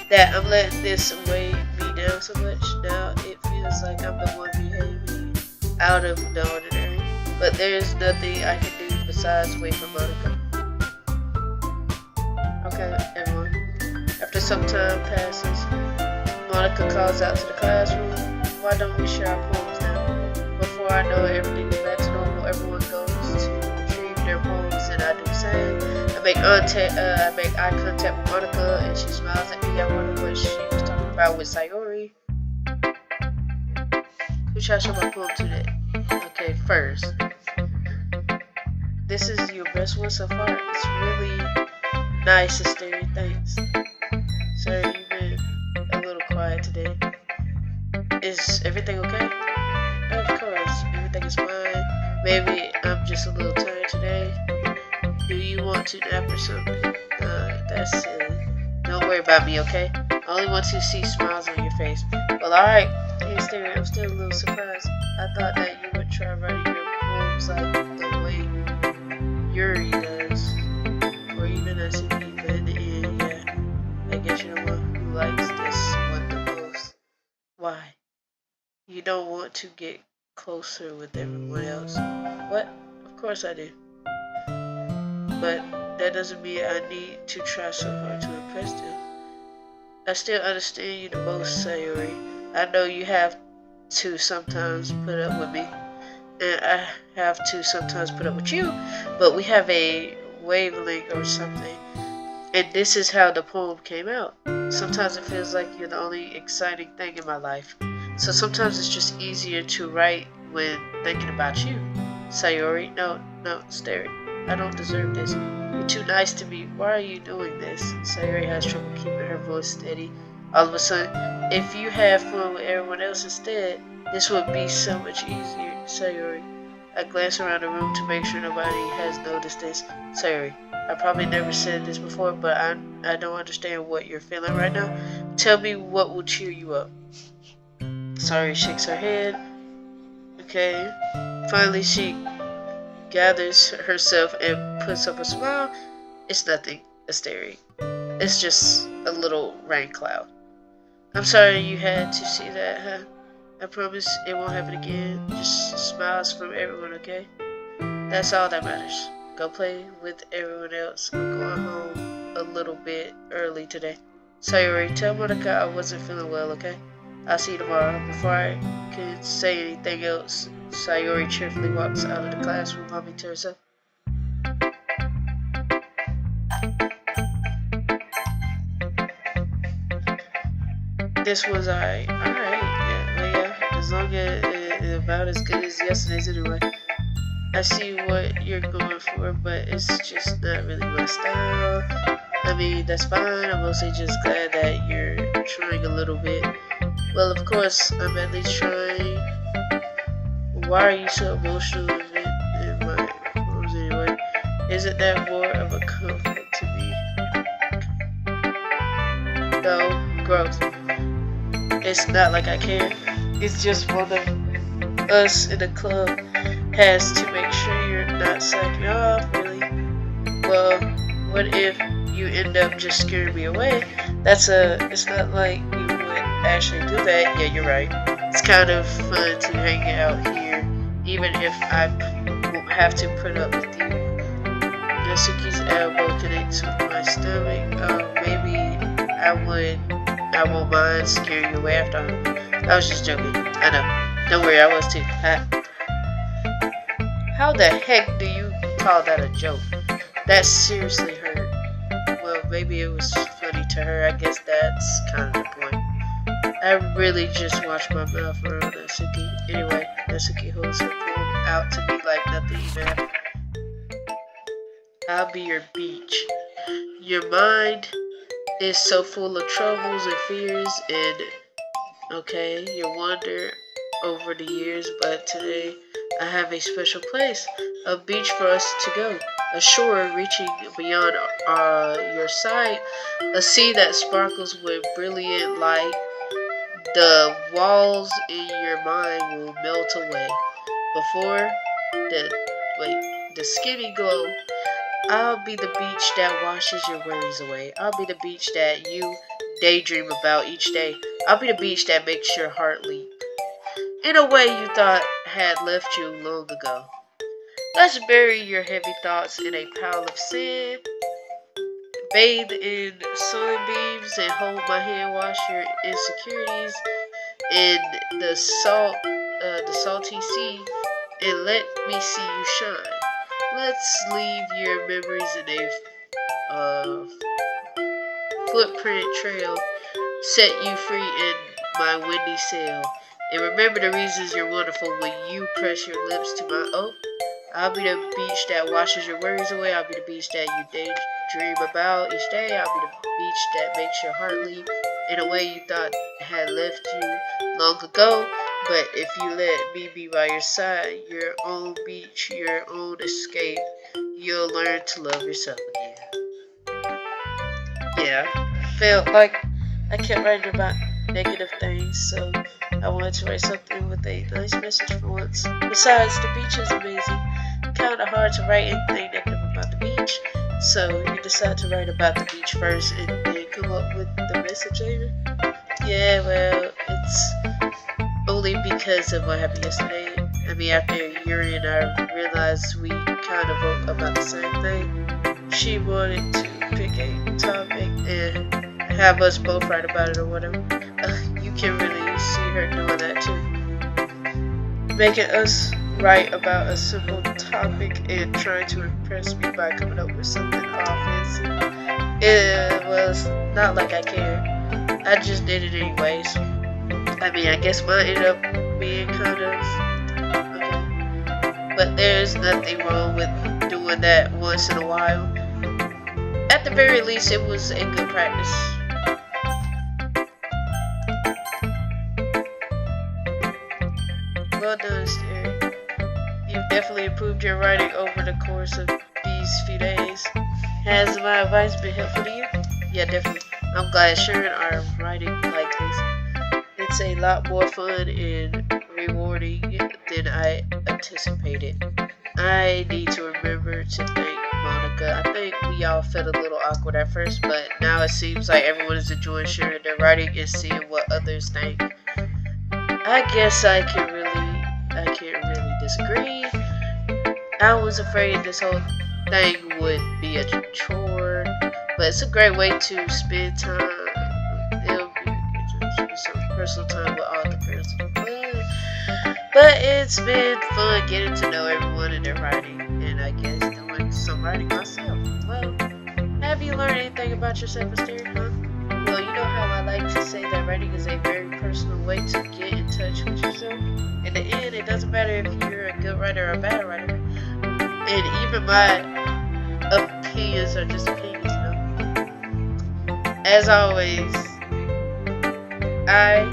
that I'm letting this weigh me down so much. Now it feels like I'm the one behaving out of the ordinary, but there's nothing I can do besides wait for Monika. Okay, everyone. After some time passes, Monika calls out to the classroom. Why don't we share our poems now? Before I know it, everything is back to normal. Everyone goes to retrieve their poems, and I do the same. I make eye contact with Monika, and she smiles at me. I wonder what she was talking about with Sayori. Who should I show my poem today? Okay, first. This is your best one so far. It's really nice, Asteria. Thanks. Sorry, you've been a little quiet today. Is everything okay? Of course, everything is fine. Maybe I'm just a little tired today. Do you want to nap or something? That's silly. Don't worry about me, okay? I only want to see smiles on your face. Well, alright. Hey, Asteria, I'm still a little surprised. I thought that you would try writing your poems like the way Yuri does. Or even SCP, but in the end, yeah. I guess you're the one who likes this one the most. Why? You don't want to get closer with everyone else. What? Of course I do. But that doesn't mean I need to try so hard to impress them. I still understand you the most, Sayori. I know you have to sometimes put up with me. and I have to sometimes put up with you, but we have a wavelength or something. And this is how the poem came out. Sometimes it feels like you're the only exciting thing in my life. So sometimes it's just easier to write when thinking about you. Sayori, no, Stary. I don't deserve this. You're too nice to me. Why are you doing this? Sayori has trouble keeping her voice steady. All of a sudden, if you had fun with everyone else instead, this would be so much easier. Sayori. I glance around the room to make sure nobody has noticed this. Sayori. I probably never said this before, but I don't understand what you're feeling right now. Tell me what will cheer you up. Sayori shakes her head. Okay. Finally, she gathers herself and puts up a smile. It's nothing, Asteri. It's just a little rain cloud. I'm sorry you had to see that, huh? I promise it won't happen again. Just smiles from everyone, okay? That's all that matters. Go play with everyone else. I'm going home a little bit early today. Sayori, tell Monika I wasn't feeling well, okay? I'll see you tomorrow. Before I can say anything else, Sayori cheerfully walks out of the classroom, humming to herself. This was alright. Yeah, as long as it's about as good as yesterday's anyway. I see what you're going for, but it's just not really my style. I mean, that's fine. I'm mostly just glad that you're trying a little bit. Well, of course, I'm at least trying. Why are you so emotional in my poems anyway? Isn't that more of a comfort to me? No, growth. It's not like I care. It's just one of us in the club has to make sure you're not slacking off, really. Well, what if you end up just scaring me away? It's not like you would actually do that. Yeah, you're right. It's kind of fun to hang out here, even if I won't have to put up with you. Natsuki's elbow connects with my stomach. Maybe I won't mind scaring you away after all. I was just joking. I know. Don't worry, I was too. How the heck do you call that a joke? That seriously hurt. Well, maybe it was funny to her. I guess that's kind of the point. I really just watched my mouth around Natsuki. Anyway, Natsuki holds her poem out to me like nothing even happened. I'll be your beach. Your mind is so full of troubles and fears and okay, your wander over the years, but today I have a special place, a beach for us to go, a shore reaching beyond your sight, a sea that sparkles with brilliant light. The walls in your mind will melt away before the skinny glow. I'll be the beach that washes your worries away. I'll be the beach that you daydream about each day. I'll be the beach that makes your heart leap in a way you thought had left you long ago. Let's bury your heavy thoughts in a pile of sand, bathe in sunbeams, and hold my hand, wash your insecurities in the salty sea, and let me see you shine. Let's leave your memories in a footprint trail, set you free in my windy sail. And remember the reasons you're wonderful when you press your lips to my I'll be the beach that washes your worries away. I'll be the beach that you daydream about each day. I'll be the beach that makes your heart leap in a way you thought had left you long ago. But if you let me be by your side, your own beach, your own escape, you'll learn to love yourself again. Yeah, I felt like I kept writing about negative things, so I wanted to write something with a nice message for once. Besides, the beach is amazing. Kind of hard to write anything negative about the beach, so you decide to write about the beach first and then come up with the message later. Yeah, well, it's only because of what happened yesterday. I mean, after Yuri and I realized we kind of wrote about the same thing. She wanted to pick a topic and have us both write about it or whatever. You can really see her doing that too. Making us write about a simple topic and trying to impress me by coming up with something offensive. It was not like I cared. I just did it anyways. I mean, I guess mine ended up being kind of okay. But there's nothing wrong with doing that once in a while. At the very least, it was a good practice. Well done, Sterry. You've definitely improved your writing over the course of these few days. Has my advice been helpful to you? Yeah, definitely. I'm glad sharing our writing like this. It's a lot more fun and rewarding than I anticipated. I need to remember to thank Monica. I think we all felt a little awkward at first, but now it seems like everyone is enjoying sharing their writing and seeing what others think. I guess I can't really disagree. I was afraid this whole thing would be a chore, but it's a great way to spend time. It'll be some personal time with all the girls. But it's been fun getting to know everyone and their writing, and I guess doing some writing myself. Well, have you learned anything about yourself, Asteria? Huh? Well, you know how I like to say that writing is a very personal way to get in touch with yourself. In the end, it doesn't matter if you're a good writer or a bad writer. And even my opinions are just opinions, you know? As always, I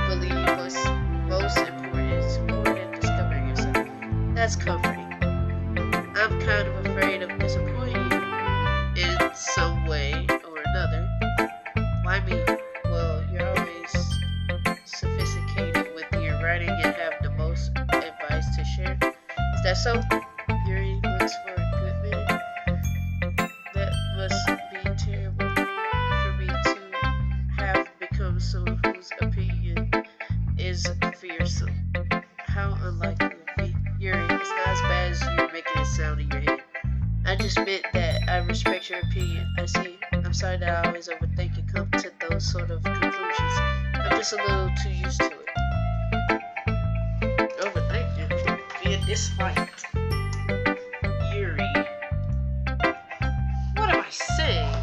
believe what's most important is more than discovering yourself. That's comforting. I'm kind of afraid of disappointing you in some way or another. Why me? Well, you're always sophisticated with your writing and have the most advice to share. Is that so? Yuri looks for a good minute. That must be terrible for me to have become someone whose opinion is fearsome. How unlikely of me. Yuri, it's not as bad as you're making it sound in your head. I just meant that I respect your opinion. I see. I'm sorry that I always overthink and come to those sort of conclusions. I'm just a little too used to it. Overthinking? Being disliked. Yuri. What am I saying?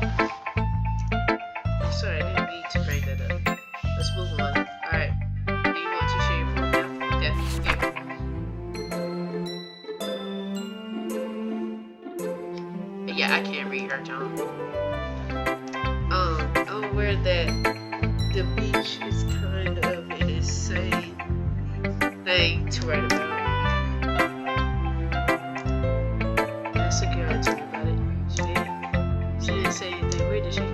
I'm sorry, I didn't mean to bring that up. Let's move on. Alright. Do you want to share your phone now? Okay, here. Yeah, I can't read her tone. I'm aware that the beach is kind of an insane thing to write about. That's a girl I told me about it. She didn't say anything weird, did she?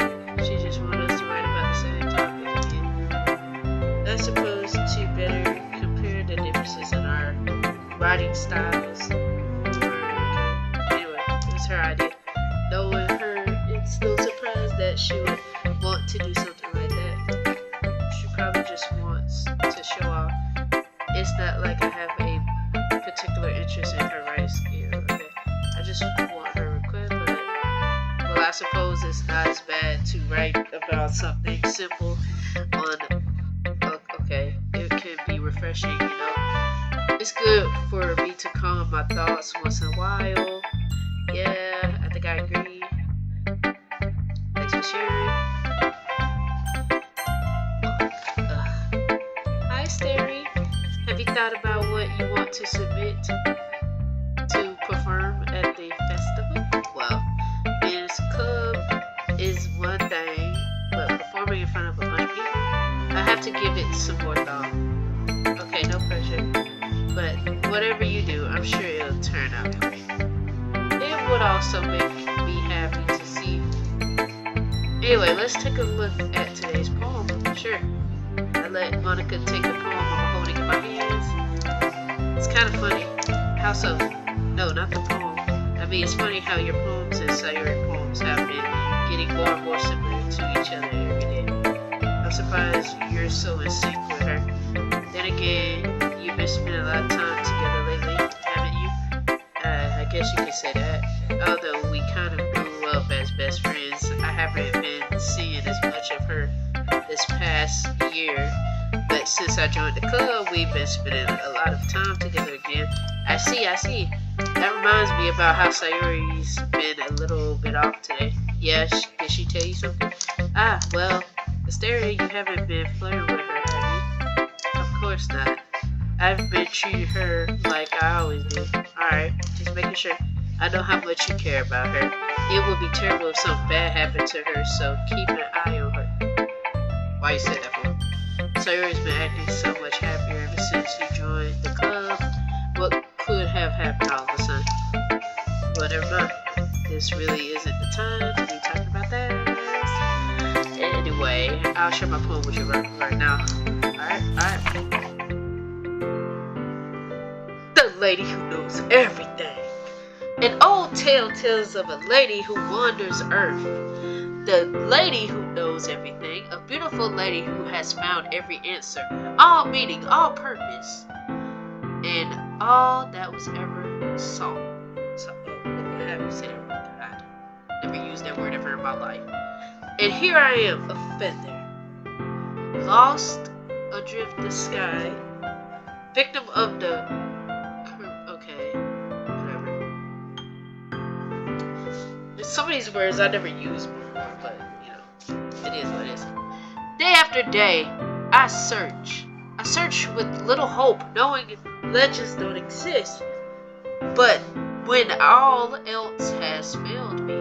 She just wanted us to write about the same topic again. I suppose to better compare the differences in our writing styles. Anyway, it was her idea. Knowing her, it's no surprise that she would want to do something like that. She probably just wants to show off. It's not like I have a particular interest in her writing skill. Okay? I just want her request, but well, I suppose it's not as bad to write about something simple on. Okay, it can be refreshing, you know. It's good for me to calm my thoughts once in a while. Yeah, I think I agree. Thanks for sharing. Hi, Sterry. Have you thought about what you want to submit to perform at the festival? Well, being a club is one thing, but performing in front of a bunch of people, I have to give it some more thought. Okay, no pressure. But whatever you do, I'm sure it'll turn out great. It would also make me happy to see. Anyway, let's take a look at today's poem. Sure. I let Monica take the poem I'm holding in my hands. It's kind of funny. How so? No, not the poem. I mean, it's funny how your poems and Sayuri poems have been getting more and more similar to each other every day. I'm surprised you're so in sync with her. Then again, you've been spending a lot of time together lately, haven't you? I guess you could say that. Although we kind of grew up as best friends, I haven't been seeing as much of her this past year. But since I joined the club, we've been spending a lot of time together again. I see. That reminds me about how Sayori's been a little bit off today. Yeah, did she tell you something? Well, Asteria, you haven't been flirting with her, have you? Of course not. I've been treating her like I always do. Alright, just making sure. I know how much you care about her. It would be terrible if something bad happened to her, so keep an eye on her. Why you said that for? Sayori's been acting so much happier ever since you joined the club. What could have happened all of a sudden? Well, never mind. This really isn't the time to be talking about that. Anyway, I'll share my poem with you right now. Alright. The lady who knows everything. An old tale tells of a lady who wanders Earth. The lady who knows everything, a beautiful lady who has found every answer, all meaning, all purpose, and all that was ever sought. I haven't said it right. I never used that word ever in my life. And here I am, a feather, lost adrift the sky, victim of the some of these words I never used before, but you know, it is what it is. Day after day, I search with little hope, knowing legends don't exist. But when all else has failed me,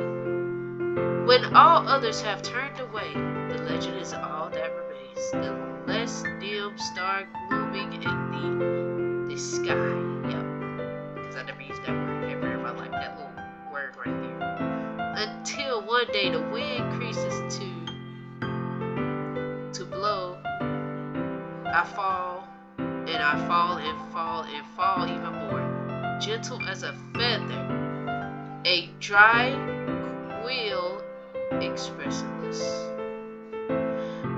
when all others have turned away, the legend is all that remains. The less dim star glooming in the sky. Yep, because I never used that word ever in my life. That little word right there. Until one day the wind increases to blow, I fall and fall even more, gentle as a feather, a dry quill expressionless.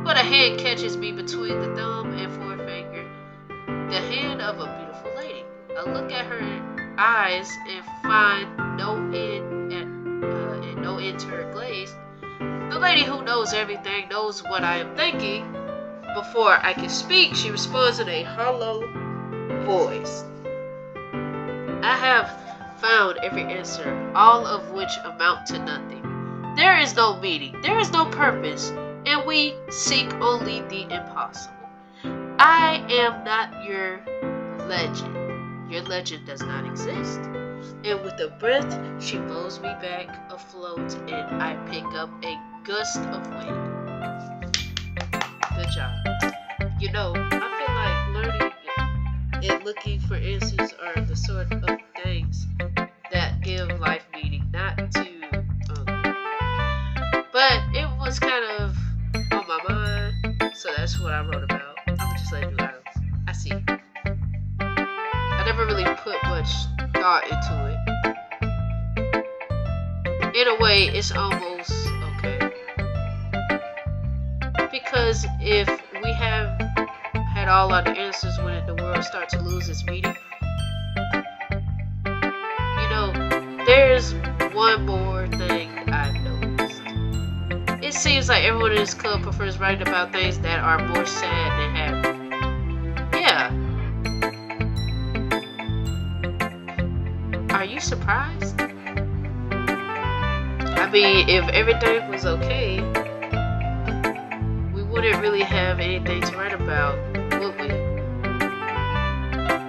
But a hand catches me between the thumb and forefinger, the hand of a beautiful lady. I look at her eyes and find no end to her glaze. The lady who knows everything knows what I am thinking. Before I can speak, she responds in a hollow voice. I have found every answer, all of which amount to nothing. There is no meaning, there is no purpose, and we seek only the impossible. I am not your legend. Your legend does not exist. And with a breath, she blows me back afloat, and I pick up a gust of wind. Good job. You know, I feel like learning and looking for answers are the sort of things that give life meaning, not to but it was kind of on my mind, so that's what I wrote about. I'm just letting you know. I see. I never really put much thought into it. In a way, it's almost okay. Because if we have had all our answers when the world starts to lose its meaning, you know, there's one more thing I noticed. It seems like everyone in this club prefers writing about things that are more sad than happy. Yeah. Are you surprised? I mean, if everything was okay, we wouldn't really have anything to write about, would we?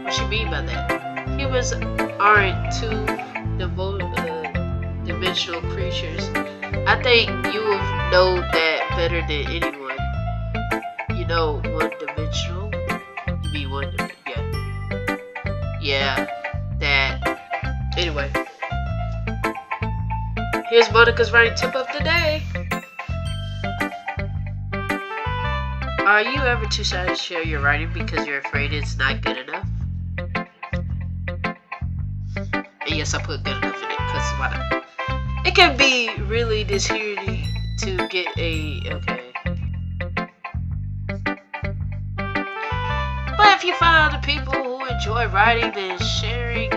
What you mean by that? Humans aren't two-dimensional creatures. I think you will know that better than anyone. You know, one-dimensional? You mean one-dimensional? Yeah, that. Anyway. Here's Monika's writing tip of the day. Are you ever too shy to share your writing because you're afraid it's not good enough? And yes, I put good enough in it because why not? It can be really disheartening to get okay. But if you find other people who enjoy writing, then sharing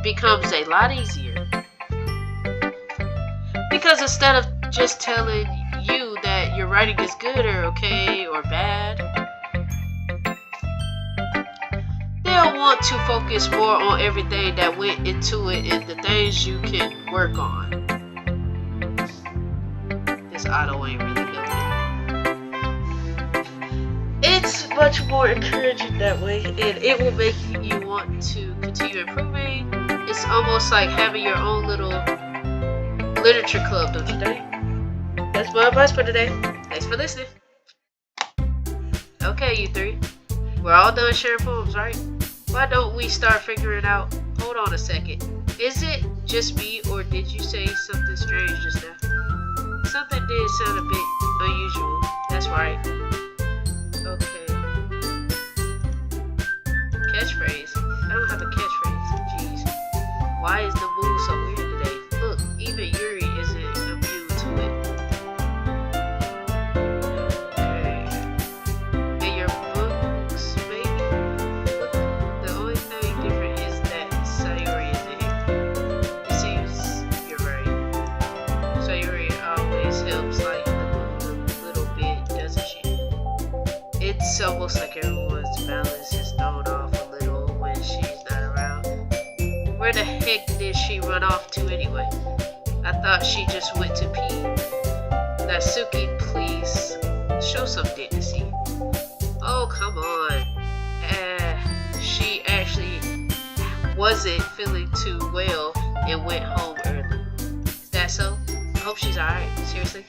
becomes a lot easier. Because instead of just telling you that your writing is good or okay or bad, don't want to focus more on everything that went into it and the things you can work on. This auto ain't really helping. It's much more encouraging that way, and it will make you want to continue improving. It's almost like having your own little literature club, don't you think? That's my advice for today. Thanks for listening. Okay, you three. We're all done sharing poems, right? Why don't we start figuring out, hold on a second. Is it just me, or did you say something strange just now? Something did sound a bit unusual. That's right. Okay. Catchphrase. I don't have a catchphrase. Jeez. Why is the mood so weird today? Look, even Yuri isn't immune to it. Okay. In your books, maybe? Look, the only thing different is that Sayuri isn't here. It seems you're right. Sayuri always helps lighten the mood a little bit, doesn't she? It's almost like everyone's balance is thrown off a little when she's not around. Where the heck did she run off to anyway? I thought she just went to pee. Natsuki, please show some dignity. Oh, come on. She actually wasn't feeling too well and went home early. Is that so? I hope she's alright. Seriously?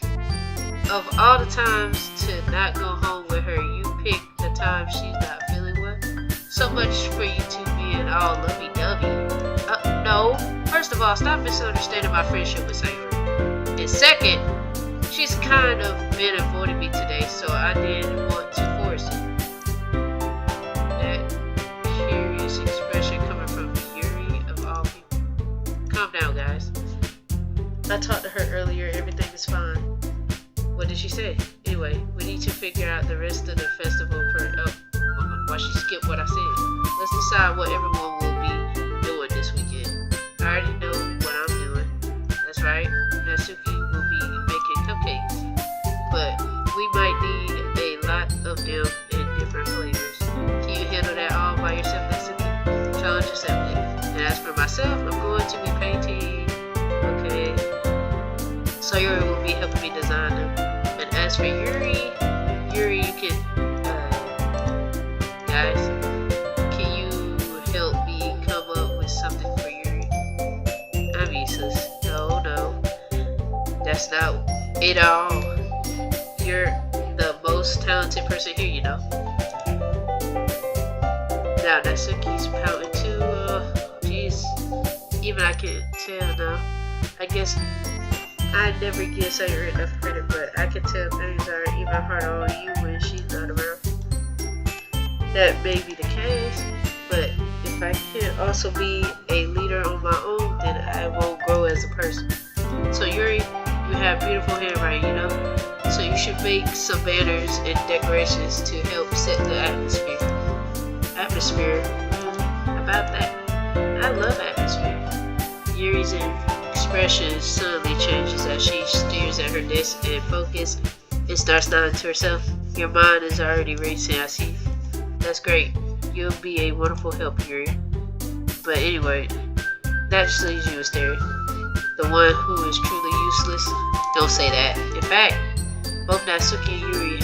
Of all the times to not go home with her, you pick the time she's not feeling well. So much for you two being all lovey-dovey. No. First of all, stop misunderstanding my friendship with Sayuri. And second, she's kind of been avoiding me today, so I didn't want to force it. That curious expression coming from Yuri of all people. Calm down, guys. I talked to her earlier. Everything is fine. What did she say? Anyway, we need to figure out the rest of the festival why she skipped what I said. Let's decide what everyone will be doing this weekend. I already know what I'm doing. That's right. Natsuki will be making cupcakes. But we might need a lot of them in different flavors. Can you handle that all by yourself, Natsuki? Challenge accepted. And as for myself, I'm going to be painting. Okay. Sayuri will be helping me design them. And as for Yuri, you can, guys, can you help me come up with something for Yuri? I'm useless. No, that's not it all. You're the most talented person here, you know. Now Natsuki's pouting too. Jeez, even I can tell now. I guess I never give Sayuri enough credit, but I can tell things are even harder on you when she's not around. That may be the case, but if I can also be a leader on my own, then I won't grow as a person. So Yuri, you have beautiful handwriting, you know? So you should make some banners and decorations to help set the atmosphere. About that. I love atmosphere. Yuri's expression suddenly changes as she stares at her desk and focus and starts nodding to herself. Your mind is already racing, I see. That's great. You'll be a wonderful help, Yuri. But anyway, that just leaves you a stare. The one who is truly useless. Don't say that. In fact, both Natsuki and Yuri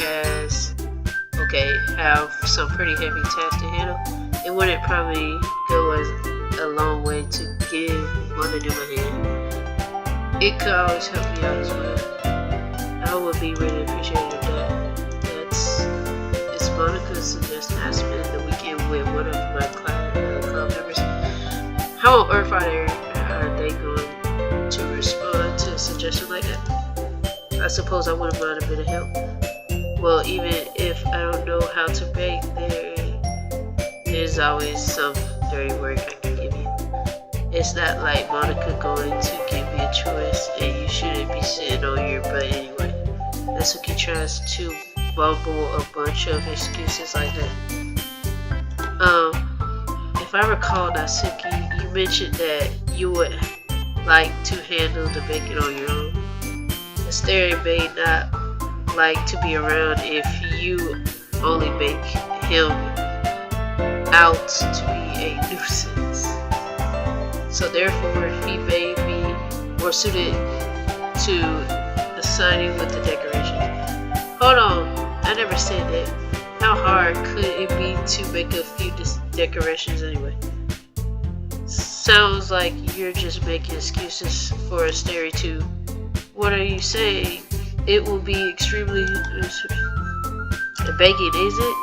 have some pretty heavy tasks to handle. It wouldn't probably go a long way to give one of them a hand. It could always help me out as well. I would be really appreciative of that. It's Monika's suggestion I spend the weekend with one of my club members. How on earth are they going to respond to a suggestion like that? I suppose I wouldn't mind a bit of help. Well, even if I don't know how to bake, there's always some dirty work I can give you. It's not like Monika going to give me a choice, and you shouldn't be sitting on your butt anyway. Natsuki tries to bumble a bunch of excuses like that. If I recall, Natsuki, you mentioned that you would like to handle the baking on your own. Asteria may not like to be around if you only bake him. I out to be a nuisance. So therefore, he may be more suited to assigning with the decorations. Hold on, I never said that. How hard could it be to make a few decorations anyway? Sounds like you're just making excuses for a stereo too. What are you saying? It will be extremely begging, is it?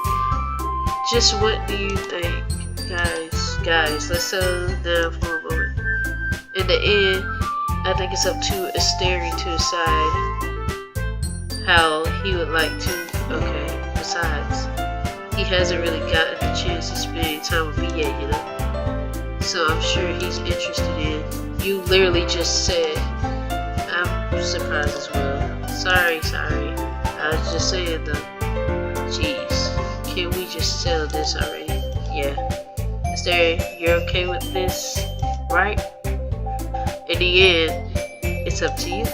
Just what do you think? Guys, let's settle down for a moment. In the end, I think it's up to Asteri to decide how he would like to. Okay, besides, he hasn't really gotten the chance to spend time with me yet, you know? So I'm sure he's interested in. You literally just said. I'm surprised as well. Sorry. I was just saying though. Jeez, can we just settle this already? Yeah. Asteri, you're okay with this, right? In the end, it's up to you.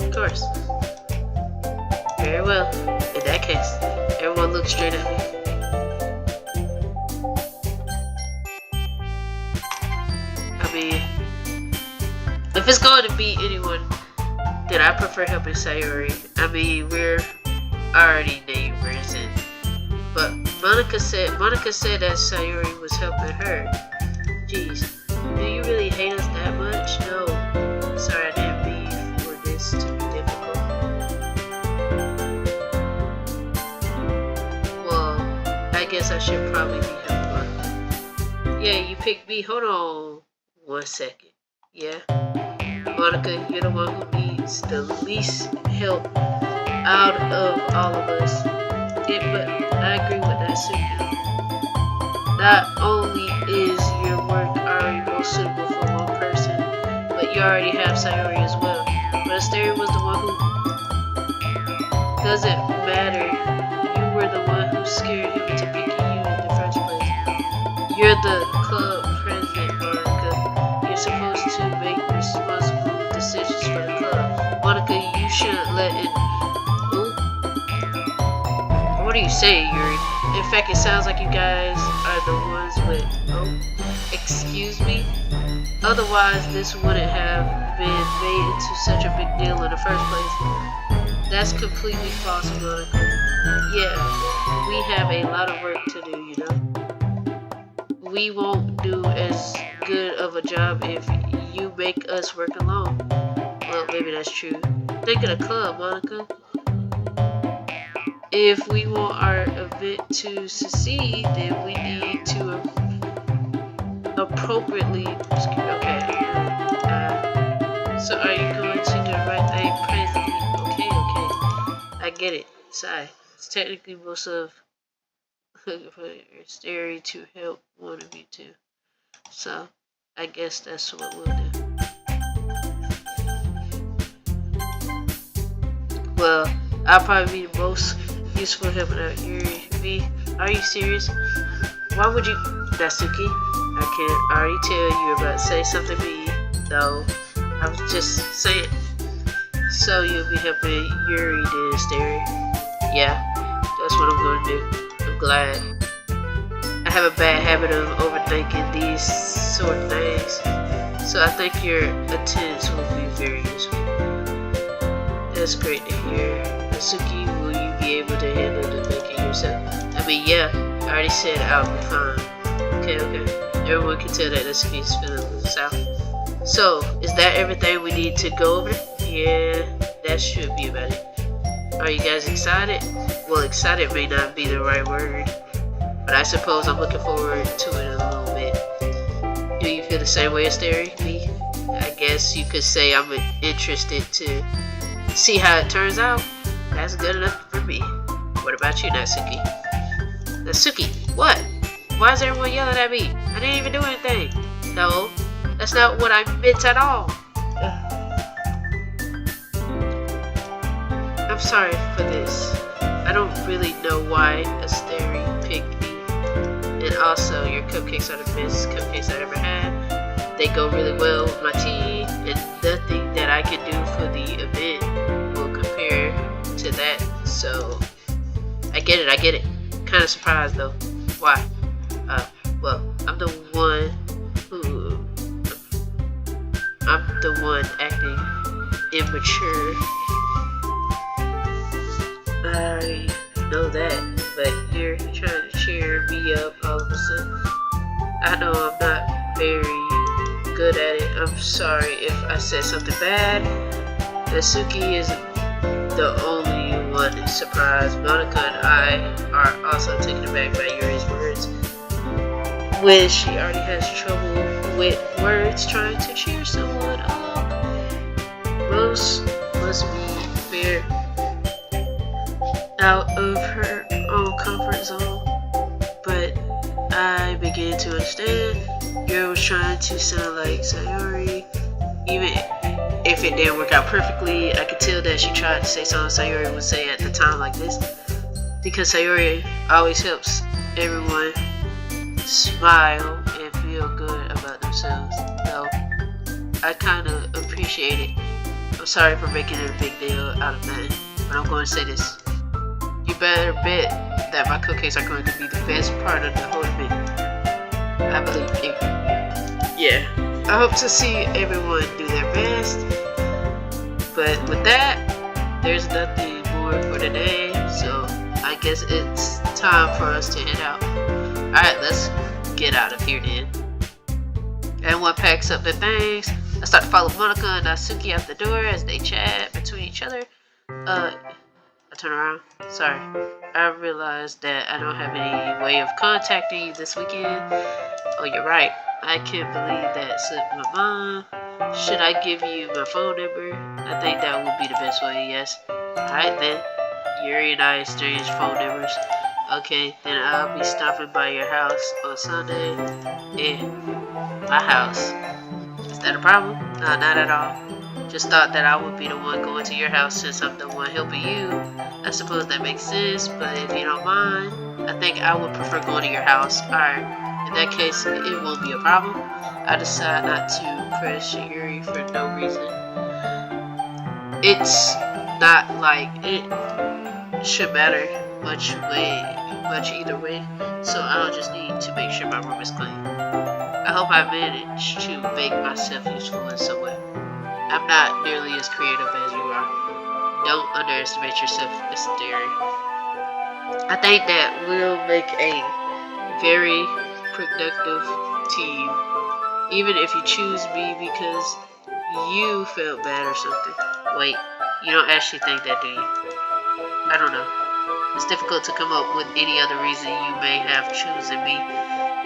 Of course. Very well. In that case, everyone look straight at me. I mean, if it's going to be anyone, then I prefer helping Sayori. I mean, we're already neighbors, but Monika said that Sayori was helping her. Jeez, do you really hate us that much? No. Sorry, I didn't mean for this to be difficult. Well, I guess I should probably be helpful. Yeah, you picked me. Hold on 1 second. Yeah? Monika, you're the one who needs the least help out of all of us. But I agree with that, Suki. Not only is your work already most suitable for one person, but you already have Sayori as well. But Asteri was the one who... Doesn't matter. You were the one who scared him into picking you in the first place. You're the club president, Monika. You're supposed to make responsible decisions for the club. Monika, you shouldn't let it... Ooh. What are you saying, Yuri? In fact, it sounds like you guys are the ones with... Oh, excuse me? Otherwise, this wouldn't have been made into such a big deal in the first place. That's completely false, Monika. Yeah, we have a lot of work to do, you know? We won't do as good of a job if you make us work alone. Well, maybe that's true. Think of the club, Monika. If we want our event to succeed, then we need to appropriately... Okay. So are you going to do the right thing, President? Okay. I get it. Sorry. It's technically most of Asteri to help one of you two. So I guess that's what we'll do. Well, I'll probably be the most useful helping out Yuri. Me? Are you serious? Why would you... Natsuki? I can already tell you're about to say something to me. No, I was just saying. So you'll be helping Yuri then, Asteri? Yeah, that's what I'm going to do. I'm glad. I have a bad habit of overthinking these sort of things, so I think your attendance will be very useful. That's great to hear. Natsuki, will you be able to handle the baking yourself? I mean, yeah, I already said I'll be fine. Okay. Everyone can tell that Natsuki's feeling a little south. So, is that everything we need to go over? Yeah, that should be about it. Are you guys excited? Well, excited may not be the right word, but I suppose I'm looking forward to it a little bit. Do you feel the same way, Asteri? Me? I guess you could say I'm interested to see how it turns out. That's good enough for me. What about you, Natsuki? Natsuki, what? Why is everyone yelling at me? I didn't even do anything. No, that's not what I meant at all. I'm sorry for this. I don't really know why Asteri picked me. And also, your cupcakes are the best cupcakes I ever had. They go really well with my tea, and nothing that I can do for the event will compare to that. So, I get it. Kind of surprised though. Why? well, I'm the one who, I'm the one acting immature. I know that, but you're trying to cheer me up all of a sudden. I know I'm not very good at it. I'm sorry if I said something bad. Natsuki isn't the only one surprised. Monika and I are also taken aback by Yuri's words. When she already has trouble with words trying to cheer someone up, Rose must be fair out of her own comfort zone. But I began to understand. Yuri was trying to sound like Sayori. Even if it didn't work out perfectly, I could tell that she tried to say something Sayori would say at the time like this. Because Sayori always helps everyone smile and feel good about themselves. So I kind of appreciate it. I'm sorry for making it a big deal out of that, but I'm going to say this. You better bet that my cupcakes are going to be the best part of the whole event. I believe you. Yeah, I hope to see everyone do their best. But with that, there's nothing more for today, so I guess it's time for us to head out. Alright, let's get out of here then. Everyone packs up their things. I start to follow Monika and Natsuki out the door as they chat between each other. I turn around. Sorry. I realized that I don't have any way of contacting you this weekend. Oh, you're right. I can't believe that slipped my mind. Should I give you my phone number? I think that would be the best way, yes. Alright then. Yuri and I exchange phone numbers. Okay, then I'll be stopping by your house on Sunday. My house. Is that a problem? No, not at all. Just thought that I would be the one going to your house since I'm the one helping you. I suppose that makes sense, but if you don't mind, I think I would prefer going to your house. Alright, in that case, it won't be a problem. I decide not to press Yuri for no reason. It's not like it should matter much either way, so I'll just need to make sure my room is clean. I hope I manage to make myself useful in some way. I'm not nearly as creative as you are. Don't underestimate yourself, Mr. Derry. I think that we'll make a very productive team, even if you choose me because you felt bad or something. Wait, you don't actually think that, do you? I don't know. It's difficult to come up with any other reason you may have chosen me.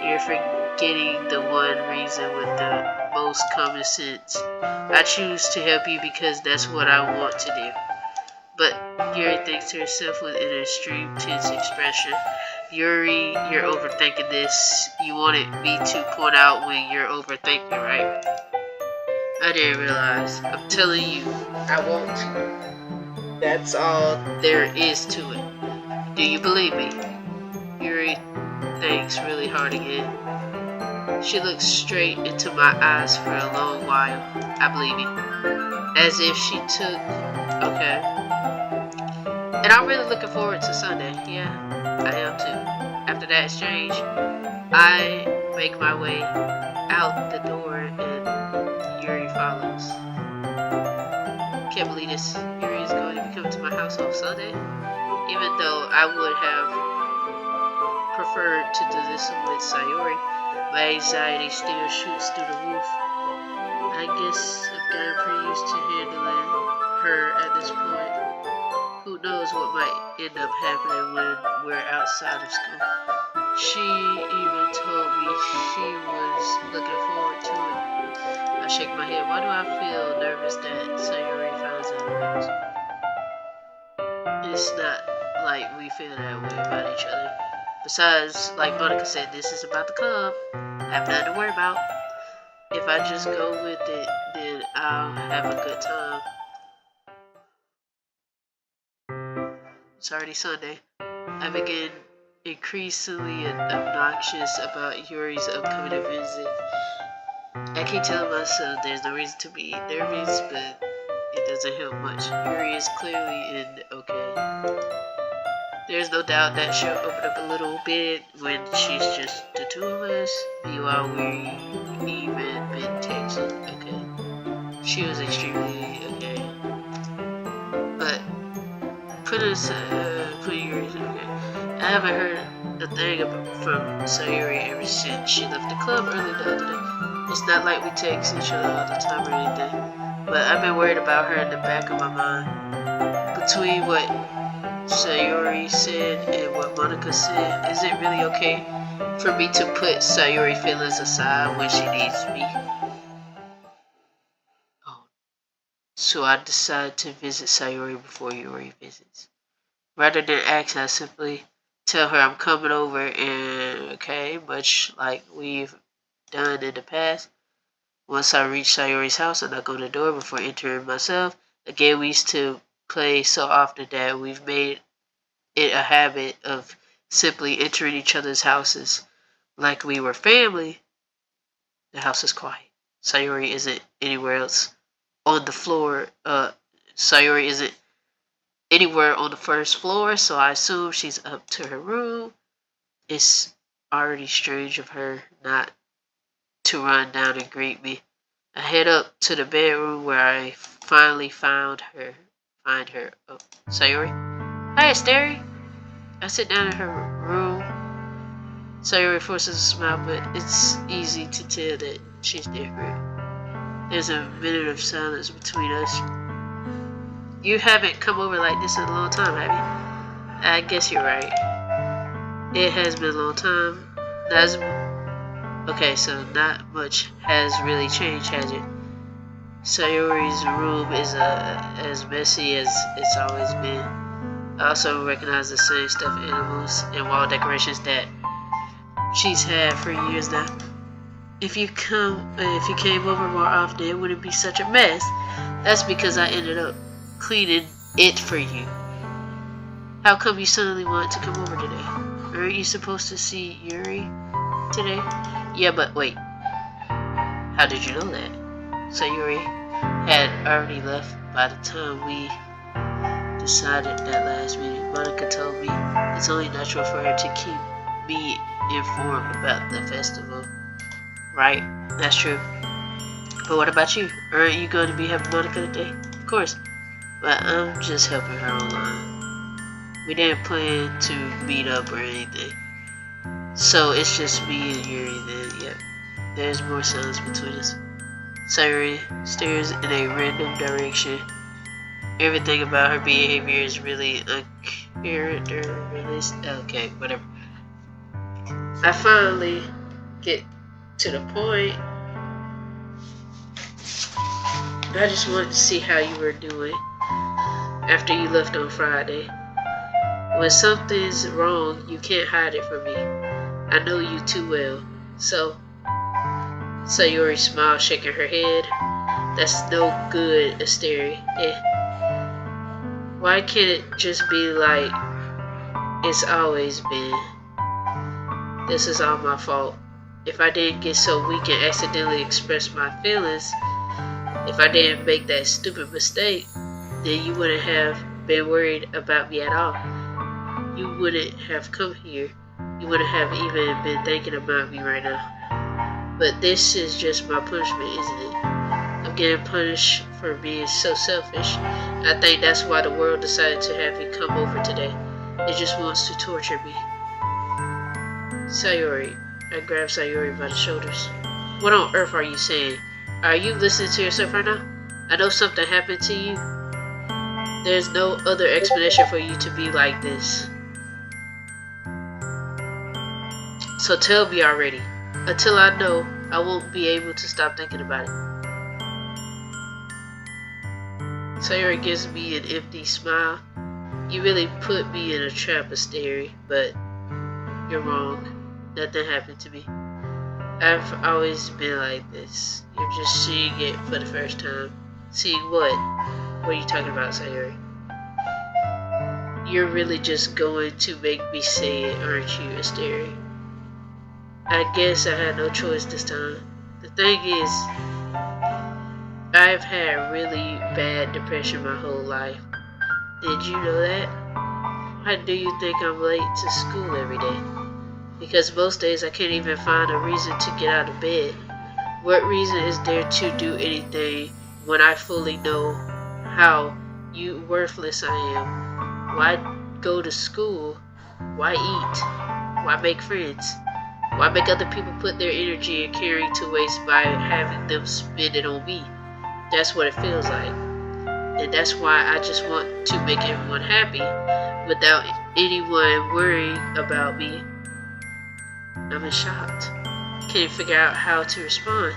You're forgetting the one reason with the most common sense. I choose to help you because that's what I want to do. But Yuri thinks to herself with an extreme tense expression. Yuri, you're overthinking this. You wanted me to point out when you're overthinking, right? I didn't realize. I'm telling you, I want to. That's all there is to it. Do you believe me? Yuri thinks really hard again. She looks straight into my eyes for a long while. I believe you. As if she took... Okay. And I'm really looking forward to Sunday. Yeah, I am too. After that exchange, I make my way out the door and Yuri follows. Can't believe this. Yuri is going to be coming to my house on Sunday. Even though I would have preferred to do this with Sayori, my anxiety still shoots through the roof. I guess I've gotten pretty used to handling her at this point. Who knows what might end up happening when we're outside of school. She even told me she was looking forward to it. I shake my head. Why do I feel nervous that Sayori finds out about us? It's not like we feel that way about each other. Besides, like Monika said, this is about to come. I have nothing to worry about. If I just go with it, then I'll have a good time. It's already Sunday. I begin increasingly obnoxious about Yuri's upcoming visit. I keep telling myself there's no reason to be nervous, but it doesn't help much. Yuri is clearly in okay. There's no doubt that she'll open up a little bit when she's just two of us. Meanwhile, we even been texting. Okay. She was extremely okay. But put yours. Okay. I haven't heard a thing from Sayuri ever since she left the club early the other day. It's not like we text each other all the time or anything, but I've been worried about her in the back of my mind. Between what Sayuri said and what Monika said, is it really okay for me to put Sayuri feelings aside when she needs me? Oh, so I decide to visit Sayuri before Yuri visits. Rather than ask, I simply tell her I'm coming over and okay, much like we've done in the past. Once I reach Sayori's house, I knock on the door before entering myself. Again, we used to play so often that we've made it a habit of simply entering each other's houses like we were family. The house is quiet. Sayori isn't anywhere else on the floor. Sayori isn't anywhere on the first floor, so I assume she's up to her room. It's already strange of her not to run down and greet me. I head up to the bedroom where I finally find her. Oh, Sayori. Hi, Asteri. I sit down in her room. Sayori forces a smile, but it's easy to tell that she's different. There's a minute of silence between us. You haven't come over like this in a long time, have you? I guess you're right. It has been a long time. Okay, so not much has really changed, has it? Sayori's room is as messy as it's always been. I also recognize the same stuffed animals and wall decorations that she's had for years now. If you came over more often, it wouldn't be such a mess. That's because I ended up cleaning it for you. How come you suddenly wanted to come over today? Aren't you supposed to see Yuri today? Yeah, but wait. How did you know that? Sayuri had already left by the time we decided that last meeting. Monika told me it's only natural for her to keep me informed about the festival. Right, that's true. But what about you? Aren't you going to be helping Monika today? Of course. But I'm just helping her online. We didn't plan to meet up or anything. So it's just me and Yuri then, yep. There's more silence between us. Sayuri stares in a random direction. Everything about her behavior is really uncharacteristic. Okay, whatever. I finally get to the point. I just wanted to see how you were doing after you left on Friday. When something's wrong, you can't hide it from me. I know you too well. So, Sayuri smiled, shaking her head. That's no good, Asteri. Why can't it just be like it's always been? This is all my fault. If I didn't get so weak and accidentally express my feelings, if I didn't make that stupid mistake, then you wouldn't have been worried about me at all. You wouldn't have come here. You wouldn't have even been thinking about me right now. But this is just my punishment, isn't it? I'm getting punished for being so selfish. I think that's why the world decided to have me come over today. It just wants to torture me. Sayuri. I grabbed Sayuri by the shoulders. What on earth are you saying? Are you listening to yourself right now? I know something happened to you. There's no other explanation for you to be like this. So tell me already. Until I know, I won't be able to stop thinking about it. Sayuri gives me an empty smile. You really put me in a trap, Asteri, but you're wrong. Nothing happened to me. I've always been like this. You're just seeing it for the first time. Seeing what? What are you talking about, Sayuri? You're really just going to make me say it, aren't you, Asteri? I guess I had no choice this time. The thing is, I've had really bad depression my whole life. Did you know that? Why do you think I'm late to school every day? Because most days I can't even find a reason to get out of bed. What reason is there to do anything when I fully know how worthless I am? Why go to school? Why eat? Why make friends? Why make other people put their energy and caring to waste by having them spend it on me? That's what it feels like. And that's why I just want to make everyone happy without anyone worrying about me. I'm in shock. Can't figure out how to respond.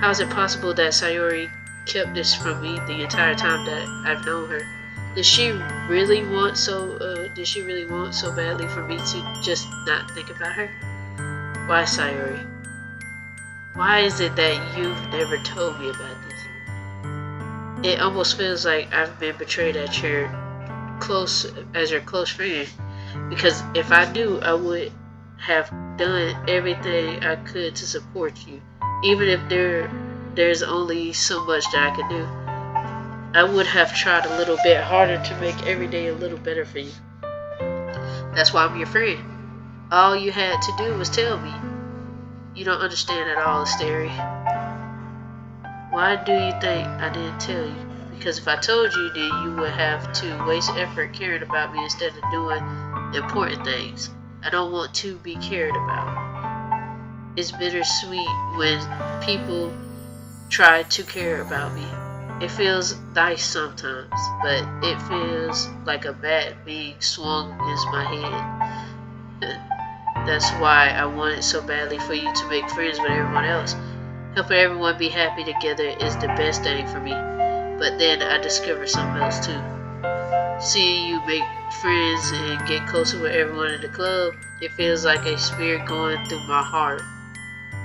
How is it possible that Sayori kept this from me the entire time that I've known her? Did she really want so badly for me to just not think about her? Why, Sayori? Why is it that you've never told me about this? It almost feels like I've been betrayed as your close friend. Because if I knew, I would have done everything I could to support you. Even if there's only so much that I could do. I would have tried a little bit harder to make every day a little better for you. That's why I'm your friend. All you had to do was tell me. You don't understand at all, Asteri. Why do you think I didn't tell you? Because if I told you, then you would have to waste effort caring about me instead of doing important things. I don't want to be cared about. It's bittersweet when people try to care about me. It feels nice sometimes, but it feels like a bat being swung against my head. That's why I wanted so badly for you to make friends with everyone else. Helping everyone be happy together is the best thing for me. But then I discovered something else too. Seeing you make friends and get closer with everyone in the club, it feels like a spear going through my heart.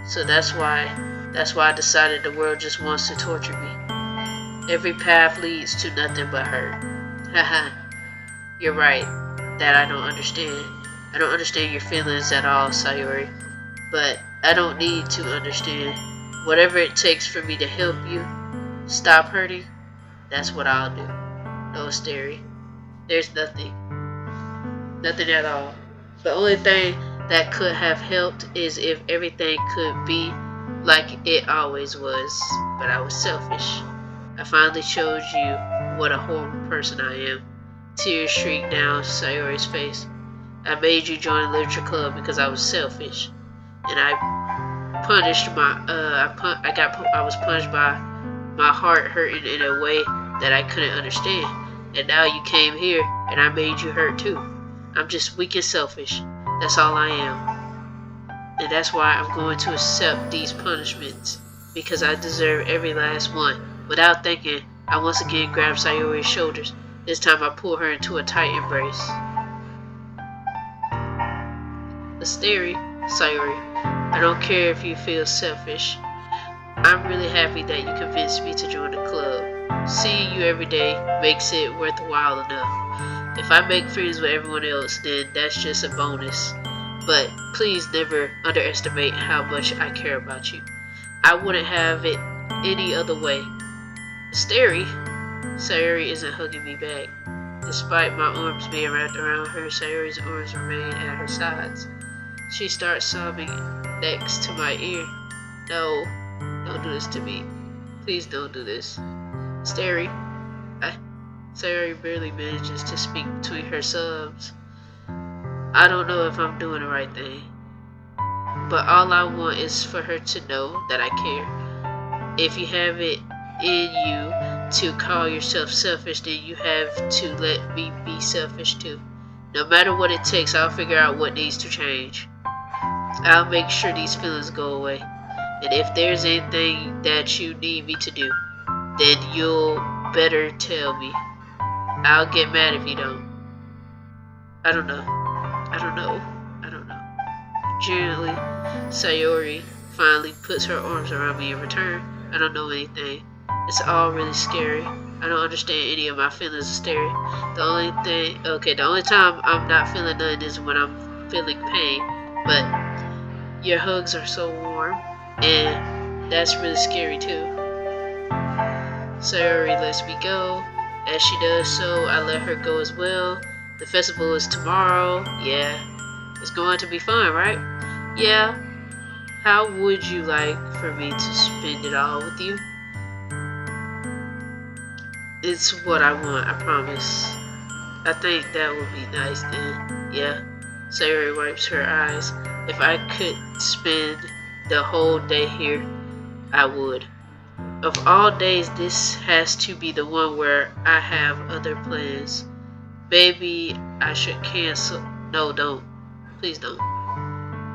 So that's why I decided the world just wants to torture me. Every path leads to nothing but hurt. Haha, you're right that I don't understand. I don't understand your feelings at all, Sayori. But I don't need to understand. Whatever it takes for me to help you stop hurting, that's what I'll do. No, Asteri. There's nothing. Nothing at all. The only thing that could have helped is if everything could be like it always was. But I was selfish. I finally showed you what a horrible person I am. Tears streaked down Sayori's face. I made you join the literature club because I was selfish, and I was punished by my heart hurting in a way that I couldn't understand. And now you came here, and I made you hurt too. I'm just weak and selfish. That's all I am, and that's why I'm going to accept these punishments because I deserve every last one. Without thinking, I once again grabbed Sayori's shoulders. This time I pulled her into a tight embrace. Asteri, Sayori, I don't care if you feel selfish. I'm really happy that you convinced me to join the club. Seeing you every day makes it worthwhile enough. If I make friends with everyone else, then that's just a bonus. But please never underestimate how much I care about you. I wouldn't have it any other way. Asteri, Sayori isn't hugging me back. Despite my arms being wrapped around her, Sayori's arms remain at her sides. She starts sobbing next to my ear. No, don't do this to me. Please don't do this. Sayori barely manages to speak between her sobs. I don't know if I'm doing the right thing, but all I want is for her to know that I care. If you have it in you to call yourself selfish, then you have to let me be selfish too. No matter what it takes, I'll figure out what needs to change. I'll make sure these feelings go away. And if there's anything that you need me to do, then you'll better tell me. I'll get mad if you don't. I don't know. Gently, Sayori finally puts her arms around me in return. I don't know anything. It's all really scary. I don't understand any of my feelings, Asteri. The only time I'm not feeling none is when I'm feeling pain. But your hugs are so warm, and that's really scary too. Sayori lets me go. As she does so, I let her go as well. The festival is tomorrow. Yeah, It's going to be fun, right? Yeah. How would you like for me to spend it all with you? It's what I want, I promise. I think that would be nice then. Yeah. Sayori wipes her eyes. If I could spend the whole day here, I would. Of all days, this has to be the one where I have other plans. Baby, I should cancel. No, don't. Please don't.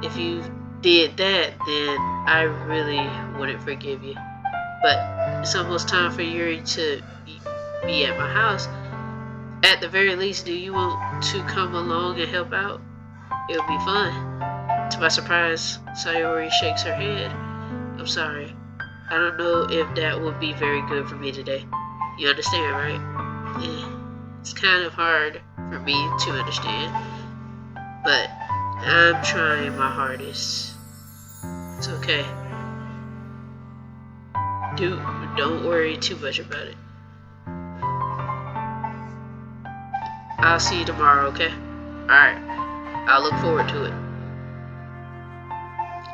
If you did that, then I really wouldn't forgive you. But it's almost time for Yuri to be at my house. At the very least, do you want to come along and help out? It'll be fun. To my surprise, Sayori shakes her head. I'm sorry. I don't know if that would be very good for me today. You understand, right? It's kind of hard for me to understand. But I'm trying my hardest. It's okay. Don't worry too much about it. I'll see you tomorrow, okay? Alright. I'll look forward to it.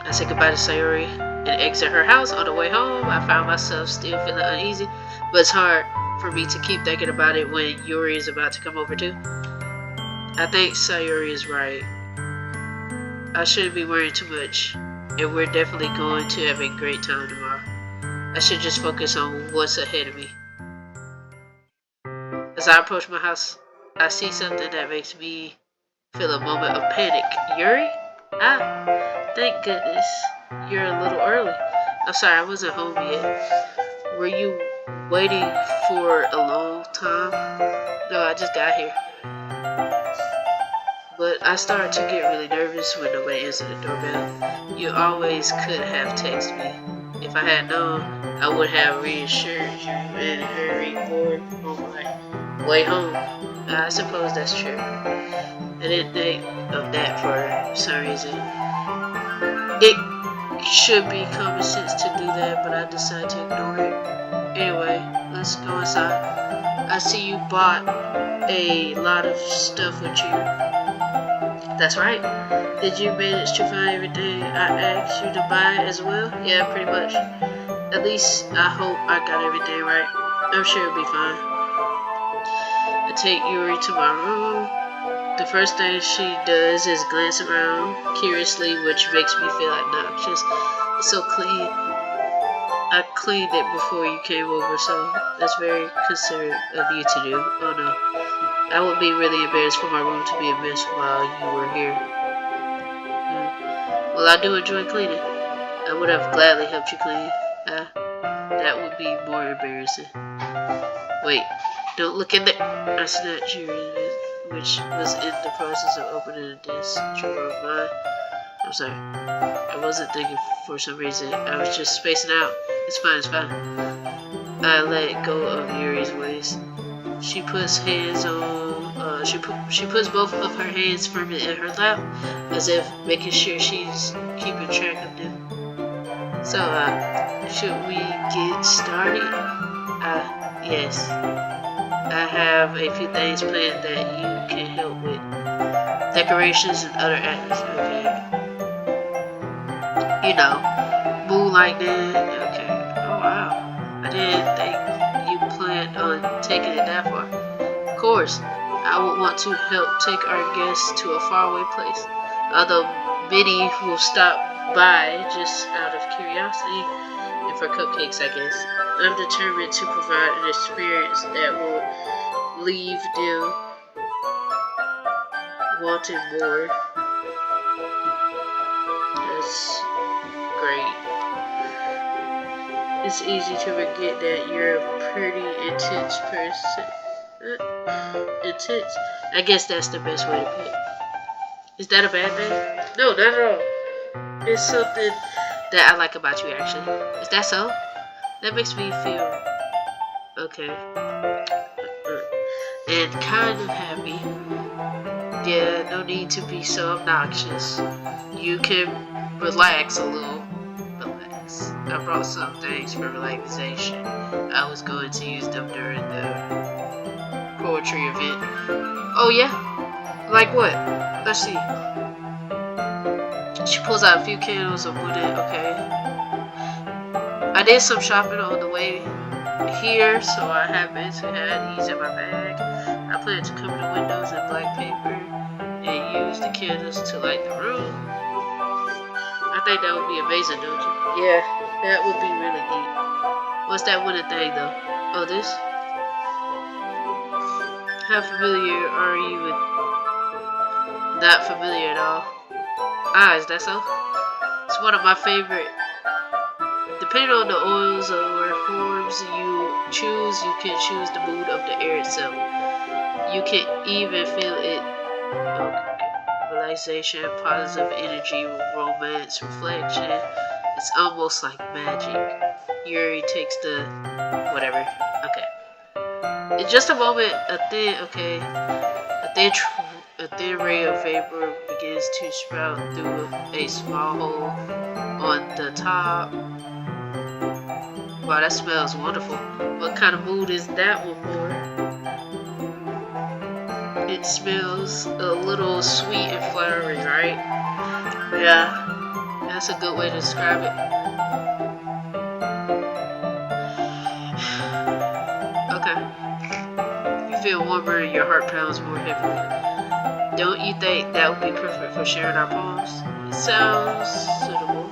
I say goodbye to Sayori and exit her house. On the way home, I found myself still feeling uneasy, but it's hard for me to keep thinking about it when Yuri is about to come over too. I think Sayori is right. I shouldn't be worrying too much, and we're definitely going to have a great time tomorrow. I should just focus on what's ahead of me. As I approach my house, I see something that makes me feel a moment of panic. Yuri? Ah, thank goodness. You're a little early. I'm sorry, I wasn't home yet. Were you waiting for a long time? No, I just got here. But I started to get really nervous when nobody answered the doorbell. You always could have texted me. If I had known, I would have reassured you and hurried forward on my way home. I suppose that's true. I didn't think of that for some reason. It should be common sense to do that, but I decided to ignore it. Anyway, let's go inside. I see you bought a lot of stuff with you. That's right. Did you manage to find everything I asked you to buy as well? Yeah, pretty much. At least I hope I got everything right. I'm sure it'll be fine. I take Yuri to my room. The first thing she does is glance around curiously, which makes me feel obnoxious. It's so clean. I cleaned it before you came over, so that's very considerate of you to do. Oh no. I would be really embarrassed for my room to be a mess while you were here. Well, I do enjoy cleaning. I would have gladly helped you clean. That would be more embarrassing. Wait, don't look in there. I snatched yours, which was in the process of opening this drawer of mine. I'm sorry. I wasn't thinking for some reason. I was just spacing out. It's fine, it's fine. I let go of Yuri's waist. She puts hands on. She puts both of her hands firmly in her lap, as if making sure she's keeping track of them. So, should we get started? Yes. I have a few things planned that you can help with. Decorations and other items. Okay. You know, moonlight then. Okay. Oh wow. I didn't think you planned on taking it that far. Of course, I would want to help take our guests to a faraway place. Although Biddy will stop by just out of curiosity and for cupcakes, I guess. I'm determined to provide an experience that will leave them wanting more. That's great. It's easy to forget that you're a pretty intense person. Intense. I guess that's the best way to put it. Is that a bad thing? No, not at all. It's something that I like about you, actually. Is that so? That makes me feel okay. And kind of happy. Yeah, no need to be so obnoxious. You can relax a little. Relax. I brought some things for relaxation. I was going to use them during the poetry event. Oh yeah? Like what? Let's see. She pulls out a few candles of wood. Okay. I did some shopping on the way here, so I have basically had these in my bag. I plan to cover the windows in black paper and use the candles to light the room. I think that would be amazing, don't you? Yeah, that would be really neat. What's that wooden thing though? Oh, this? How familiar are you with? Not familiar at all. Ah, is that so? It's one of my favorite. Depending on the oils or forms you choose, you can choose the mood of the air itself. You can even feel it. Relaxation, positive energy, romance, reflection. It's almost like magic. Yuri takes the whatever. Okay. In just a moment, a thin ray of vapor begins to sprout through a small hole on the top. Wow, that smells wonderful. What kind of mood is that one for? It smells a little sweet and flowery, right? Yeah, that's a good way to describe it. Okay. You feel warmer and your heart pounds more heavily. Don't you think that would be perfect for sharing our poems? It sounds suitable.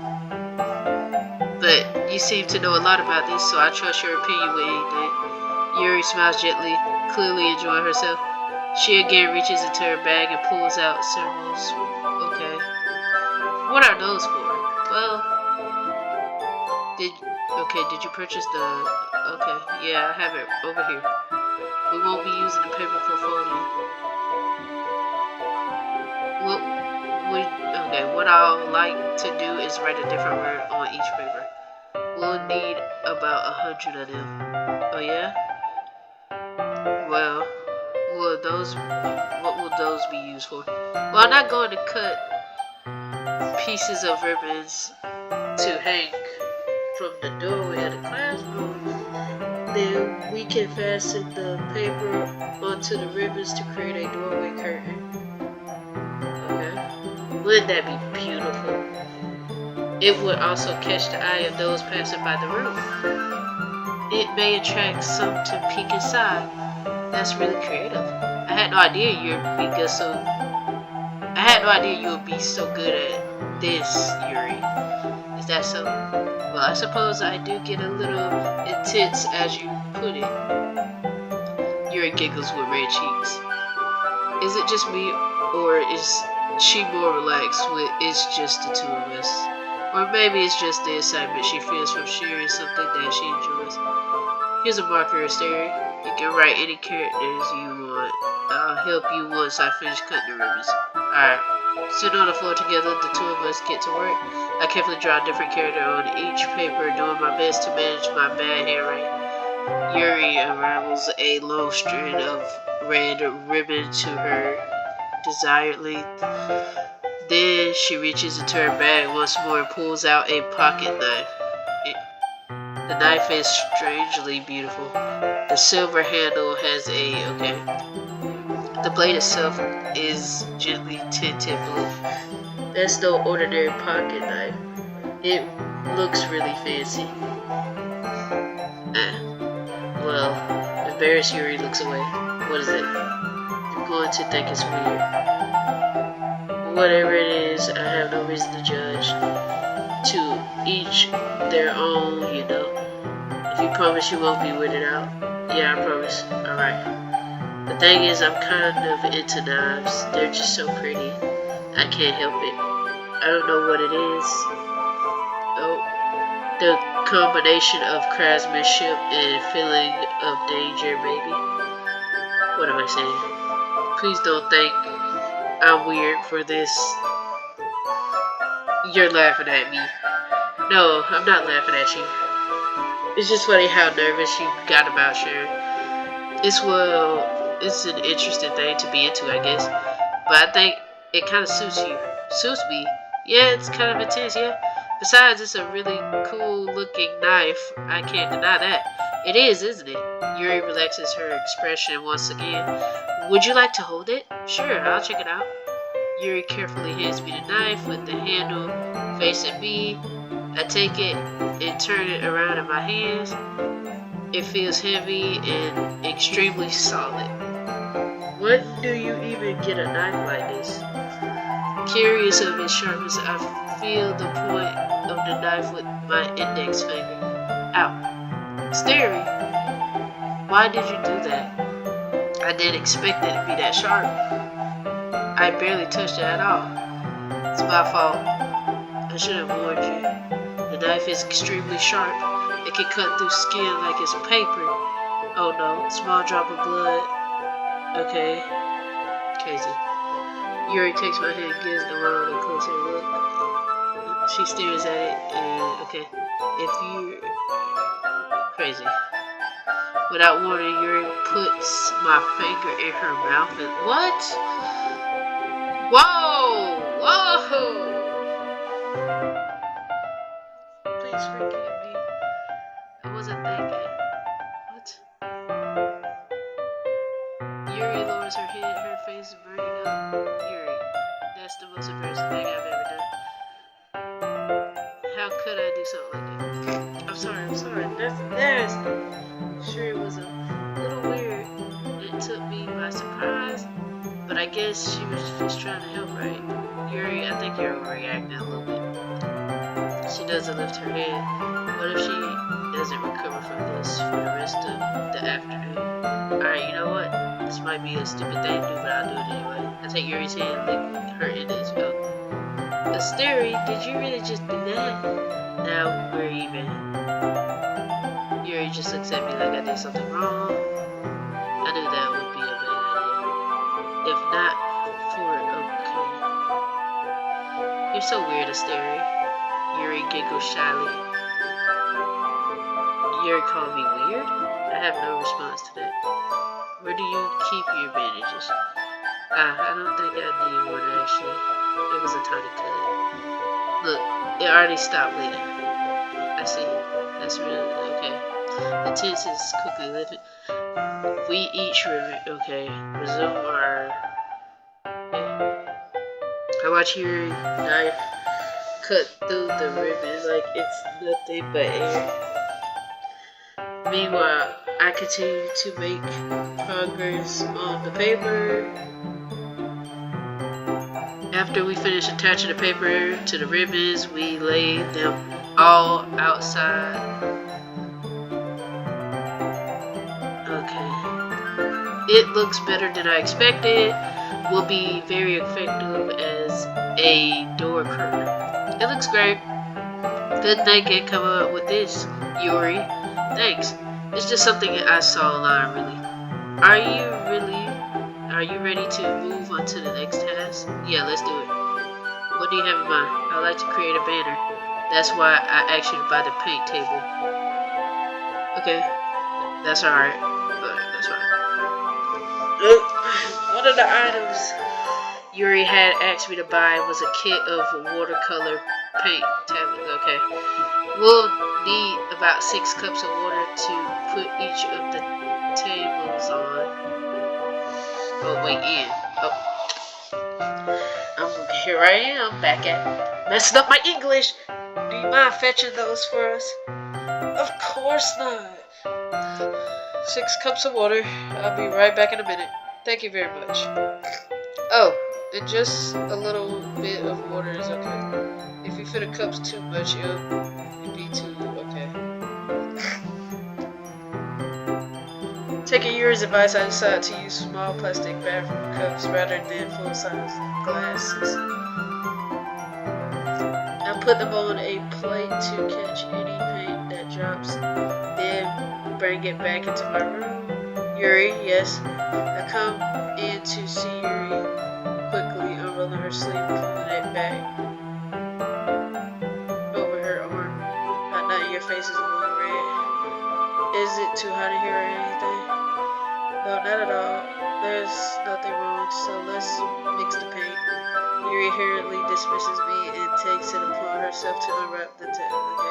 But you seem to know a lot about this, so I trust your opinion with anything. Yuri smiles gently, clearly enjoying herself. She again reaches into her bag and pulls out several. Okay. What are those for? Well, did you purchase the? Okay, yeah, I have it over here. We won't be using the paper for folding. What I'll like to do is write a different word on each paper. We'll need about 100 of them. Oh yeah? Well, what will those be used for? Well, I'm not going to cut pieces of ribbons to hang from the doorway of the classroom. Then we can fasten the paper onto the ribbons to create a doorway curtain. Okay. Wouldn't that be beautiful? It would also catch the eye of those passing by the room. It may attract some to peek inside. That's really creative. I had no idea you would be so good at this, Yuri. Is that so? Well, I suppose I do get a little intense as you put it. Yuri giggles with red cheeks. Is it just me, or is she more relaxed with it's just the two of us? Or maybe it's just the excitement she feels from sharing something that she enjoys. Here's a marker instead. You can write any characters you want. I'll help you once I finish cutting the ribbons. Alright. Sitting on the floor together, the two of us get to work. I carefully draw a different character on each paper, doing my best to manage my bad handwriting. Yuri unravels a long strand of red ribbon to her desired length. Then she reaches into her bag once more and pulls out a pocket knife. The knife is strangely beautiful. The silver handle has the blade itself is gently tinted blue. That's no ordinary pocket knife. It looks really fancy. Well, embarrassed Yuri looks away. What is it? I'm going to think it's weird. Whatever it is, I have no reason to judge. To each their own, you know. If you promise you won't be weirded out. Yeah, I promise. Alright. The thing is, I'm kind of into knives. They're just so pretty. I can't help it. I don't know what it is. Oh, the combination of craftsmanship and feeling of danger, maybe. What am I saying? Please don't think I'm weird for this. You're laughing at me. No, I'm not laughing at you. It's just funny how nervous you got about sharing. It's an interesting thing to be into, I guess. But I think it kind of suits you. Suits me. Yeah, it's kind of intense, yeah. Besides, it's a really cool looking knife. I can't deny that. It is, isn't it? Yuri relaxes her expression once again. Would you like to hold it? Sure, I'll check it out. Yuri carefully hands me the knife with the handle facing me. I take it and turn it around in my hands. It feels heavy and extremely solid. When do you even get a knife like this? Curious of its sharpness, I feel the point of the knife with my index finger. Ow. Scary. Why did you do that? I didn't expect it to be that sharp. I barely touched it at all. It's my fault. I should have warned you. The knife is extremely sharp. It can cut through skin like it's paper. Oh no, small drop of blood. Okay. Crazy. Yuri takes my hand and gives the world a closer look. She stares at it and, okay. If you... Crazy. Without warning, Yuri puts my finger in her mouth and... What? Whoa! Whoa! Please forgive me. I wasn't thinking. What? Yuri lowers her head, her face is burning up. Yuri, that's the most embarrassing thing I've ever done. How could I do something like that? I'm sorry. That's nasty. Sure, it was a little weird. It took me by surprise, but I guess she was just trying to help, right? Yuri, I think you're overreacting a little bit. She doesn't lift her head. What if she doesn't recover from this for the rest of the afternoon? Alright, you know what? This might be a stupid thing to do, but I'll do it anyway. I take Yuri's hand and lick her into his mouth. Asteri, did you really just do that? Now we're even. Yuri just looks at me like I did something wrong. I knew that would be a bad idea. If not for okay. You're so weird, Asteri. Yuri giggles shyly. Yuri called me weird? I have no response to that. Where do you keep your bandages? I don't think I need one actually. It was a tiny cut. Look, it already stopped bleeding. I see. That's really okay. The tense is quickly lifted. We each resume our. Okay. I watch Yuri knife cut through the ribbons like it's nothing but air. Meanwhile, I continue to make progress on the paper. After we finish attaching the paper to the ribbons, we lay them all outside. Okay. It looks better than I expected. Will be very effective as a door curtain. It looks great. Good thing I come up with this, Yuri. Thanks. It's just something I saw online, really. Are you ready to move on to the next task? Yeah, let's do it. What do you have in mind? I'd like to create a banner. That's why I asked you to buy the paint table. Okay. That's alright. That's fine. One of the items Yuri had asked me to buy was a kit of watercolor paint tablets. Okay. We'll need about 6 cups of water to put each of the tables on. Oh, wait, in. Oh. Here I am, back at messing up my English. Do you mind fetching those for us? Of course not. 6 cups of water. I'll be right back in a minute. Thank you very much. Oh, and just a little bit of water is okay. If you fill the cups too much, it'll be too okay. Taking Yuri's advice, I decided to use small plastic bathroom cups rather than full-size glasses. I put them on a plate to catch any paint that drops, then bring it back into my room. Yuri, yes. I come in to see Yuri quickly unrolling her sleeve, pulling it back over her arm. Now your face is a little red. Is it too hot in here or anything? No, not at all. There's nothing wrong, so let's mix the paint. Yuri hurriedly dismisses me and takes it upon herself to unwrap the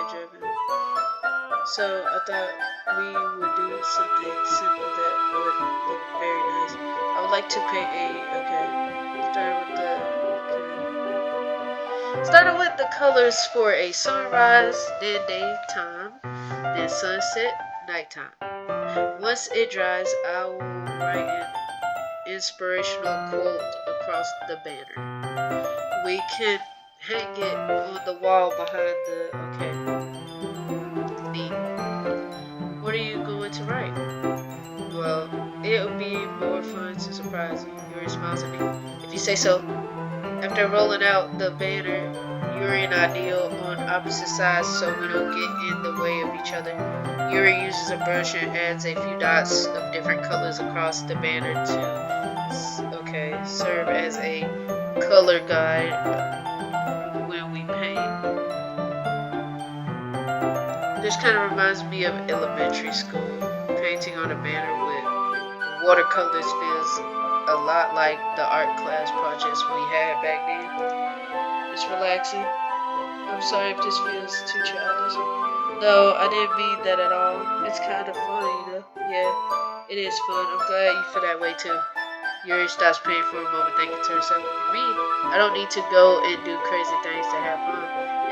dripping. So I thought we would do something simple that would look very nice. I would like to paint start with the Starting with the colors for a sunrise, then daytime, then sunset, nighttime. Once it dries, I will write an inspirational quote across the banner. We can hang it on the wall behind the. Okay, neat. What are you going to write? Well, it'll be more fun to surprise you. Yuri smiles at me. If you say so. After rolling out the banner, Yuri and I kneel on opposite sides so we don't get in the way of each other. Yuri uses a brush and adds a few dots of different colors across the banner to, serve as a color guide when we paint. This kind of reminds me of elementary school. Painting on a banner with watercolors feels a lot like the art class projects we had back then. It's relaxing. I'm sorry if this feels too childish. No, I didn't mean that at all. It's kind of funny, Yeah, it is fun. I'm glad you feel that way too. Yuri stops painting for a moment, thinking to herself, for me, I don't need to go and do crazy things to have fun.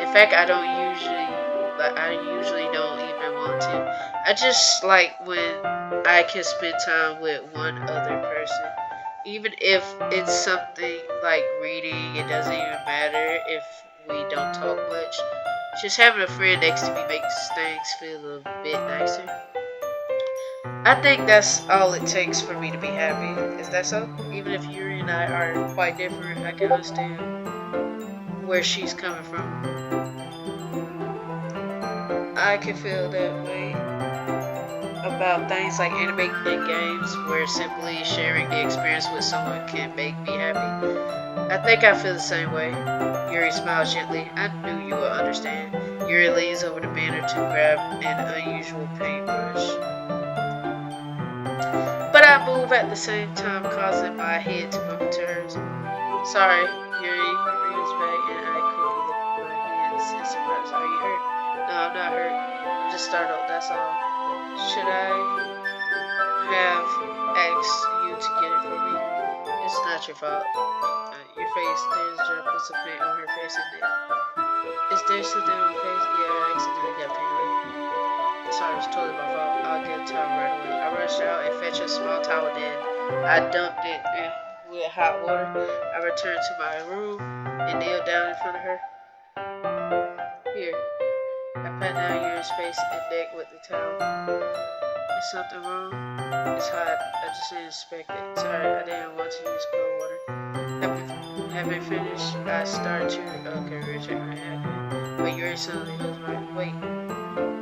In fact, I usually don't even want to. I just like when I can spend time with one other person. Even if it's something like reading, it doesn't even matter if we don't talk much. Just having a friend next to me makes things feel a bit nicer. I think that's all it takes for me to be happy. Is that so? Even if Yuri and I are quite different, I can understand where she's coming from. I can feel that way about things like anime and games, where simply sharing the experience with someone can make me happy. I think I feel the same way. Yuri smiles gently. I knew you would understand. Yuri leans over the banner to grab an unusual paintbrush. But I move at the same time, causing my head to bump into hers. Sorry, Yuri reels back and I quickly look at my hands in surprise. Are you hurt? No, I'm not hurt. I'm just startled, that's all. Should I have asked you to get it for me? It's not your fault. Your face, there's droplets of paint on her face, isn't it? Is there something on her face? Yeah, I accidentally got paint on it. Sorry, it's totally my fault. I'll get a towel right away. I rushed out and fetched a small towel, then I dumped it in with hot water. I returned to my room and kneeled down in front of her. Here. I pat down Yuri's face and neck with the towel. Is something wrong? It's hot. I just didn't expect it. Sorry, I didn't want to use cold water. Having finished, I start to recheck my haircut. But Yuri suddenly goes right. Wait,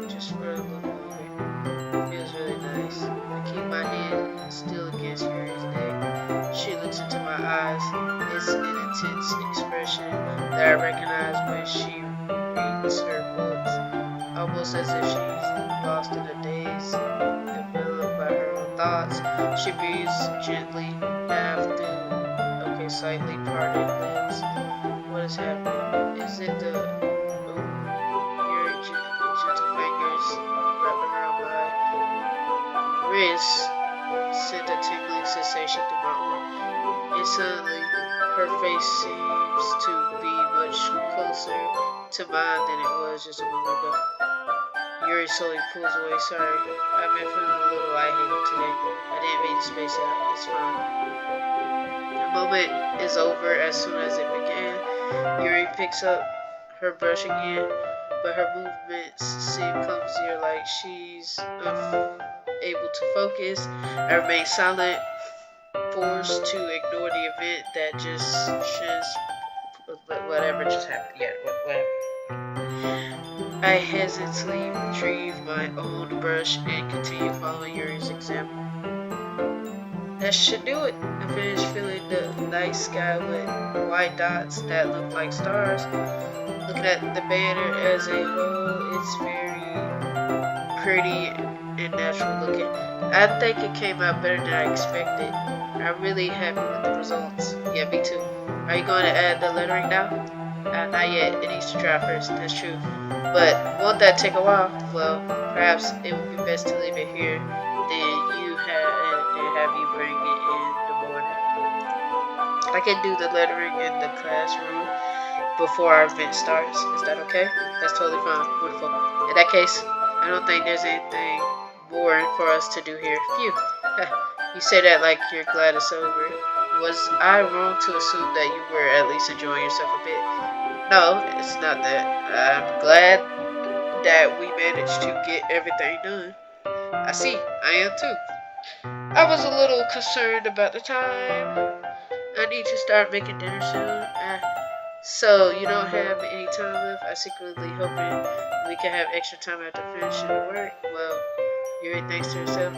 just for a little longer. It feels really nice. I keep my hand still against Yuri's neck. She looks into my eyes. It's an intense expression that I recognize when she reads her books. Almost as if she's lost in a daze, enveloped by her own thoughts. She breathes gently, half through, slightly parted lips. What is happening? Is it the your gentle fingers wrapping around my wrist sent a tingling sensation through my arm. And suddenly, her face seems to be much closer to mine than it was just a moment ago. Yuri slowly pulls away. Sorry, I've been feeling a little lightheaded today. I didn't mean to space out. It's fine. The moment is over as soon as it began. Yuri picks up her brush again, but her movements seem clumsier, like she's unable to focus. I remain silent, forced to ignore the event that whatever just happened. Yeah, whatever. I hesitantly retrieve my own brush and continue following Yuri's example. That should do it. I finished filling the night sky with white dots that look like stars. Looking at the banner as a whole, it's very pretty and natural looking. I think it came out better than I expected. I'm really happy with the results. Yeah, me too. Are you going to add the lettering now? Not yet. It needs to dry first. That's true. But won't that take a while? Well, perhaps it would be best to leave it here. Have you bring it in the morning. I can do the lettering in the classroom. before our event starts. Is that okay? That's totally fine. Wonderful. In that case, I don't think there's anything boring for us to do here. Phew. You say that like you're glad it's over. Was I wrong to assume that you were at least enjoying yourself a bit? No, it's not that. I'm glad that we managed to get everything done. I see. I am too. I was a little concerned about the time. I need to start making dinner soon. So you don't have any time left? I secretly hoping we can have extra time after finishing the work. Well, Yuri thinks to herself.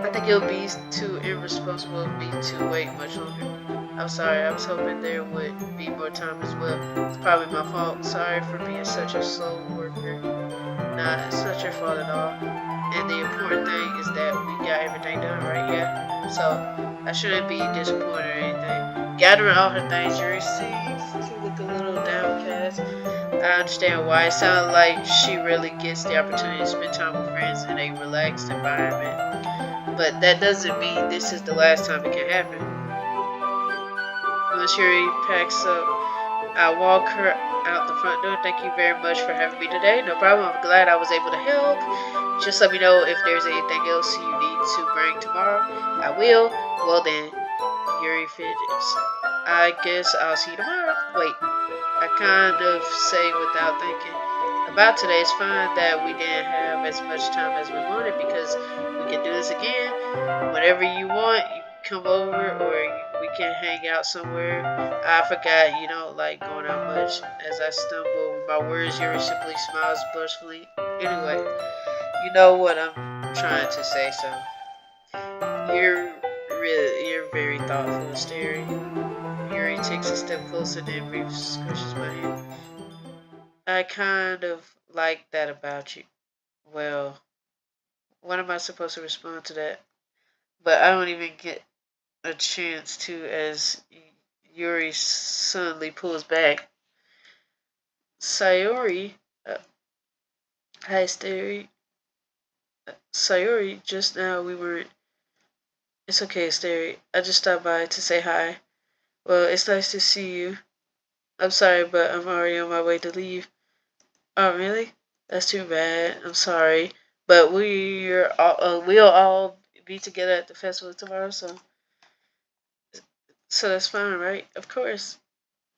I think it would be too irresponsible of me to wait much longer. I'm sorry, I was hoping there would be more time as well. It's probably my fault. Sorry for being such a slow worker. Nah, it's not your fault at all. And the important thing is that we got everything done, right? Yeah. So I shouldn't be disappointed or anything. Gathering all her things, Yuri seems to look a little downcast. I understand why. It sounds like she really gets the opportunity to spend time with friends in a relaxed environment. But that doesn't mean this is the last time it can happen. Once Yuri packs up, I walk her out the front door. Thank you very much for having me today. No problem. I'm glad I was able to help. Just let me know if there's anything else you need to bring tomorrow. I will. Well then, Yuri fidgets. I guess I'll see you tomorrow. Wait, I kind of say without thinking. About today, it's fine that we didn't have as much time as we wanted because we can do this again. Whenever you want, you can come over or we can hang out somewhere. I forgot you don't like going out much. As I stumble over my words, Yuri simply smiles blissfully. Anyway, you know what I'm trying to say, so you're very thoughtful, Asteri. Yuri takes a step closer, then briefly squishes my hand. I kind of like that about you. Well, what am I supposed to respond to that? But I don't even get a chance to as Yuri suddenly pulls back. Sayori, hi Asteri. Sayori, just now we weren't. It's okay, Asteri. I just stopped by to say hi. Well, it's nice to see you. I'm sorry, but I'm already on my way to leave. Oh, really? That's too bad. I'm sorry. But we'll all be together at the festival tomorrow, so that's fine, right? Of course.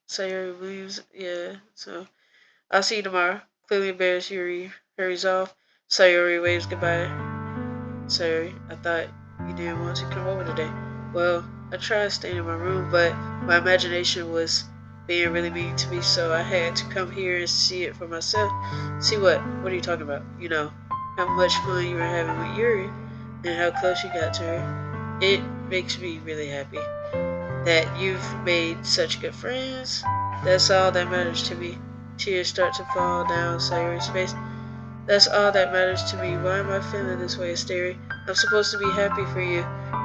Sayori leaves. Yeah, so I'll see you tomorrow. Clearly embarrassed, Yuri hurries off. Sayori waves goodbye. Sayori, I thought you didn't want to come over today. Well, I tried staying in my room, but my imagination was being really mean to me, so I had to come here and see it for myself. See what? What are you talking about? You know, how much fun you were having with Yuri, and how close you got to her. It makes me really happy that you've made such good friends. That's all that matters to me. Tears start to fall down Sayori's face. That's all that matters to me. Why am I feeling this way, Asteri? I'm supposed to be happy for you.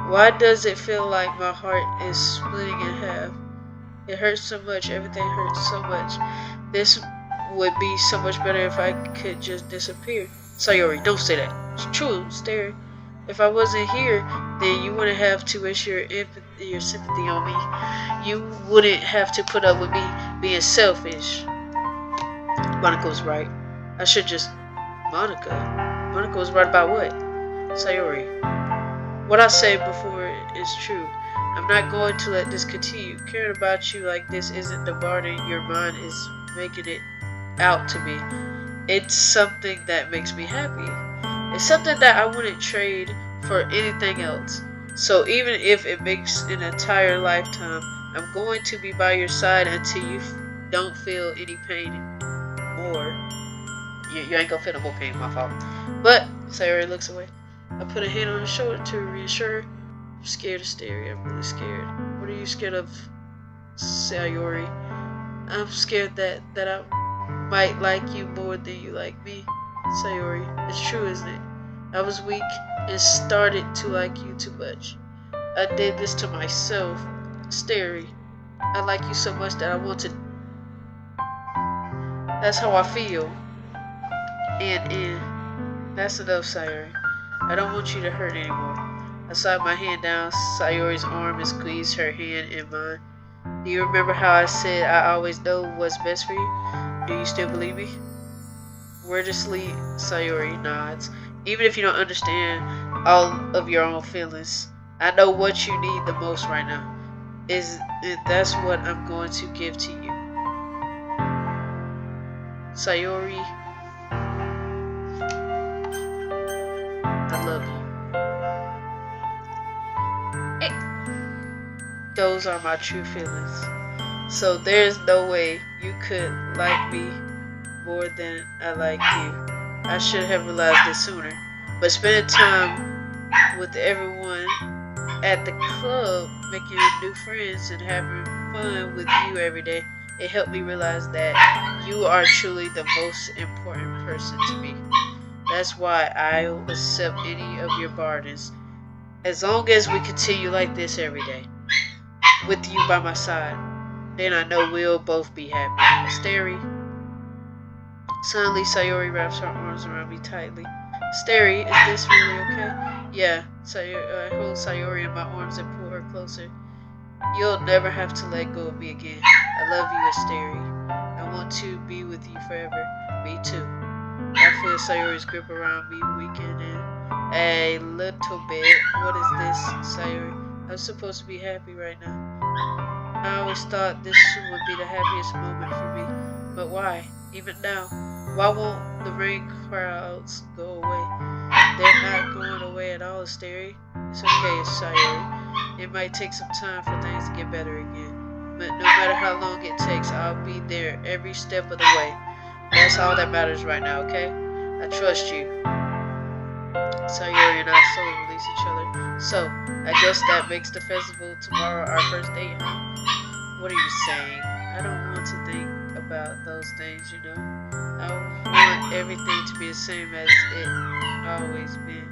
Why does it feel like my heart is splitting in half? It hurts so much. Everything hurts so much. This would be so much better if I could just disappear. Sayori, don't say that. It's true, Asteri. If I wasn't here, then you wouldn't have to wish your sympathy on me. You wouldn't have to put up with me being selfish. Monika was right. I should just... Monika was right about what? Sayori. What I said before is true. I'm not going to let this continue. Caring about you like this isn't the burden your mind is making it out to be. It's something that makes me happy. It's something that I wouldn't trade for anything else. So even if it makes an entire lifetime, I'm going to be by your side until you don't feel any pain more. You ain't gonna feel no more pain, my fault. But Sayori looks away. I put a hand on her shoulder to reassure her. I'm scared of Asteri. I'm really scared. What are you scared of, Sayori? I'm scared that I might like you more than you like me. Sayori, it's true, isn't it? I was weak and started to like you too much. I did this to myself. Asteri, I like you so much that I want to... That's how I feel. And that's enough, Sayori. I don't want you to hurt anymore. I slide my hand down Sayori's arm and squeeze her hand in mine. Do you remember how I said I always know what's best for you? Do you still believe me? Wordlessly, Sayori nods. Even if you don't understand all of your own feelings, I know what you need the most right now. Is that's what I'm going to give to you. Sayori, I love you. Those are my true feelings. So there's no way you could like me more than I like you. I should have realized this sooner. But spending time with everyone at the club, making new friends and having fun with you every day, it helped me realize that you are truly the most important person to me. That's why I'll accept any of your burdens. As long as we continue like this every day, with you by my side, then I know we'll both be happy. Steri. Suddenly, Sayori wraps her arms around me tightly. Steri, is this really okay? Yeah. I hold Sayori in my arms and pull her closer. You'll never have to let go of me again. I love you, Asteri. I want to be with you forever. Me too. I feel Sayori's grip around me weakening a little bit. What is this, Sayori? I'm supposed to be happy right now. I always thought this would be the happiest moment for me. But why? Even now? Why won't the rain clouds go away? They're not going away at all, Asteri. It's okay, Sayori. It might take some time for things to get better again. But no matter how long it takes, I'll be there every step of the way. That's all that matters right now, okay? I trust you. Sayori and I slowly release each other. So, I guess that makes the festival tomorrow our first date, huh? What are you saying? I don't want to think about those things, you know? I want everything to be the same as it always been.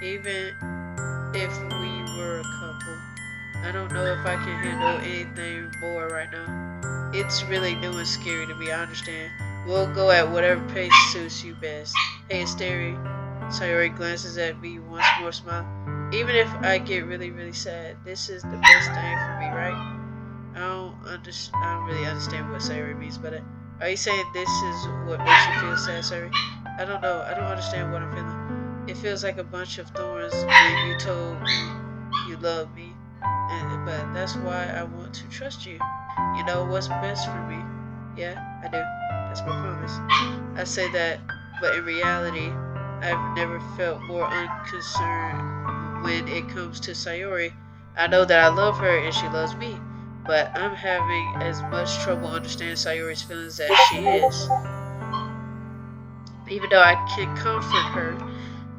Even if we were a couple. I don't know if I can handle anything more right now. It's really new and scary to me, I understand. We'll go at whatever pace suits you best. Hey, Asteri. Sayori glances at me once more, smile. Even if I get really, really sad, this is the best thing for me, right? I don't really understand what Sayori means, but are you saying this is what makes you feel sad, Sayori? I don't know. I don't understand what I'm feeling. It feels like a bunch of thorns when you told me you love me, but that's why I want to trust you. You know what's best for me. Yeah, I do. That's my promise. I say that, but in reality, I've never felt more unconcerned when it comes to Sayori. I know that I love her and she loves me, but I'm having as much trouble understanding Sayori's feelings as she is. Even though I can comfort her,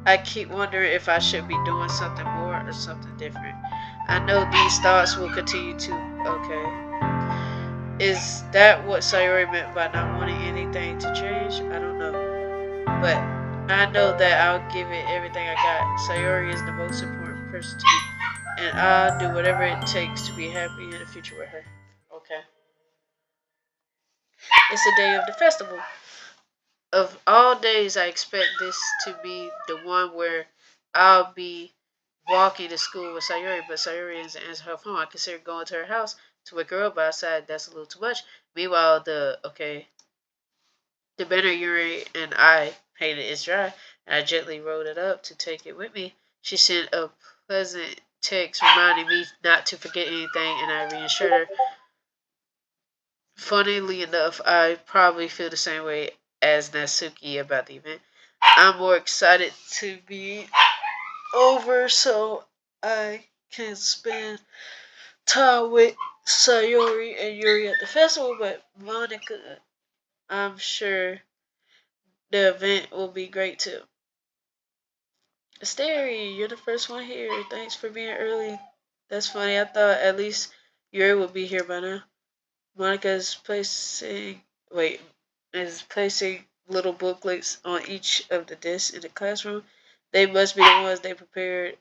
I keep wondering if I should be doing something more or something different. I know these thoughts will continue to. Okay. Is that what Sayori meant by not wanting anything to change? I don't know. But I know that I'll give it everything I got. Sayori is the most important person to me. And I'll do whatever it takes to be happy in the future with her. Okay. It's the day of the festival. Of all days, I expect this to be the one where I'll be walking to school with Sayori, but Sayori doesn't answer her phone. I consider going to her house to wake her up, but I decided that's a little too much. Meanwhile, the banner Yuri and I painted is dry, and I gently rolled it up to take it with me. She sent a pleasant text reminding me not to forget anything, and I reassured her. Funnily enough, I probably feel the same way as Natsuki about the event. I'm more excited to be over so I can spend time with Sayori and Yuri at the festival, but Monica, I'm sure the event will be great too. Asteri, you're the first one here. Thanks for being early. That's funny. I thought at least Yuri would be here by now. Monica wait is placing little booklets on each of the desks in the classroom. They must be the ones they prepared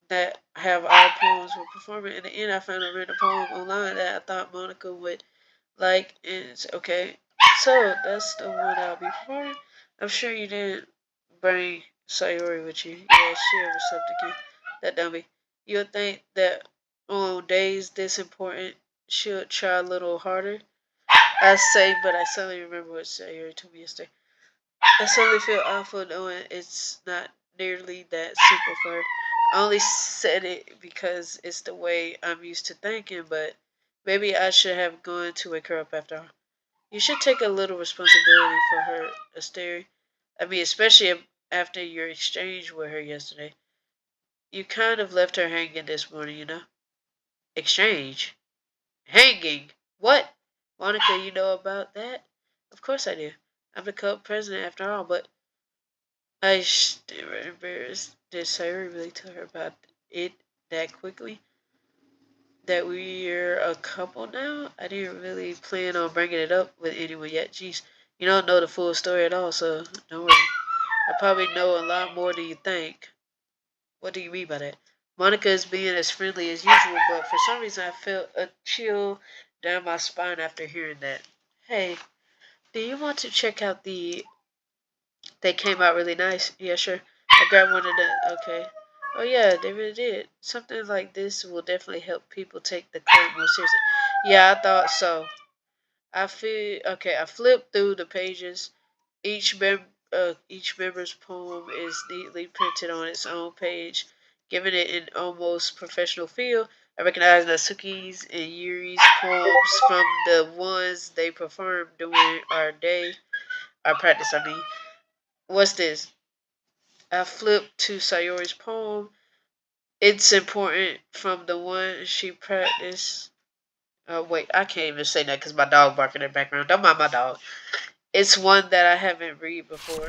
that have our poems for performing. In the end, I found a random poem online that I thought Monica would like, and it's okay. So that's the one I'll be performing. I'm sure you didn't bring Sayori with you. Yeah, she overslept again. That dummy. You'll think that on days this important she'll try a little harder. I say, but I suddenly remember what Sayuri told me yesterday. I suddenly feel awful knowing it's not nearly that simple for her. I only said it because it's the way I'm used to thinking, but maybe I should have gone to wake her up after all. You should take a little responsibility for her, Asteri. I mean, especially after your exchange with her yesterday. You kind of left her hanging this morning, you know? Exchange? Hanging? What? Monica, you know about that? Of course I do. I'm the club president after all, but I still embarrassed. Did Sarah really tell her about it that quickly? That we're a couple now? I didn't really plan on bringing it up with anyone yet. Jeez, you don't know the full story at all, so don't worry. I probably know a lot more than you think. What do you mean by that? Monica is being as friendly as usual, but for some reason I felt a chill down my spine after hearing that. Hey, do you want to check out the... They came out really nice. Yeah, sure. I grabbed one of the... Okay. Oh yeah, they really did. Something like this will definitely help people take the club more seriously. Yeah, I thought so. I feel... Okay, I flipped through the pages. Each member's poem is neatly printed on its own page, giving it an almost professional feel. I recognize Natsuki's and Yuri's poems from the ones they performed during our practice. I mean, what's this? I flipped to Sayori's poem. It's important from the one she practiced. Wait, I can't even say that because my dog barking in the background. Don't mind my dog. It's one that I haven't read before.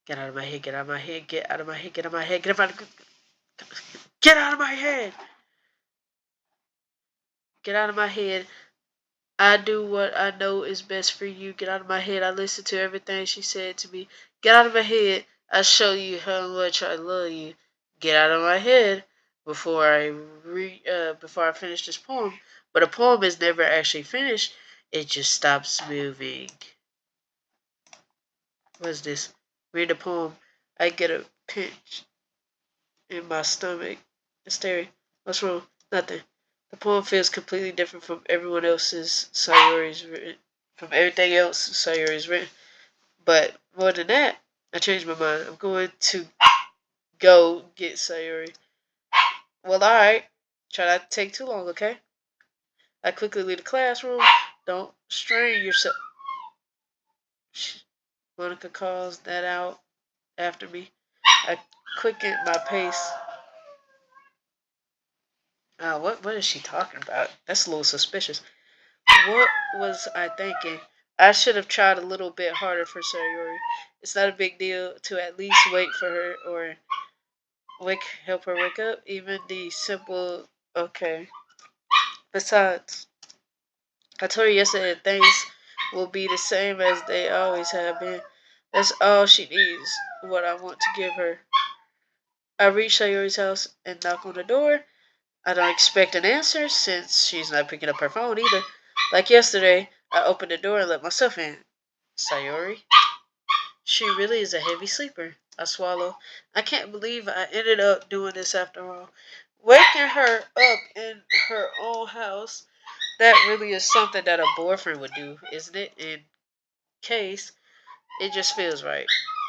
Get out of my head, get out of my head, get out of my head, get out of my head, get out of my head! Get out of my head. I do what I know is best for you. Get out of my head. I listened to everything she said to me. Get out of my head. I show you how much I love you. Get out of my head before I finish this poem. But a poem is never actually finished. It just stops moving. What's this? Read the poem. I get a pinch in my stomach. Hysteria. What's wrong? Nothing. The poem feels completely different from everyone else's Sayori's written. From everything else Sayori's written. But more than that, I changed my mind. I'm going to go get Sayori. Well, alright. Try not to take too long, okay? I quickly leave the classroom. Don't strain yourself. Monica calls that out after me. I quicken my pace. What is she talking about? That's a little suspicious. What was I thinking? I should have tried a little bit harder for Sayori. It's not a big deal to at least wait for her or help her wake up. Even the simple okay. Besides, I told her yesterday that things will be the same as they always have been. That's all she needs. What I want to give her. I reach Sayori's house and knock on the door. I don't expect an answer since she's not picking up her phone either. Like yesterday, I opened the door and let myself in. Sayori? She really is a heavy sleeper. I swallow. I can't believe I ended up doing this after all. Waking her up in her own house, that really is something that a boyfriend would do, isn't it? In case, it just feels right.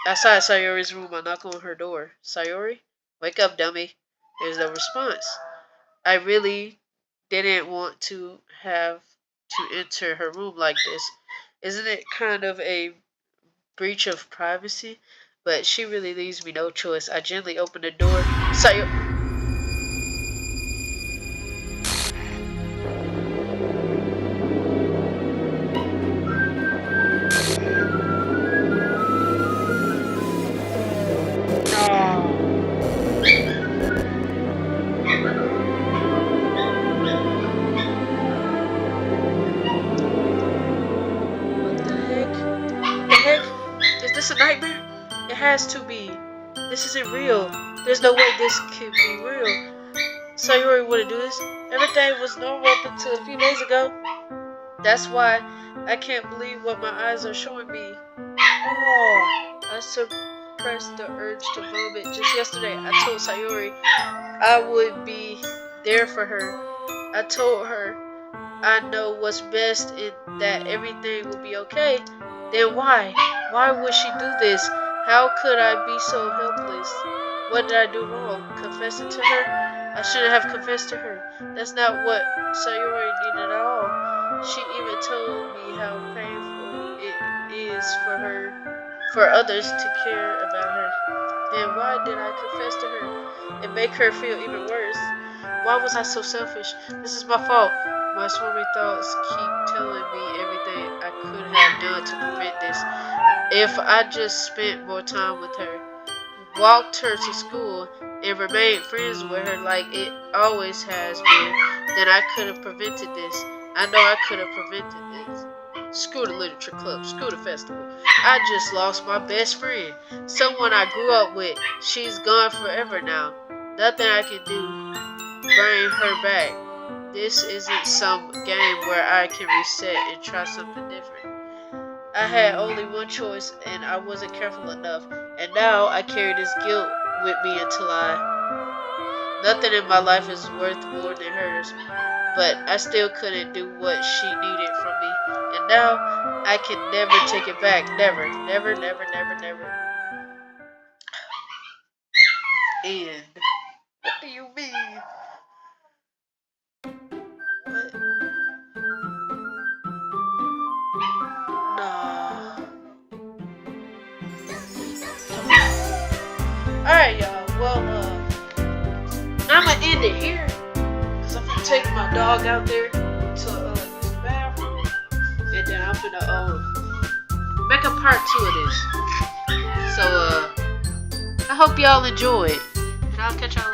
Outside Sayori's room, I knock on her door. Sayori? Wake up, dummy. There's no response. I really didn't want to have to enter her room like this. Isn't it kind of a breach of privacy? But she really leaves me no choice. I gently open the door. Is this a nightmare? It has to be. This isn't real. There's no way this could be real. Sayori wouldn't do this. Everything was normal up until a few days ago. That's why I can't believe what my eyes are showing me. Oh, I suppressed the urge to vomit. Just yesterday, I told Sayori I would be there for her. I told her I know what's best and that everything will be okay. Then why? Why would she do this? How could I be so helpless? What did I do wrong? Confessing to her? I shouldn't have confessed to her. That's not what Sayori needed at all. She even told me how painful it is for others to care about her. Then why did I confess to her and make her feel even worse? Why was I so selfish? This is my fault. My swarming thoughts keep telling me everything I could have done to prevent this. If I just spent more time with her, walked her to school, and remained friends with her like it always has been, then I could have prevented this. I know I could have prevented this. Screw the literature club, screw the festival. I just lost my best friend. Someone I grew up with. She's gone forever now. Nothing I can do. Bring her back. This isn't some game where I can reset and try something different. I had only one choice and I wasn't careful enough. And now I carry this guilt with me until nothing in my life is worth more than hers. But I still couldn't do what she needed from me. And now I can never take it back. Never, never, never, never, never. And what do you mean? What? No. Alright, y'all. Well, I'm gonna end it here. Because I'm gonna take my dog out there to use the bathroom. And then I'm gonna make a part 2 of this. So, I hope y'all enjoyed. And I'll catch y'all later.